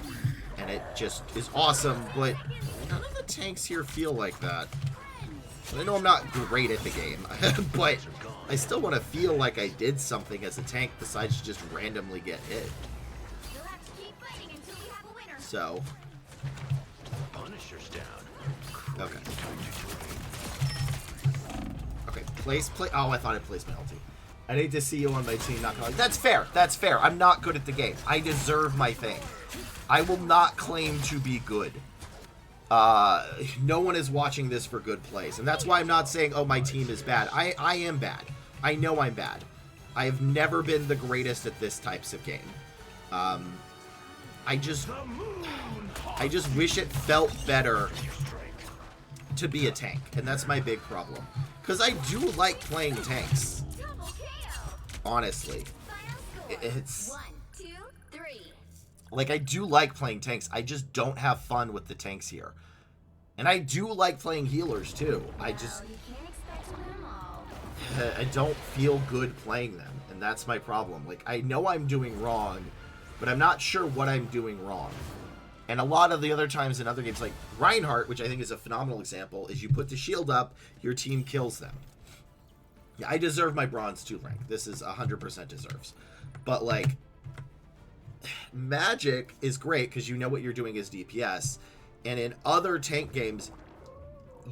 and it just is awesome, but none of the tanks here feel like that. I know I'm not great at the game, but I still want to feel like I did something as a tank besides just randomly get hit. So, okay. Okay, Oh, I thought I placed my ulti. I need to see you on my team, not gonna lie. That's fair. That's fair. I'm not good at the game. I deserve my thing. I will not claim to be good. No one is watching this for good plays. And that's why I'm not saying, oh, my team is bad. I am bad. I know I'm bad. I have never been the greatest at this types of game. I just wish it felt better to be a tank. And that's my big problem. Because I do like playing tanks. Honestly. It's... 1, 2, 3. Like, I do like playing tanks. I just don't have fun with the tanks here. And I do like playing healers, too. I just... You can't expect them all. I don't feel good playing them. And that's my problem. Like, I know I'm doing wrong, but I'm not sure what I'm doing wrong. And a lot of the other times in other games, like Reinhardt, which I think is a phenomenal example, is you put the shield up, your team kills them. Yeah, I deserve my bronze 2 rank. This is 100% deserves. But, like, Magic is great because you know what you're doing is DPS. And in other tank games,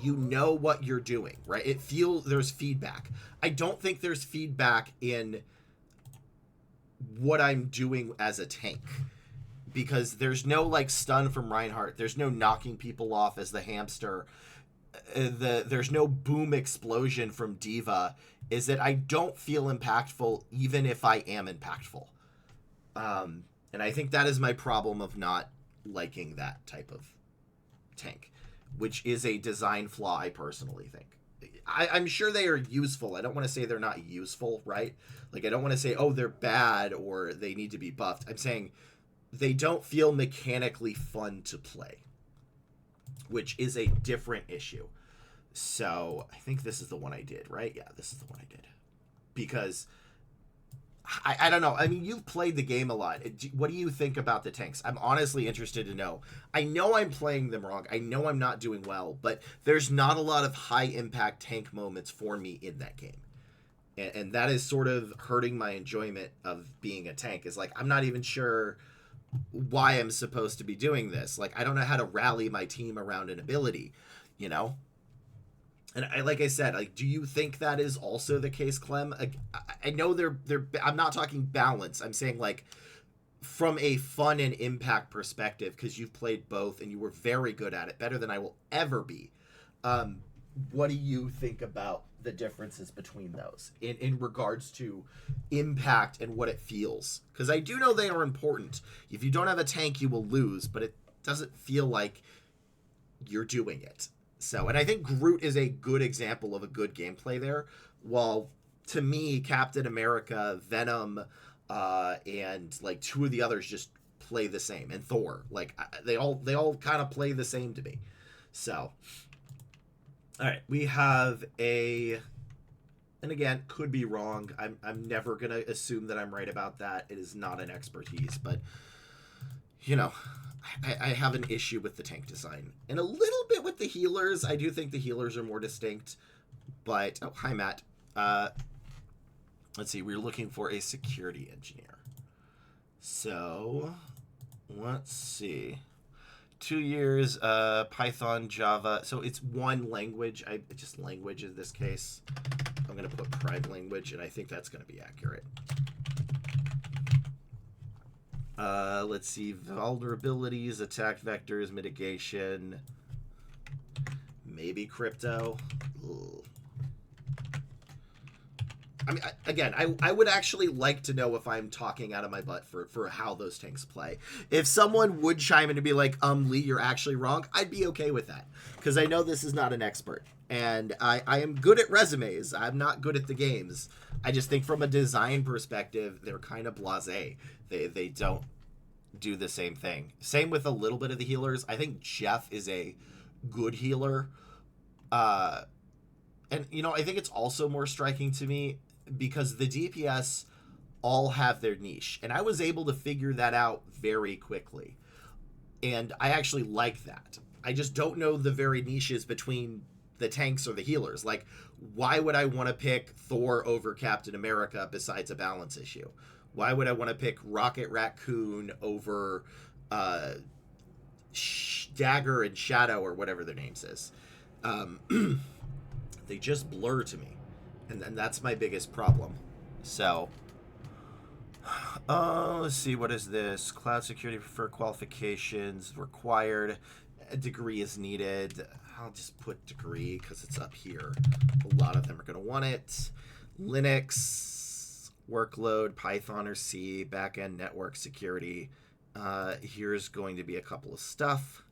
you know what you're doing, right? There's feedback. I don't think there's feedback in what I'm doing as a tank. Because there's no, like, stun from Reinhardt. There's no knocking people off as the hamster. There's no boom explosion from Diva. Is that I don't feel impactful even if I am impactful. And I think that is my problem of not liking that type of tank, which is a design flaw, I personally think. I'm sure they are useful. I don't want to say they're not useful, right? Like, I don't want to say, oh, they're bad or they need to be buffed. I'm saying they don't feel mechanically fun to play, which is a different issue. So I think this is the one I did, right? Yeah, this is the one I did. Because I don't know. I mean, you've played the game a lot. What do you think about the tanks? I'm honestly interested to know. I know I'm playing them wrong. I know I'm not doing well, but there's not a lot of high impact tank moments for me in that game. And that is sort of hurting my enjoyment of being a tank. Is like, I'm not even sure why I'm supposed to be doing this. Like, I don't know how to rally my team around an ability, you know? And like I said, like, do you think that is also the case, Clem? I know they're I'm not talking balance. I'm saying, like, from a fun and impact perspective, because you've played both and you were very good at it, better than I will ever be. What do you think about the differences between those in regards to impact and what it feels? Because I do know they are important. If you don't have a tank, you will lose, but it doesn't feel like you're doing it. So, and I think Groot is a good example of a good gameplay there. While, to me, Captain America, Venom, and, like, 2 of the others just play the same. And Thor. Like, they all kind of play the same to me. So, alright, we have a... And again, could be wrong. I'm never going to assume that I'm right about that. It is not an expertise. But, you know... I have an issue with the tank design. And a little bit with the healers. I do think the healers are more distinct. But, oh, hi, Matt. Let's see. We're looking for a security engineer. So, let's see. 2 years, Python, Java. So, it's one language. Just language in this case. I'm going to put prime language, and I think that's going to be accurate. Let's see, vulnerabilities, attack vectors, mitigation, maybe crypto. Ugh. I mean, again, I would actually like to know if I'm talking out of my butt for how those tanks play. If someone would chime in and be like, Lee, you're actually wrong, I'd be okay with that. Because I know this is not an expert. And I am good at resumes. I'm not good at the games. I just think from a design perspective, they're kind of blasé. They don't do the same thing. Same with a little bit of the healers. I think Jeff is a good healer. And, you know, I think it's also more striking to me because the DPS all have their niche. And I was able to figure that out very quickly. And I actually like that. I just don't know the very niches between the tanks or the healers. Like, why would I want to pick Thor over Captain America besides a balance issue? Why would I want to pick Rocket Raccoon over Dagger and Shadow or whatever their names is? They just blur to me. And that's my biggest problem. So, let's see, what is this? Cloud security preferred qualifications required. A degree is needed. I'll just put degree because it's up here. A lot of them are going to want it. Linux, workload, Python or C, backend network security. Here's going to be a couple of stuff.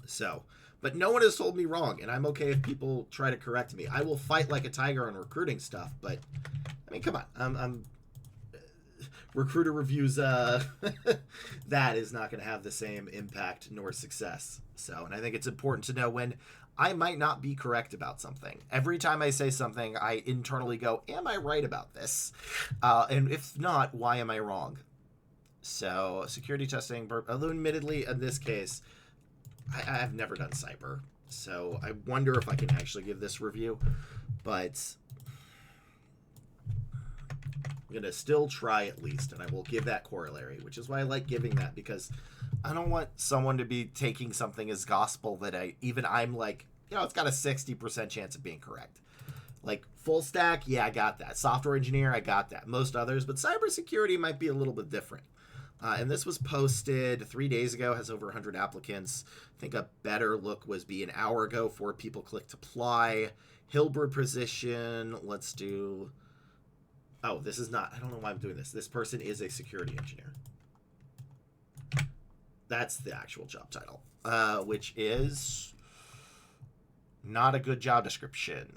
So, but no one has told me wrong, and I'm okay if people try to correct me. I will fight like a tiger on recruiting stuff, but I mean, come on. I'm recruiter reviews. That is not going to have the same impact nor success. So, and I think it's important to know when I might not be correct about something. Every time I say something, I internally go, "Am I right about this?" And if not, why am I wrong? So, security testing. Although, admittedly, in this case, I've never done cyber, so I wonder if I can actually give this review, but I'm going to still try at least, and I will give that corollary, which is why I like giving that, because I don't want someone to be taking something as gospel that I'm like, you know, it's got a 60% chance of being correct. Like, full stack, yeah, I got that. Software engineer, I got that. Most others, but cybersecurity might be a little bit different. And this was posted 3 days ago, has over 100 applicants. I think a better look was an hour ago. 4 people clicked apply. Hilbert position. Let's do... Oh, this is not... I don't know why I'm doing this. This person is a security engineer. That's the actual job title, which is not a good job description.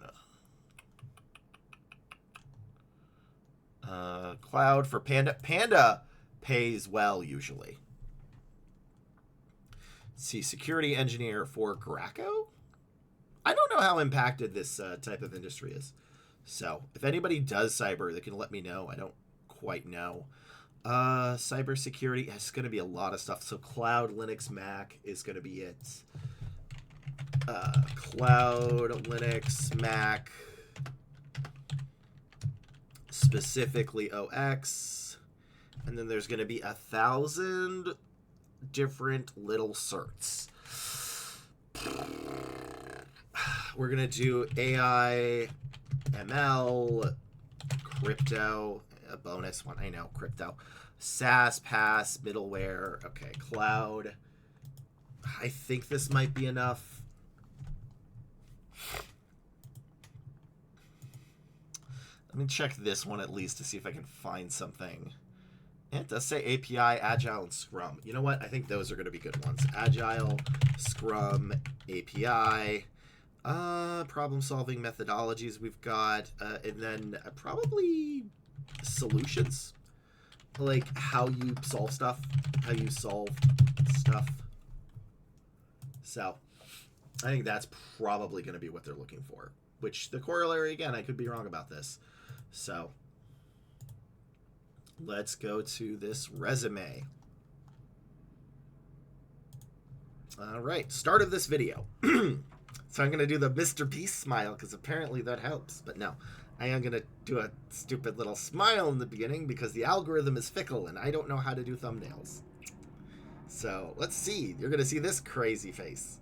Cloud for Panda. Panda pays well usually. Let's see, security engineer for Graco. I don't know how impacted this type of industry is. So if anybody does cyber, they can let me know. I don't quite know. Cybersecurity, it's going to be a lot of stuff. So cloud, Linux, Mac is going to be it. Cloud, Linux, Mac, specifically OX. And then there's going to be 1,000 different little certs. We're going to do AI, ML, crypto, a bonus one. I know, crypto. SaaS, PaaS, middleware. Okay, cloud. I think this might be enough. Let me check this one at least to see if I can find something. It does say API, Agile, and Scrum. You know what? I think those are going to be good ones. Agile, Scrum, API, problem-solving methodologies we've got, and then probably solutions. Like how you solve stuff, how you solve stuff. So I think that's probably going to be what they're looking for. Which the corollary, again, I could be wrong about this. So let's go to this resume. All right, start of this video. So I'm going to do the Mr. Beast smile because apparently that helps. But no, I am going to do a stupid little smile in the beginning because the algorithm is fickle and I don't know how to do thumbnails. So let's see. You're going to see this crazy face.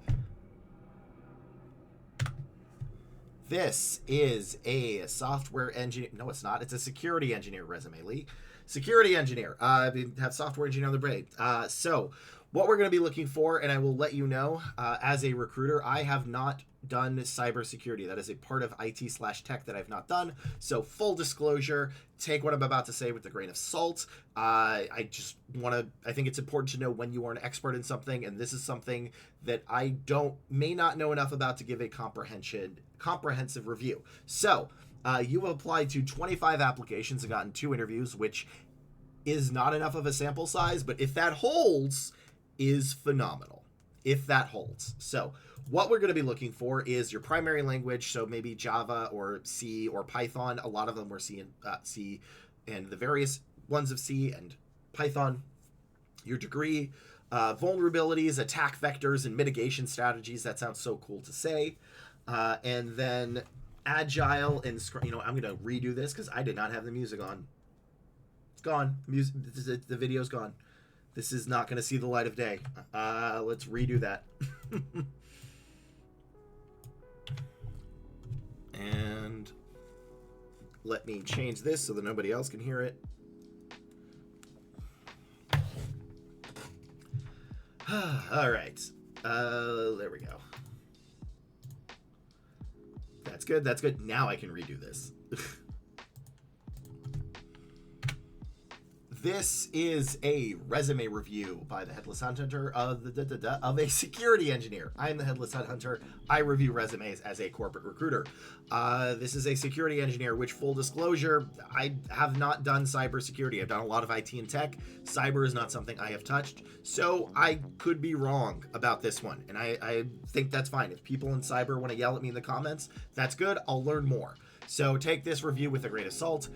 This is a software engineer. No, it's not. It's a security engineer resume, Lee. Security engineer. Have software engineer on the brain. So what we're going to be looking for, and I will let you know, as a recruiter, I have not done cybersecurity. That is a part of IT/tech that I've not done. So full disclosure, take what I'm about to say with a grain of salt. I think it's important to know when you are an expert in something, and this is something that I may not know enough about to give a comprehensive review. So you have applied to 25 applications and gotten 2 interviews, which is not enough of a sample size, but if that holds, is phenomenal. If that holds. So what we're going to be looking for is your primary language, so maybe Java or C or Python. A lot of them were C and the various ones of C and Python. Your degree, vulnerabilities, attack vectors, and mitigation strategies. That sounds so cool to say. And then Agile and Scrum. I'm going to redo this because I did not have the music on. It's gone. The video's gone. This is not going to see the light of day. Let's redo that. And let me change this so that nobody else can hear it. All right. There we go. That's good. That's good. Now I can redo this. This is a resume review by the Headless Hunter of a security engineer. I am the Headless Hunter. I review resumes as a corporate recruiter. This is a security engineer, which, full disclosure, I have not done cybersecurity. I've done a lot of IT and tech. Cyber is not something I have touched, so I could be wrong about this one, and I think that's fine. If people in cyber want to yell at me in the comments, that's good. I'll learn more. So take this review with a grain of salt.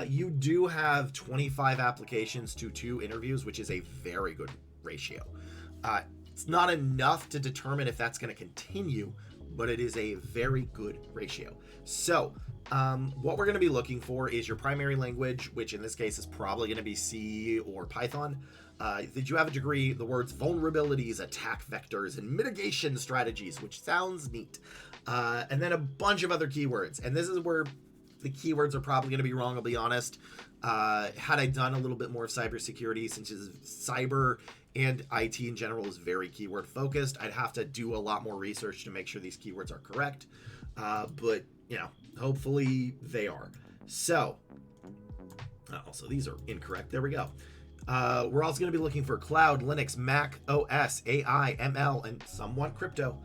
You do have 25 applications to 2 interviews, which is a very good ratio. It's not enough to determine if that's going to continue, but it is a very good ratio. So what we're going to be looking for is your primary language, which in this case is probably going to be C or Python. Did you have a degree? The words vulnerabilities, attack vectors, and mitigation strategies, which sounds neat. And then a bunch of other keywords. And this is where the keywords are probably going to be wrong, I'll be honest. Had I done a little bit more of cybersecurity, since cyber and IT in general is very keyword focused, I'd have to do a lot more research to make sure these keywords are correct. But, you know, hopefully they are. So, also these are incorrect. There we go. We're also going to be looking for cloud, Linux, Mac, OS, AI, ML, and somewhat crypto.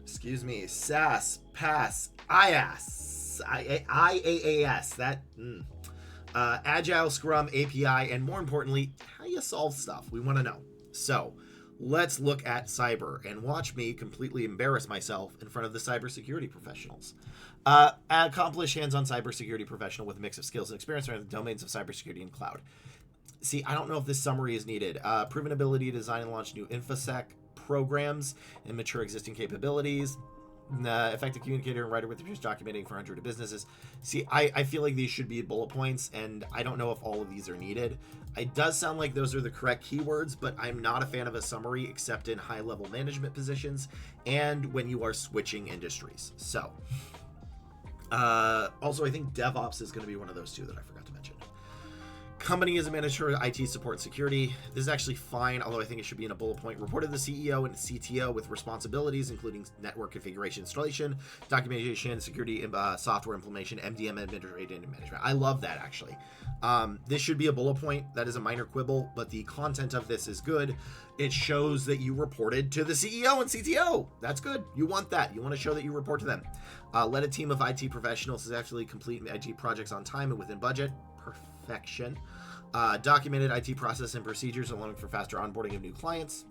Excuse me, SAS, PaaS, IaaS, IaaS, Agile, Scrum, API, and more importantly, how you solve stuff. We want to know. So let's look at cyber and watch me completely embarrass myself in front of the cybersecurity professionals. Accomplish hands-on cybersecurity professional with a mix of skills and experience around the domains of cybersecurity and cloud. See, I don't know if this summary is needed. Proven ability to design and launch new InfoSec programs and mature existing capabilities. Effective communicator and writer with reviews documenting for hundreds of businesses. See, I feel like these should be bullet points, and I don't know if all of these are needed. It does sound like those are the correct keywords, but I'm not a fan of a summary except in high-level management positions and when you are switching industries. So, also, I think DevOps is going to be one of those two that I forgot to mention. Company is a manager of IT support and security. This is actually fine, although I think it should be in a bullet point. Reported the CEO and CTO with responsibilities, including network configuration installation, documentation, security, software implementation, MDM administration, and management. I love that, actually. This should be a bullet point. That is a minor quibble, but the content of this is good. It shows that you reported to the CEO and CTO. That's good. You want that. You want to show that you report to them. Led a team of IT professionals to actually complete IT projects on time and within budget. Perfection. Documented IT process and procedures, allowing for faster onboarding of new clients.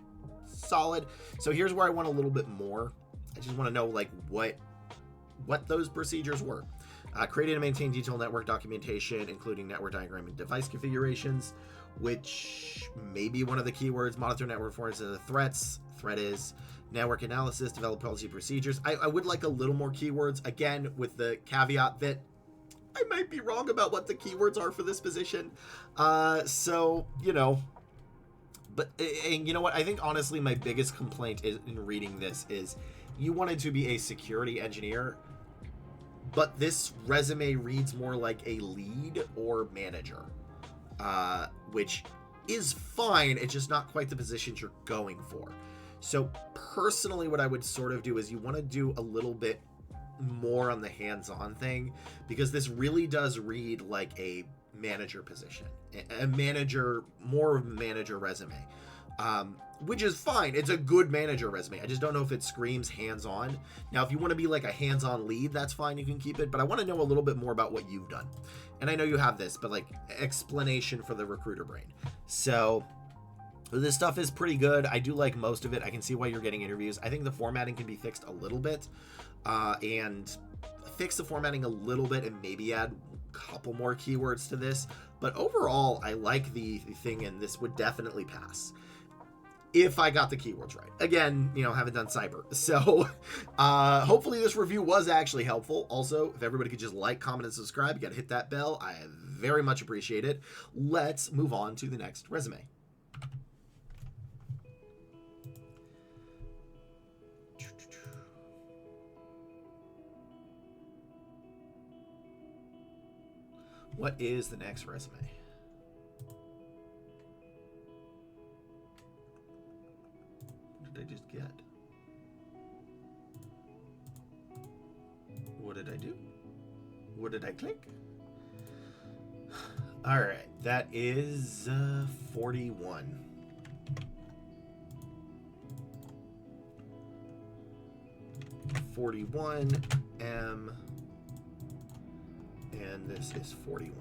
Solid. So here's where I want a little bit more. I just want to know like what those procedures were. Created and maintained detailed network documentation, including network diagram and device configurations, which may be one of the keywords. Monitor network performance of the threats. Threat is network analysis, develop policy procedures. I would like a little more keywords, again, with the caveat that I might be wrong about what the keywords are for this position. So, you know, but, and you know what? I think honestly, my biggest complaint in reading this is you wanted to be a security engineer, but this resume reads more like a lead or manager, which is fine. It's just not quite the positions you're going for. So personally, what I would sort of do is you want to do a little bit more on the hands-on thing, because this really does read like a manager position, a manager, more of a manager resume, which is fine. It's a good manager resume. I just don't know if it screams hands-on. Now, if you want to be like a hands-on lead, that's fine. You can keep it, but I want to know a little bit more about what you've done. And I know you have this, but like explanation for the recruiter brain. So this stuff is pretty good. I do like most of it. I can see why you're getting interviews. I think the formatting can be fixed a little bit, and fix the formatting a little bit and maybe add a couple more keywords to this. But overall, I like the thing, and this would definitely pass if I got the keywords right. Again, you know, haven't done cyber. So hopefully this review was actually helpful. Also, if everybody could just like, comment, and subscribe, you got to hit that bell. I very much appreciate it. Let's move on to the next resume. What is the next resume? What did I just get? What did I do? What did I click? All right, that is 41. M, and this is 41.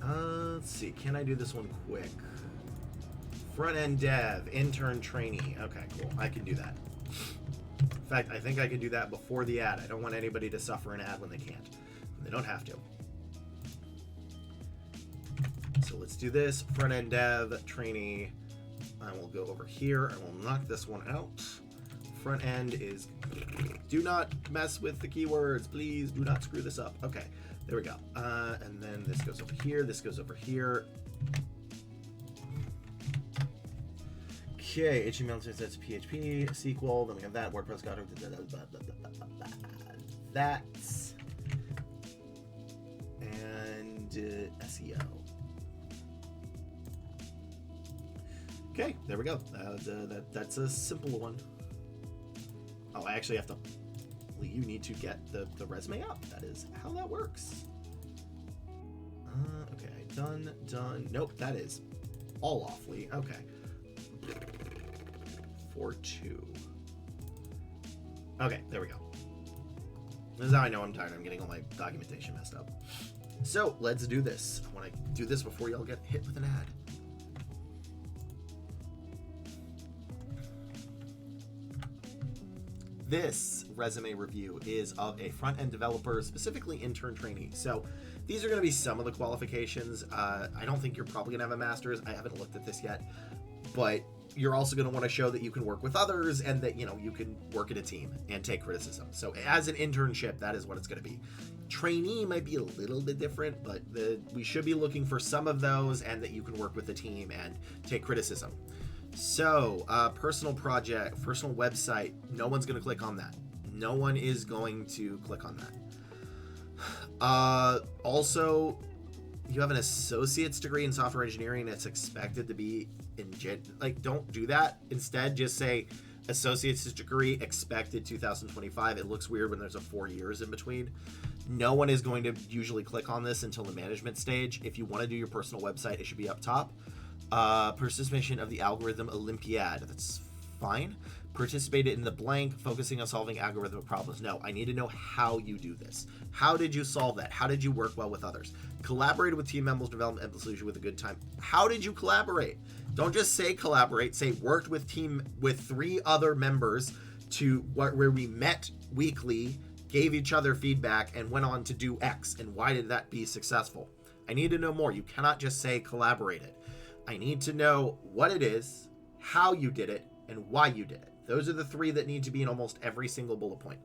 Let's see. Can I do this one quick? Front end dev, intern trainee. Okay, cool. I can do that. In fact, I think I can do that before the ad. I don't want anybody to suffer an ad when they can't. They don't have to. So let's do this. Front end dev, trainee. I will go over here. I will knock this one out. Front end is... Do not mess with the keywords. Please do not screw this up. Okay, there we go. And then this goes over here. This goes over here. Okay, HTML, that's PHP, SQL, then we have that, WordPress, that's, and SEO. Okay, there we go. That's a simple one. Oh, I actually have to, well, you need to get the resume up. That is how that works. Okay, done. Nope, that is all awfully. Okay. 4-2. Okay, there we go. This is how I know I'm tired. I'm getting all my documentation messed up. So let's do this. I want to do this before y'all get hit with an ad. This resume review is of a front-end developer, specifically intern trainee. So these are going to be some of the qualifications. I don't think you're probably going to have a master's. I haven't looked at this yet, but you're also going to want to show that you can work with others and that, you know, you can work in a team and take criticism. So as an internship, that is what it's going to be. Trainee might be a little bit different, but we should be looking for some of those and that you can work with the team and take criticism. So personal project, personal website, no one's going to click on that. No one is going to click on that. Also, you have an associate's degree in software engineering that's expected to be don't do that. Instead, just say associate's degree expected 2025. It looks weird when there's a 4 years in between. No one is going to usually click on this until the management stage. If you want to do your personal website, it should be up top. Participation of the algorithm Olympiad. That's fine. Participated in the blank, focusing on solving algorithmic problems. No, I need to know how you do this. How did you solve that? How did you work well with others? Collaborated with team members, development and solution with a good time. How did you collaborate? Don't just say collaborate. Say worked with 3 other members where we met weekly, gave each other feedback, and went on to do X. And why did that be successful? I need to know more. You cannot just say collaborated. I need to know what it is, how you did it, and why you did it. Those are the 3 that need to be in almost every single bullet point.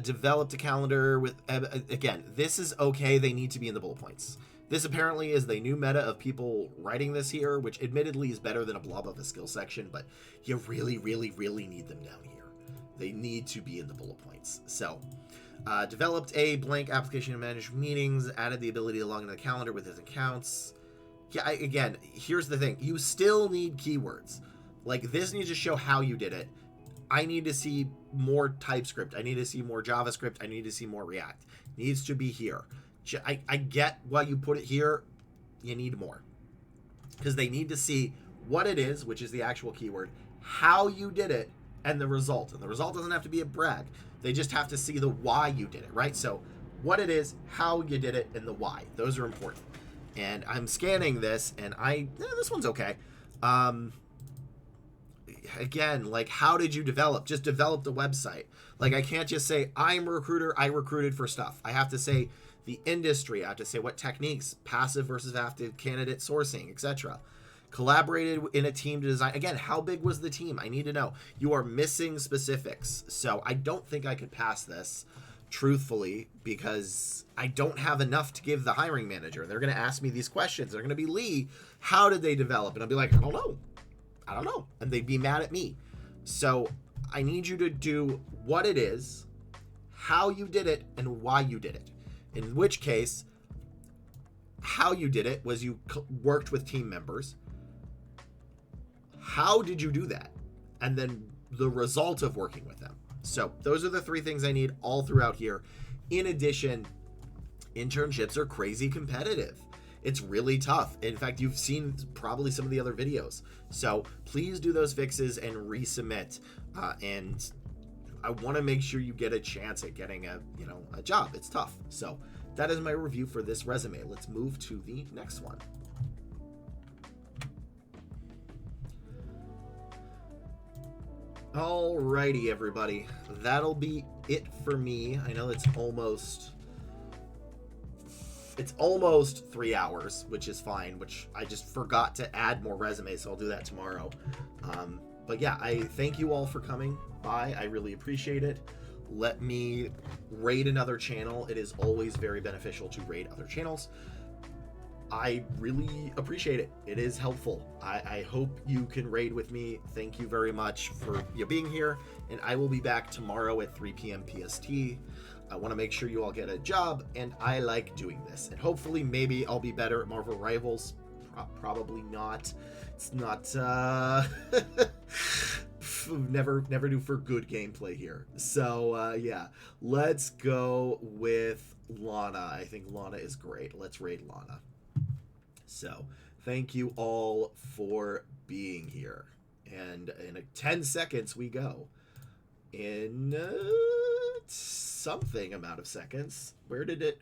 Developed a calendar with, again, this is okay. They need to be in the bullet points. This apparently is the new meta of people writing this here, which admittedly is better than a blob of a skill section, but you really, really, really need them down here. They need to be in the bullet points. So, developed a blank application to manage meetings, added the ability to log into the calendar with his accounts. Yeah, again, here's the thing. You still need keywords. Like, this needs to show how you did it. I need to see more TypeScript. I need to see more JavaScript. I need to see more React. It needs to be here. I get why you put it here. You need more. Because they need to see what it is, which is the actual keyword, how you did it, and the result. And the result doesn't have to be a brag. They just have to see the why you did it, right? So what it is, how you did it, and the why. Those are important. And I'm scanning this, and this one's okay. Again, like, how did you develop? Just develop the website. Like, I can't just say, I'm a recruiter, I recruited for stuff. I have to say the industry. I have to say what techniques, passive versus active candidate sourcing, etc. Collaborated in a team to design. Again, how big was the team? I need to know. You are missing specifics. So I don't think I could pass this, truthfully, because I don't have enough to give the hiring manager. They're going to ask me these questions. They're going to be, Lee, how did they develop? And I'll be like, I don't know. And they'd be mad at me. So I need you to do what it is, how you did it and why you did it. In which case, how you did it was you worked with team members. How did you do that? And then the result of working with them. So those are the 3 things I need all throughout here. In addition, internships are crazy competitive. It's really tough. In fact, you've seen probably some of the other videos. So please do those fixes and resubmit. And I want to make sure you get a chance at getting a job. It's tough. So that is my review for this resume. Let's move to the next one. Alrighty, everybody. That'll be it for me. I know it's almost 3 hours, which is fine, which I just forgot to add more resumes, so I'll do that tomorrow. But yeah, I thank you all for coming by. I really appreciate it. Let me raid another channel. It is always very beneficial to raid other channels. I really appreciate it. It is helpful. I hope you can raid with me. Thank you very much for you being here, and I will be back tomorrow at 3 p.m. PST. I want to make sure you all get a job, and I like doing this. And hopefully, maybe I'll be better at Marvel Rivals. Probably not. It's not. Never do for good gameplay here. So yeah, let's go with Lana. I think Lana is great. Let's raid Lana. So thank you all for being here. And in 10 seconds we go. In something amount of seconds. Where did it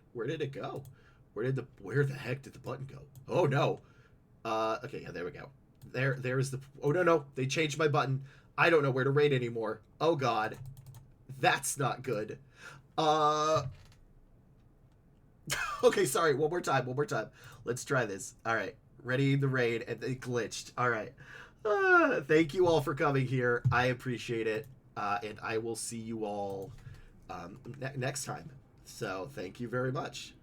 go? Where the heck did the button go? Oh no. Okay, yeah, there we go. There's the, oh no, they changed my button. I don't know where to raid anymore. Oh god. That's not good. Okay, sorry, one more time. Let's try this. All right, ready to raid, and it glitched. All right. Thank you all for coming here. I appreciate it, and I will see you all next time. So thank you very much.